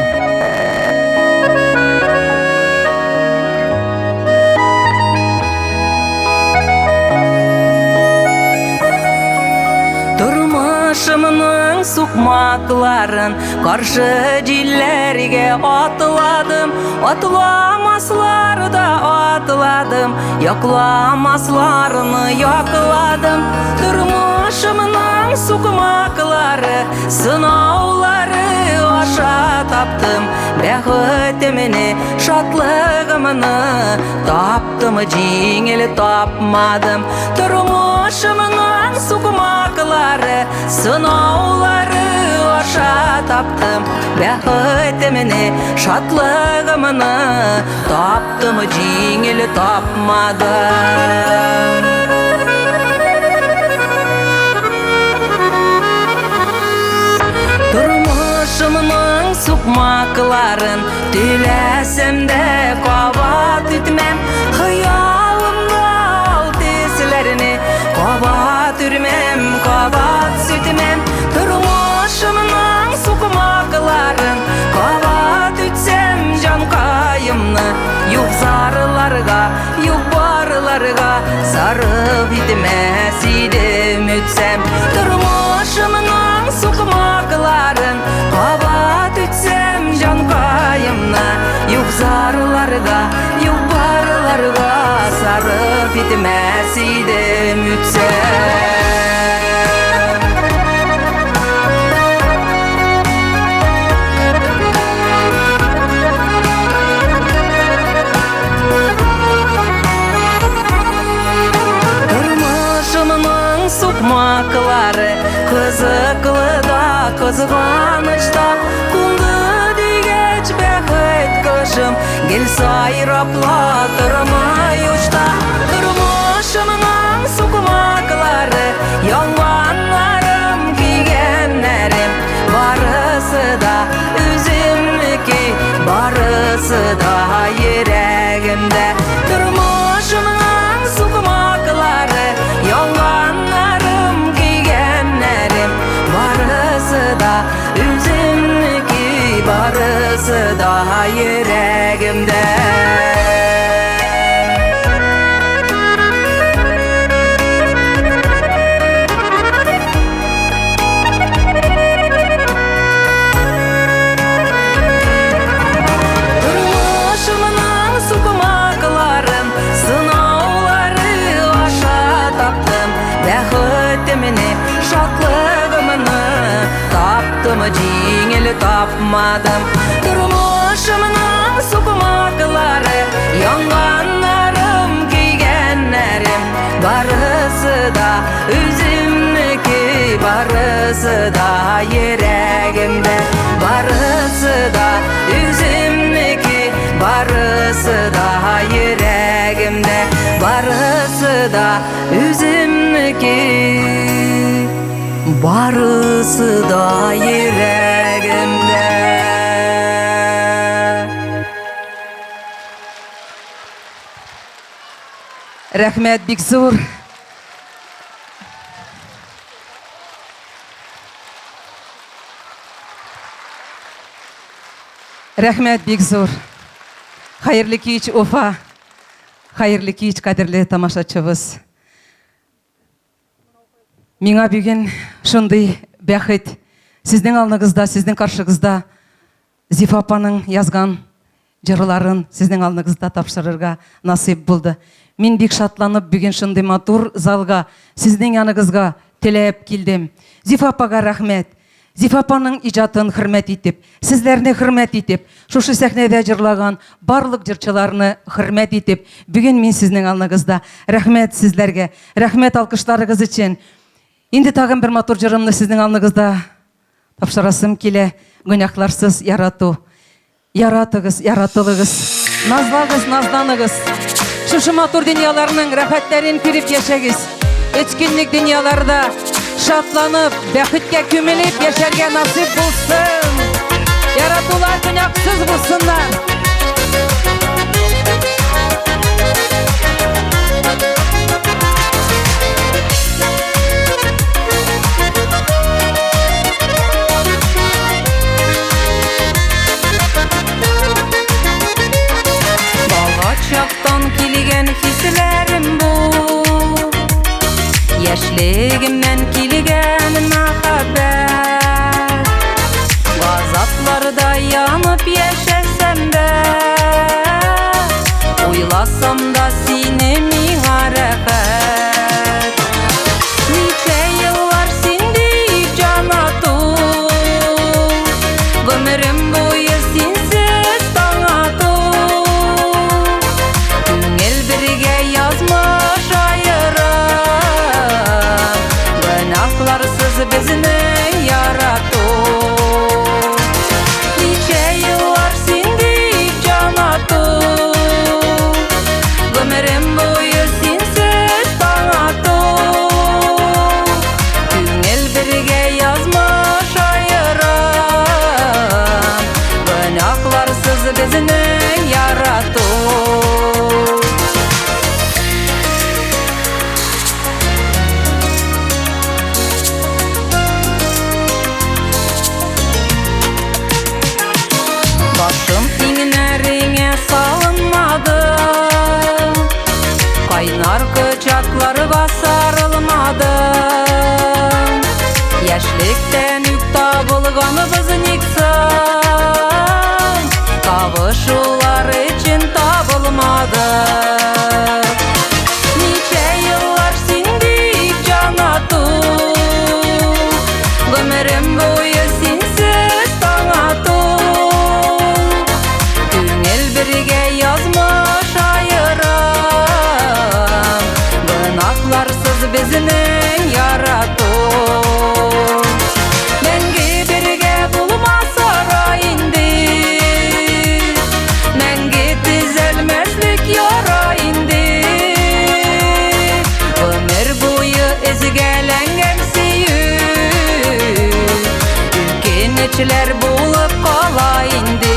Turmuşumның сукмакларын каршы җилләргә атладым, атламаслар да атладым, якламасларны якладым. Turmuşumның сукмаклары, сынаулары аша таптым, бәхетемне, шатлыгымны таптым, җиңел тапмадым. Turmuşumның сукмаклары, сынаулары аша таптым, бәхетемне, шатлыгымны таптым, җиңел тапмадым. Turmuşumның сукмакларын түләсәм дә кабат итмәм, хыялымда ал тесләрне кабат үрмәм, кабат сүтмәм. Turmuşumның сукмакларын кабат үтсәм җанкаемны, юк зарларга, юк барларга сарып итмәс идем үтсәм. Turmuşumның сукмакларын кабат үтсәм җанкаемны, юк зарларга, юк барларга сарып итмәс идем үтсәм. Сукмаклары кызыклы да, кызганычта, күңгү дигәч бәхет кышым, гел сайрапла тормай учта. Turmuşumның сукмаклары, яңганнарым, кигәннәрем, барысы да үземнеке, барысы да йөрәгемдә. Turmuşumның сукмаклары, яңганнарым, кигәннәрем, барысы да үземнеке, барысы да йөрәгемдә. Turmuşumның сукмакларын, сынаулары аша таптым, бәхетемне, шатлыгымны таптым, җиңел тапмадым. Turmuşumның сукмаклары, яңганнарым, кигәннәрем, барысы да үземнеке, барысы да йөрәгемдә. Барысы да үземнеке, барысы да йөрәгемдә. Барысы да үземнеке, барысы да йөрәгемдә. Рәхмәт бик зур. Рәхмәт бик зур. Хәерле кич, Уфа. Хәерле кич, кадерле тамашачыбыз. Миңа бүген шундый бәхет, сезнең алдыгызда, сезнең каршыгызда Зифа апаның язган җырларын сезнең алдыгызда тапшырырга насыйп булды. Мин бик шатланып бүген шундый матур залга, сезнең яныгызга теләп килдем. Зифа апага рәхмәт. Зифа апаның иҗатын хөрмәт итеп, сезләрне хөрмәт итеп, шушы сәхнәдә җырлаган барлык җырчыларны хөрмәт итеп, бүген мин сезнең алдыгызда рәхмәт сезләргә, рәхмәт алкышларыгыз өчен. Инде тагын бер матур җырымны сезнең алдыгызда тапшырасым килә. Гөнаһларсыз ярату. Яратыгыз, яратылыгыз. Назлагыз, назланыгыз. Шушы матур дөньяларның рәхәтләрен күреп яшәгез. Өчкөнлек дөньяларда шатланып, бәхеткә күмелеп яшәргә насип булсын. Яратулар көняксыз булсыннар. Бала чактан килгән хисләрем бу, яшьлегемнән килгән мәхәббәт. Газапларда янып яшәсәм дә, уйласам да сине миңа рәхәт. Ничә еллар син дип җан ату, гомерем буе синсез таң ату. Күңел бергә язмыш аерым, гөнаһларсыз безне ярату. Ничә еллар син дип җан ату, гомерем буе синсез таң ату. Күңел бергә язмыш аерым, гөнаһларсыз безне ярату. Башым иңнәреңә салынмады, кайнар кочакларга сарылмады. Яшьлектән үк табылганыбыз никсың, кавышулар өчен табылмады. Ничә еллар син дип җан ату, гомерем буе синсез таң ату. Күңел бергә язмыш аерым, гөнаһларсыз безне ярату. Мәңге бергә булмасара инде, мәңге төзәлмәслек яра инде. Гомер буе эзгәләнгән сөю, үкенечләр булып кала инде.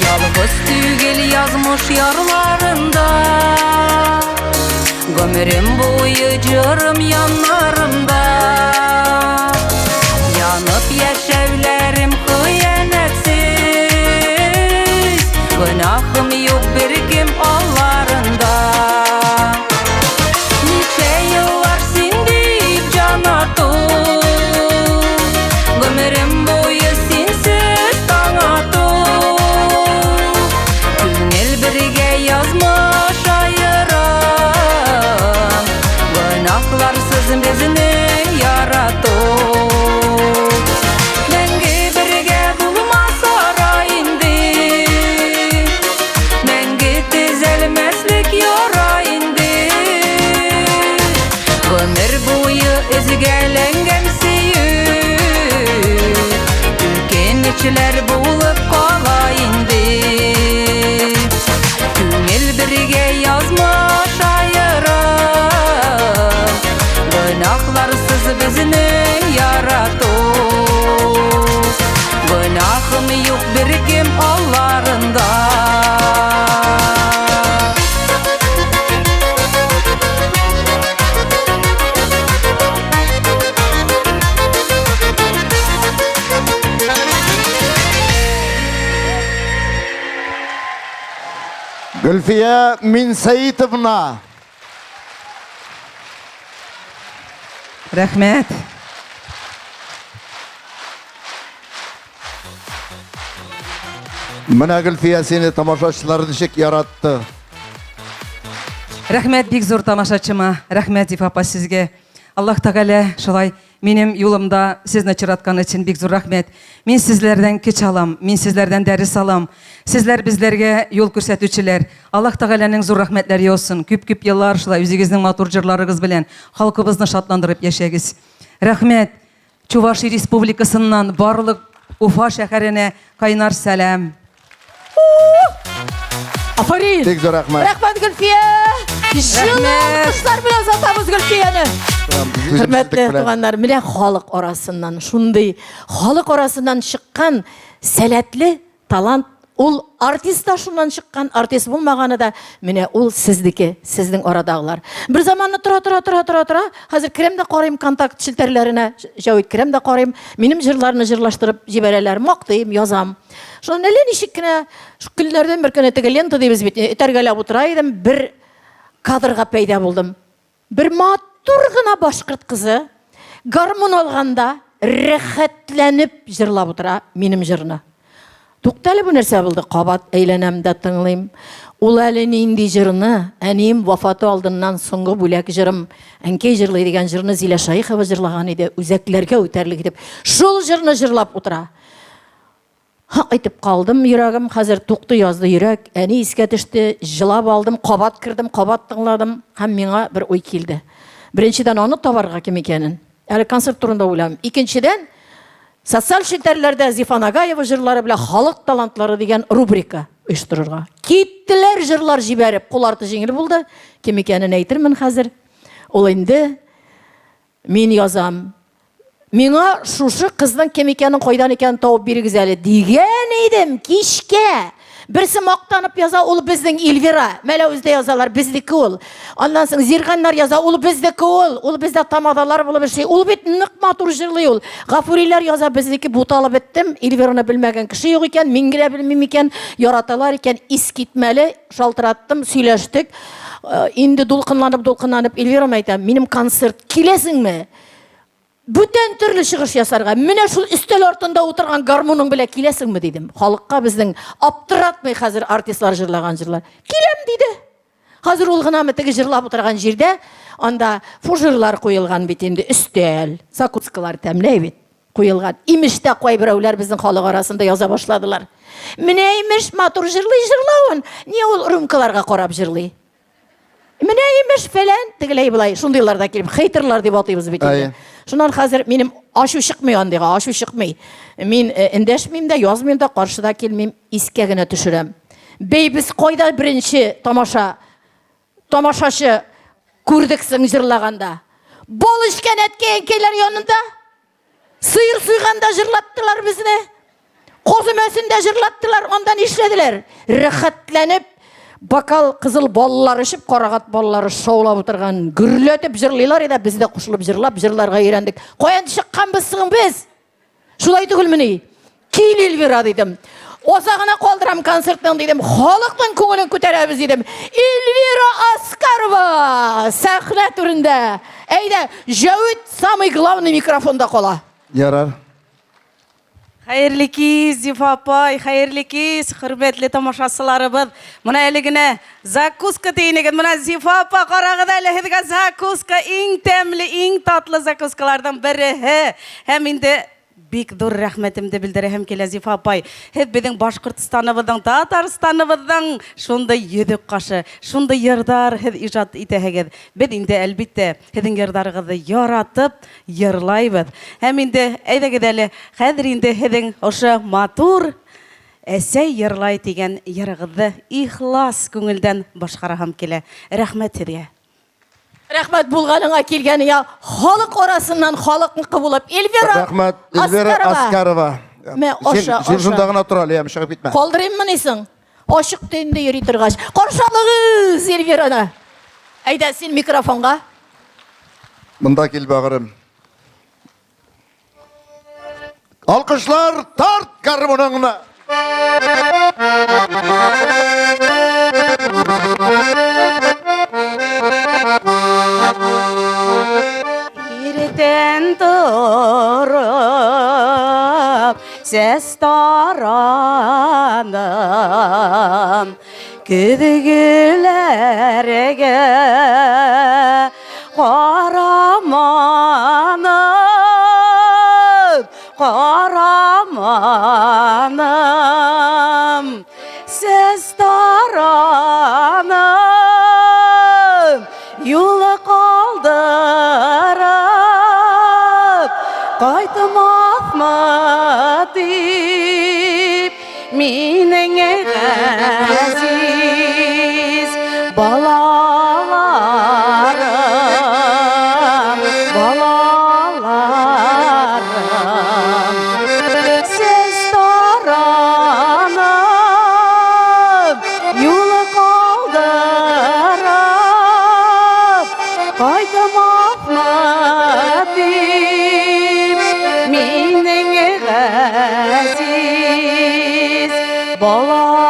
Ялгыз түгел язмыш ярларында, гомерем буе җырым яннарымда. Янып яшәүләрем хыянәтсез, гөнаһым юк беркем алларында. Ничә еллар син дип җан ату, гомерем буе синсез таң ату. Күңел бергә язмыш аерым, гөнаһларсыз безне ярату. Мәңге бергә булмасара инде, мәңге төзәлмәслек яра инде. Гомер буе эзгәләнгән сөю, үкенечләр булып кала инде. Күңел бергә язмыш аерым, гөнаһларсыз безне ярату. Гөнаһым юк беркем алларында. Гөлфия Минсәйтовна. Рәхмәт. Менә Гөлфия сине тамашачылар ничек яратты. Рәхмәт бик зур тамашачыма. Рәхмәт Зифа апа сезгә. Аллаһ Тәгалә шулай Минем юлымда сезне чираткан өчен бик зур рәхмәт. Мин сезләрдән көч алам, мин сезләрдән дәрес алам. Сезләр безләргә юл күрсәтүчеләр. Аллаһ Тәгаләнең зур рәхмәтләре яусын. Күп-күп еллар шулай үзегезнең матур җырларыгыз белән халкыбызны шатландырып яшәгез. Рәхмәт. Чувашия Республикасыннан барлык Уфа шәһәренә кайнар сәлам. Афарин. Бик зур рәхмәт. Рәхмәт Гөлфия. Жылы кызлар белән озатабыз Гөлфияны. Хөрмәтле туганнар, менә халык арасыннан, шундый халык арасыннан чыккан сәләтле талант, ул артист та шуннан чыккан, артист булмаганы да, менә ул сезнеке, сезнең арадагылар. Бер заманны тора, хәзер керәм дә карыйм контакт челтәрләренә, җавит керәм дә карыйм, минем җырларны җырлаштырып җибәрәләр, мактыйм, язам. Шуны әллә ничек кенә көннәрдән бер көнне теге лента дибез бит, этәргәләп утыра идем, бер кадрга пәйда булдым. Бер матур гына башкорт кызы гармон алганда рәхәтләнеп җырлап утыра минем җырны. Туктале бу нәрсә булды? Кабат әйләнәм дә тыңлыйм. Ул әле нинди җырны, әнием вафаты алдыннан соңгы бүләк җырым, әнкәй җырлый дигән җырны Зилә Шаихова җырлаган иде, үзәкләргә үтәрлек итеп. Шул җырны җырлап утыра. Айтып калдым, йөрәгем хәзер тукты язды йөрәк. Әни искә төште, җылап алдым, кабат кирдем, кабат тыңладым, һәм миңа бер уй килде. Беренчедән аны табарга кем икәнен. Әле концерт турында уйлам. Икенчедән социаль челтәрләрдә Зифа Нагаева җырлары белән халык талантлары дигән рубрика оештырырга. Киттеләр җырлар җибәреп, куларты җиңел булды. Кем икәнен әйтермен хәзер. Ул инде мин язам. Миңа шушы кызның кем икәнен, кайдан икәнен табып бирегез әле дигән идем кичкә. Берсе мактанып яза, ул безнең Эльвира. Мәләүездә язалар, безнеке ул. Аннан соң Зирганнар яза, ул безнеке ул. Ул бездә тамадалар булып эшли. Ул бит нык матур җырлый ул. Гафурилар яза, безнеке буталып беттем. Эльвираны белмәгән кеше юк икән, мин генә белмим икән, яраталар икән, искитмәле, шалтыраттым, сөйләштек. Инде дулкынланып Эльвирам әйтә, минем концерт киләсеңме? Бүтән төрле чыгыш ясарга, менә шул өстәл артында утырган гармоның белән киләсеңме дидем. Халыкка безнең аптыратмый хәзер артистлар җырлаган җырлар. Киләм диде. Хәзер ул гына теге җырлап утырган җирдә, анда фужерлар куелган бит инде, өстәл, закускалар тәмләй бит куелган. Имештә кай берәүләр безнең халык арасында яза башладылар. Менә имеш матур җырлавын, ни ул рюмкаларга карап җырлый. Менә имеш фәлән, тегеләй булай, шундыйларда килеп, хейтерлар дип атыйбыз бит инде. Шуннан хәзер минем ашу чыкмый андыйга, ашу чыкмый. Мин эндәшмим дә, язмыйм да, каршыда килмим, искә генә төшерәм. Бей, без кайда беренче тамашачы күрдек син җырлаганда? Бал ишкән әткәй-әнкәйләр янында? Сыйыр суйганда җырлаттылар безне. Козымәсендә җырлаттылар, анда нишләделәр? Рәхәтләнеп бакал кызыл баллар ишеп, карагат баллары шаулап утырган, гүрләтеп җырлыйлар иде, без дә кушылып җырлап, җырларга өйрәндек. Каян чыкканбыз соң без? Шулай түгелмени? Кил Эльвира дидем. Осагына калдырам концертның дидем. Халыкның күңелен күтәрәбез дидем. Эльвира Аскарова сәхнә түрендә. Әйдә, Җавит самый главный микрофонда кала. Ярар. Хәерле кис, Зифа апай, хәерле кис, хөрмәтле тамашачыларыбыз. Менә әле генә закуска тейнеген, менә Зифа апа карагыда әле һезгә закуска иң тәмле, иң татлы закускалардан бере. Һәм инде бик зур рәхмәтемне белдерәм килә Зифа апай. Һез безнең Башкортстаныбыздан, Татарстаныбыздан шундый йөдек кашы, шундый йырдар һез иҗат итәһегез. Без инде әлбәттә һезнең йырдарыгызны яратып йырлайбыз. Һәм инде әйдәгез әле, хәзер инде һезнең ошо матур әсәй йырлай дигән йырыгызны ихлас күңелдән башкарам килә. Рәхмәт сезгә. Рәхмәт булганыңа килгәнгә, халык арасыннан халыкныкы булып, Эльвира Рәхмәт, Эльвира Аскарова. Син шунда гына тора, әле чыгып китмә. Калдырыйммы нисең? Ашык төнде йөри торгач. Каршылыгыз Эльвираны. Әйдә син микрофонга. Монда кил багырым. Алкышлар, тарт гармоныңны. Иртен торып, сәс таранам, көҙгөләргә қараманым. Karamanım Ses taranım Yolu kaldırıp Qaytımaz mı deyip Minin aziz balalarım Balalarım Ses taranım Yolu kaldırıp Qaytımaz mı deyip Minin aziz balalarım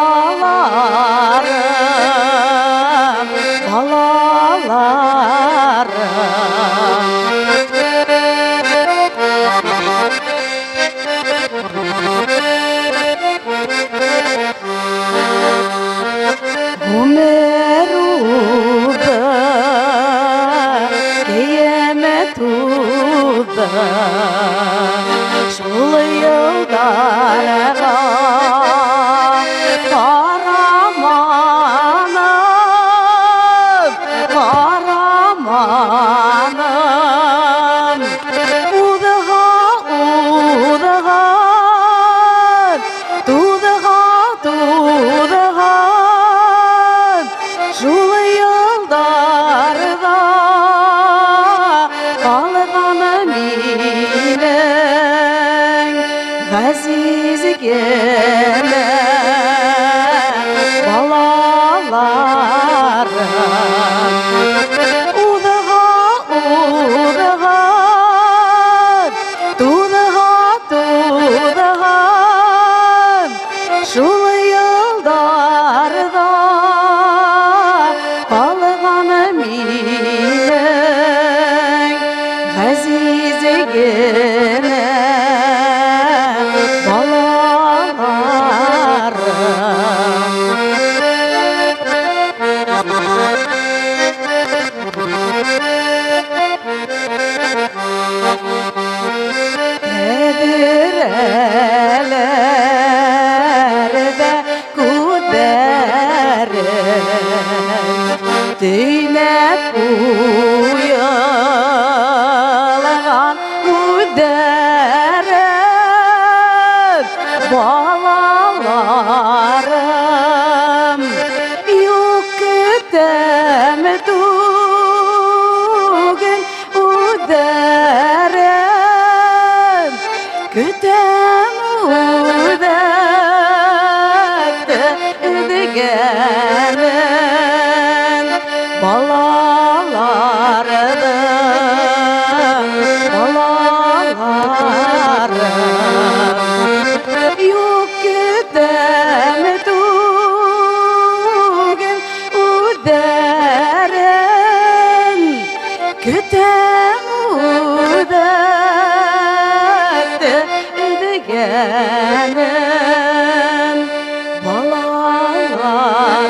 Bu meruda kıyamet uda Şul yıldarga Karamanım Karamanım Udağan Dudağan Şul yıldarda Kalğanım inen Aziz gele Balalarım Udağan Dudağan Şul yıldarda Kalğanım inen Aziz gele Edirelerde kuderim Düynep uyalgan kuderim Balalarım yok kütem tugün uderim Kütem udakta ödegenin Balalarım Balalarım Yok kütem tugün uderim Kütem udakta ödegenin Balalarım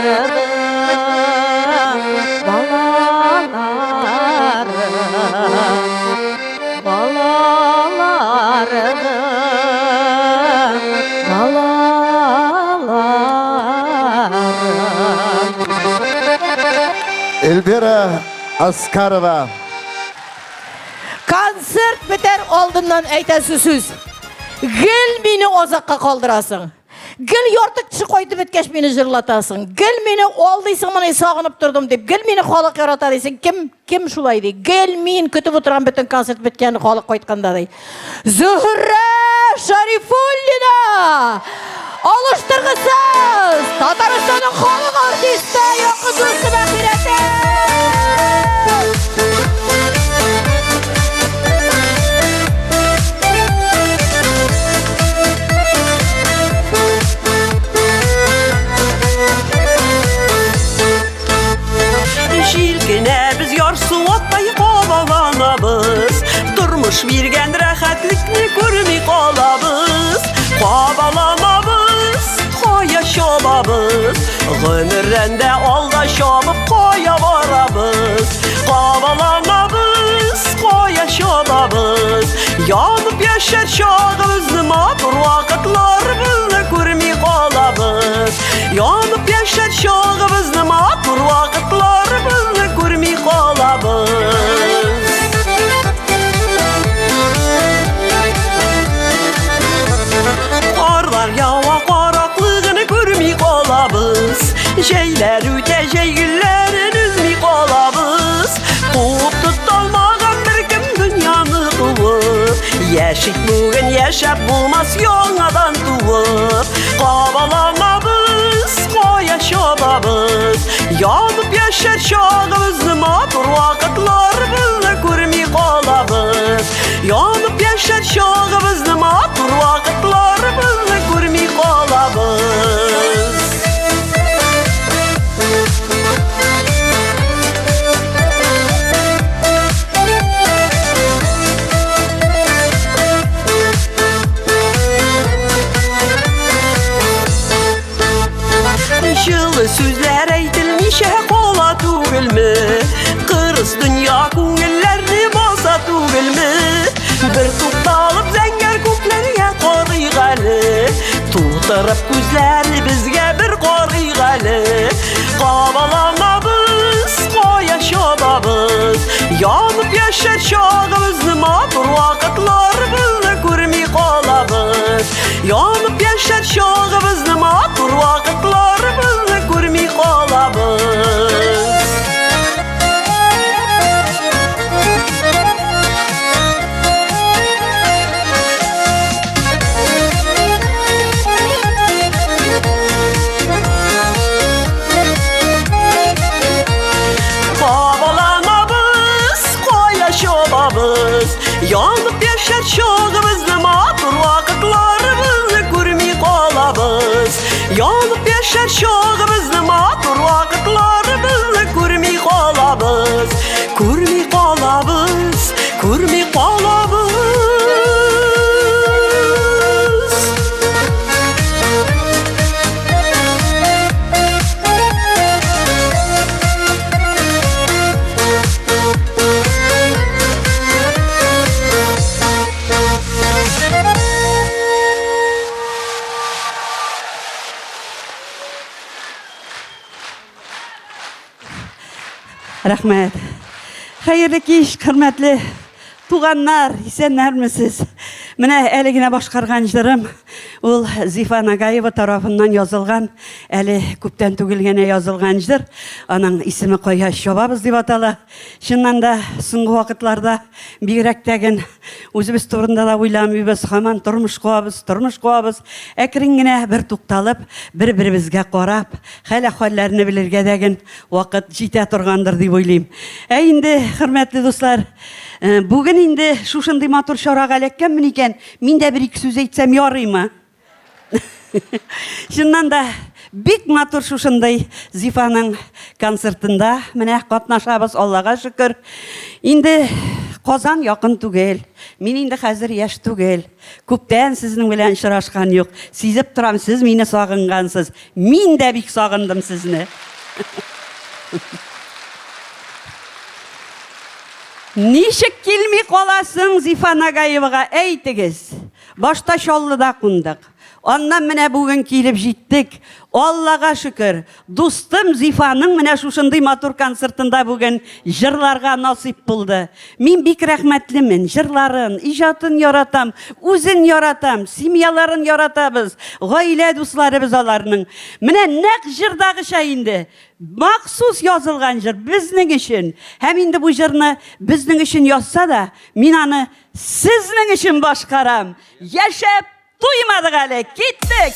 Elvira Askarova. Konsert biter oldundan aytası söz. Gel meni ozakka kaldırasın. Gel yortuk çık koydu bitkeş meni jırlatasın. Gel meni oldıysın meni sağınıp durdum deyip. Gel meni halak yarata deysin. Kim şulay dey. Gel men kütüp oturan bütün konsert bitkeni halak koytkanda dey. Zühre Şarifullina. Alıştırgısız. Tataristan'ın halk artisti. Yakıdısı bakirete. Şilkine biz yarsı otlayı kovalanabız Durmuş virgen rahatlıkni görmey kalabız Kovalanabız, koyaşolabız Gönürrende aldaşalıp koya varabız Kovalanabız, koyaşolabız Yanıp yaşar şağımızı matur vakıtlarımızı görmey kalabız. Yanıp yaşar şağımızı matur vakıtlarımızı görmey kalabız. Qarlar yava qaraqlığını görmey qalabız. Şeyler üte şeygüllərin üzmey qalabız. Qub tutalmağın bir kim dünyanı tuğub. Yaşık bugün yaşap bulmaz yonadan tuğub. Qabalanabız, qoya şobabız. Yanıp yaşar şağımızı matur vakıtlarımızı görmey qalabız. Yanıp yaşar şağımızı matur vakıtlarımızı görmey qalabız. Жылы сөздер әйтілмеше қола түгілмі? Қырыс дүния көңіллерді баса түгілмі? Бір туқталып зәңгер көктерге қорыйғалы. Тутырып көзләрі бізге бір қорыйғалы. Қабаланабыз, қоя шобабыз. Yanıp yaşar şağımızı matur vakıtlarımızı görmey qalabız. Yanıp yaşar şağımızı matur vakıtlarımızı görmey qalabız. Yanıp yaşar şağımızı matur vakıtlarımızı görmey qalabız. Yanıp yaşar şağımızı matur vakıtlarımızı görmey qalabız. Görmey qalabız, görmey qalabız. Рахмет. Hayırlı kеш, hürmetli туғаннар, исәннәрмесез? Менә әле генә башкарган җырым ул Зифа Нагаева тарафыннан язылган, әле күптән түгел генә язылган җыр. Аның исеме Кая чабабыз дип атала. Чыннан да соңгы вакытларда бигрәк тәген үзебез турында да уйламыйбыз, һаман тормыш куабыз. Әкрен генә бер тукталып, бер-беребезгә карап, хәл-әхвәлләрне белергә дәген вакыт җитә торгандыр дип уйлыйм. Инде, хөрмәтле дуслар, бүген инде шушындый матур чарага эләккәнмен икән, мин дә бер-ике сүз әйтсәм ярыймы? Чыннан да бик матур шушындай Зифаның концертында менә катнашабыз, Аллага шөкер. Инде Казан якын түгел. Мин инде хәзер яшь түгел. Күптән сезнең белән очрашкан юк. Сизеп торам, сез мине сагынгансыз. Мин дә бик сагындым сезне. Ничек килми каласың Зифа Нагаевага, әйтегез. Башта Чаллыда кундык. Аннан менә бүген килеп җиттек. Аллага шөкер. Дустым Зифаның менә шушындый матур концертында бүген җырларга насип булды. Мин бик рәхмәтлемен. Җырларын, иҗатын яратам, үзен яратам, семьяларын яратабыз. Гаилә дусларыбыз аларның. Менә нәкъ җырдагыча инде. Махсус язылган җыр безнең өчен. Һәм инде бу җырны безнең өчен язса да, мин аны сезнең өчен башкарам. Яшәп туймадык әле, киттек!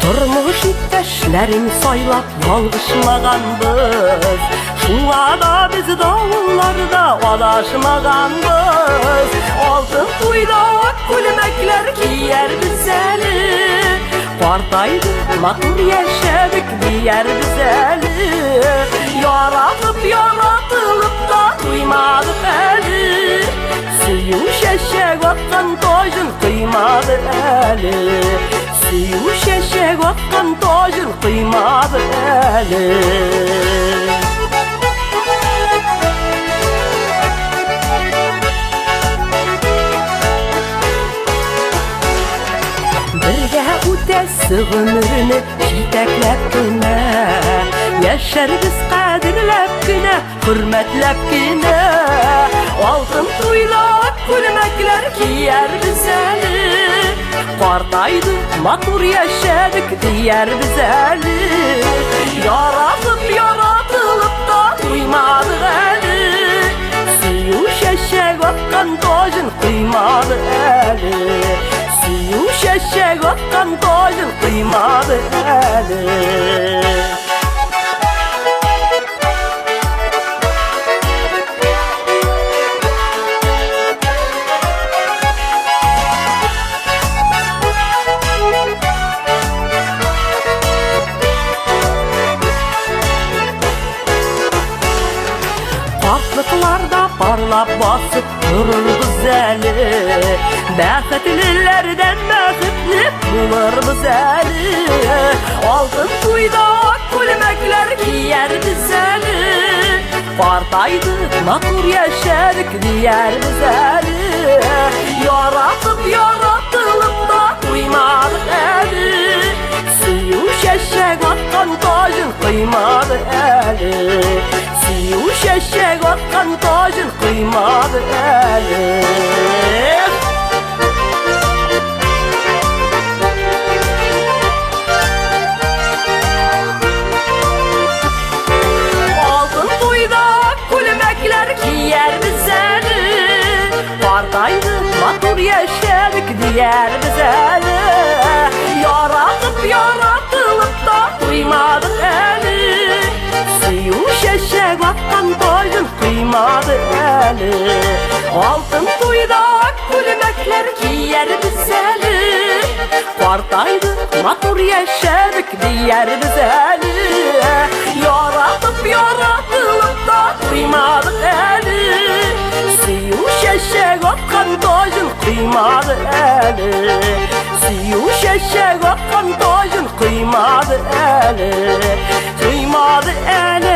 Тормыш иптәшләрен сайлап ялгышмаганбыз. Шуңа да без давылларда адашмаганбыз. Алтын туйда ак күлмәкләр киярбез әле. Картайдык, матур яшәдек диярбез әле. Яратып kıymadık eli Suyuş eşek atkan tojun kıymadı eli Suyuş eşek atkan tojun kıymadı eli Birge utesi ömrünü jiteklep güne Yaşarız kadirlep güne Hürmetlep güne Altın tuylak gülmekler giyer bizeli Partaydı matur yaşadık diyer bizeli Yaratılıp da duymadık eli Suyuş eşek atkan tojun kıymadı eli Suyuş eşek atkan tojun kıymadı eli Farklıklarda parlap basıp durur güzeli Bəxtlilərdən bəxtli bulur güzeli Altın tuyda gülməklər giyer bizeli Partaydı matur yaşadık diyer bizeli Yaratılıp da duymadık eli Suyuş eşek atkan tojun kıymadı eli Suyuş eşek atkan tojun kıymadı eli Altın tuyda gülmekler giyer bizeli Partaydı matur yaşadık diyer bizeli Yaratılıp da duymadık eli Suyuş eşek atkan tojun kıymadı eli Altın tuyda gülmekler giyer bizeli Partaydı matur yaşadık diyer bizeli Yaratılıp da duymadık eli Suyuş eşek atkan tojun kıymadı eli Suyuş eşek atkan tojun kıymadı eli Kıymadı eli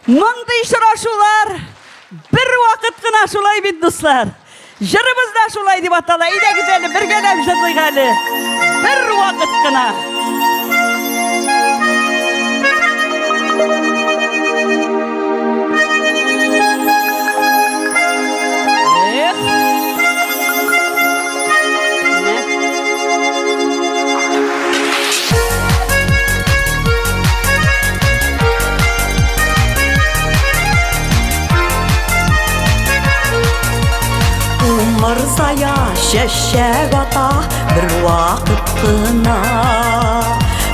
Мындай шырашулар bir vaqt qına şulay bit dostlar. Jırımız da şulay dip atala. İde güzeli bir gelem jırdık hali. Bir vaqt qına. Mırzaya şeşek ata bir vakit kına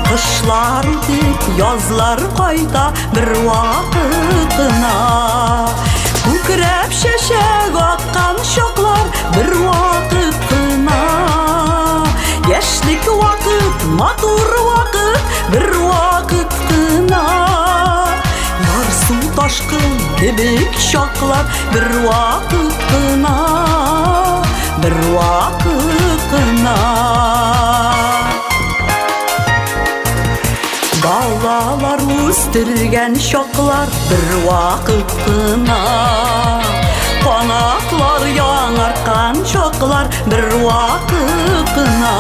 Kışlar ötüp yazlar kayda bir vakit kına Kükrep şeşek atkan şoklar bir vakit kına Gençlik vakit, matur vakit bir vakit kına Yar su taşkın dibik şoklar bir vakit kına Bir vakit kına Dağlar üstürgen şoklar bir vakit kına Konaklar yanarkan şoklar bir vakit kına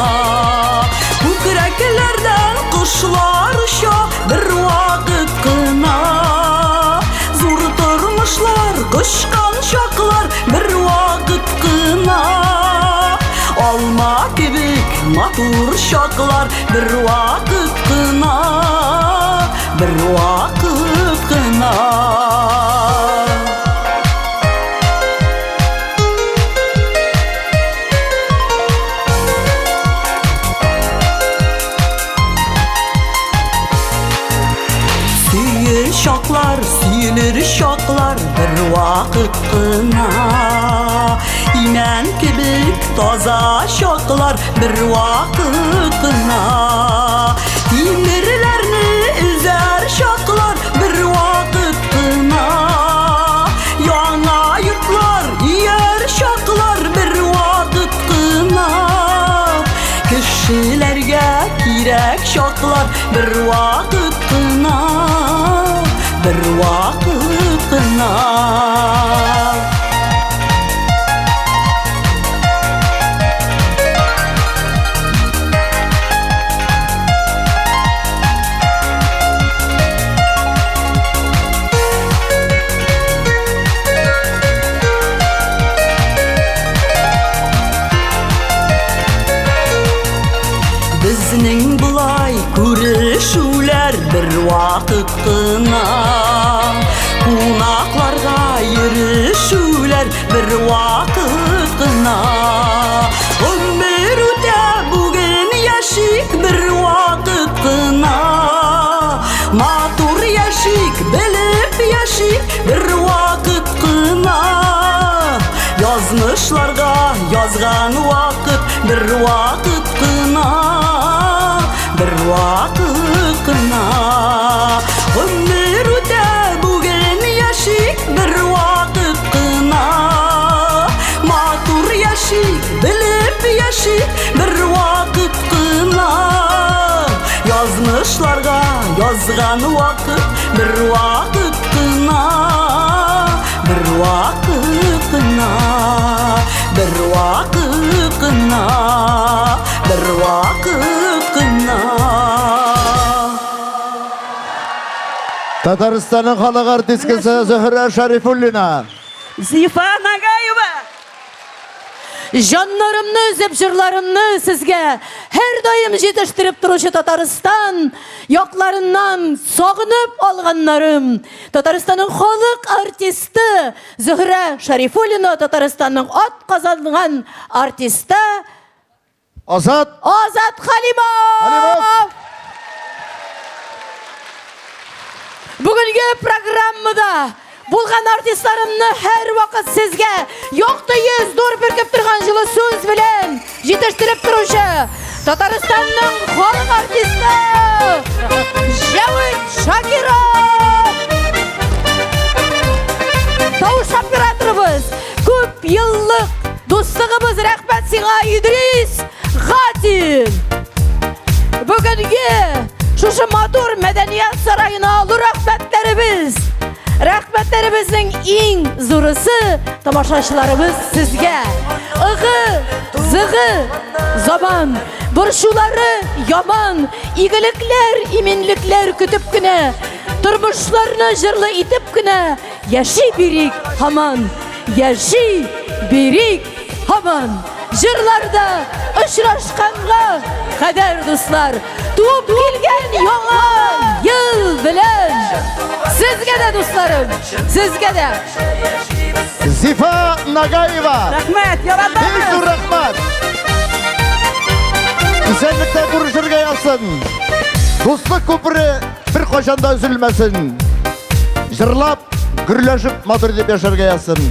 Kükreklerden kuşlar şok bir vakit kına Zor durmuşlar kışkan şoklar bir vakit kına Alma kibik matur şoklar bir vakit kına Bir vakit kına вакыт кына. Имән кебек таза шоклар бер вакыт кына. Тимерләрне үзәр шоклар бер вакыт кына. Яңа йортлар, яр шоклар бер вакыт кына. Кешеләргә кирәк шоклар бер вакыт кына. Бер вакыт кына. Безнең булай күрешүләр бер вакыт кына. Кунакларга йөрешүләр бер вакыт кына. Гомер үтә бүген яшик бер вакыт кына. Матур яшик, белеп яшик бер вакыт кына. Язмышларга язган вакыт бер вакыт кына. Бер вакыт кына. Гомер үтә бүген яшик бер вакыт кына. Матур яшик, белеп яшик бер вакыт кына. Язмышларга язган вакыт бер вакыт кына. Бер вакыт кына. Бер вакыт кына. Бер вакыт кына. Татарстанның халық артисткасы Зөһрә Шәрифуллина. Зифа Нагаева. Жаннарымны, үзеп жырларымны сезгә һәр даим җитештереп торучы Татарстан якларыннан сагынып алганнарым. Татарстанның халык артисты Зөһрә Шәрифуллина, Татарстанның атказанган артисты Азат Халимов. Бүгенге программада булган артистларымны һәр вакыт сезгә якты йөз, зур бөркеп торган җылы сүз белән җитештереп торучы Татарстанның халык артисты Җавид Шакиров. Тавыш операторыбыз, күп еллык дуслыгыбыз, рәхмәт сиңа, Идрис Гатин. Бүгенге шушы матур мәдәният сарайына алу рәхмәтләребезнең иң зурысы тамашачыларыбыз сезгә. Зыгы заман, борчулары яман, игелекләр, именлекләр көтеп кенә, тормышларны җырлы итеп кенә яши бирик һаман, яши бирик һаман. Җырларда очрашканга кадәр дуслар, туып килгән яңа ел белән сезгә дә дусларым, сезгә дә. Зифа Нагаева. Рәхмәт, яратабыз. Бик зур рәхмәт. Исәнлектә күрешергә язсын. Дуслык күпере бер кайчан да үзелмәсен. Җырлап, гөрләшеп матур дип яшәргә язсын.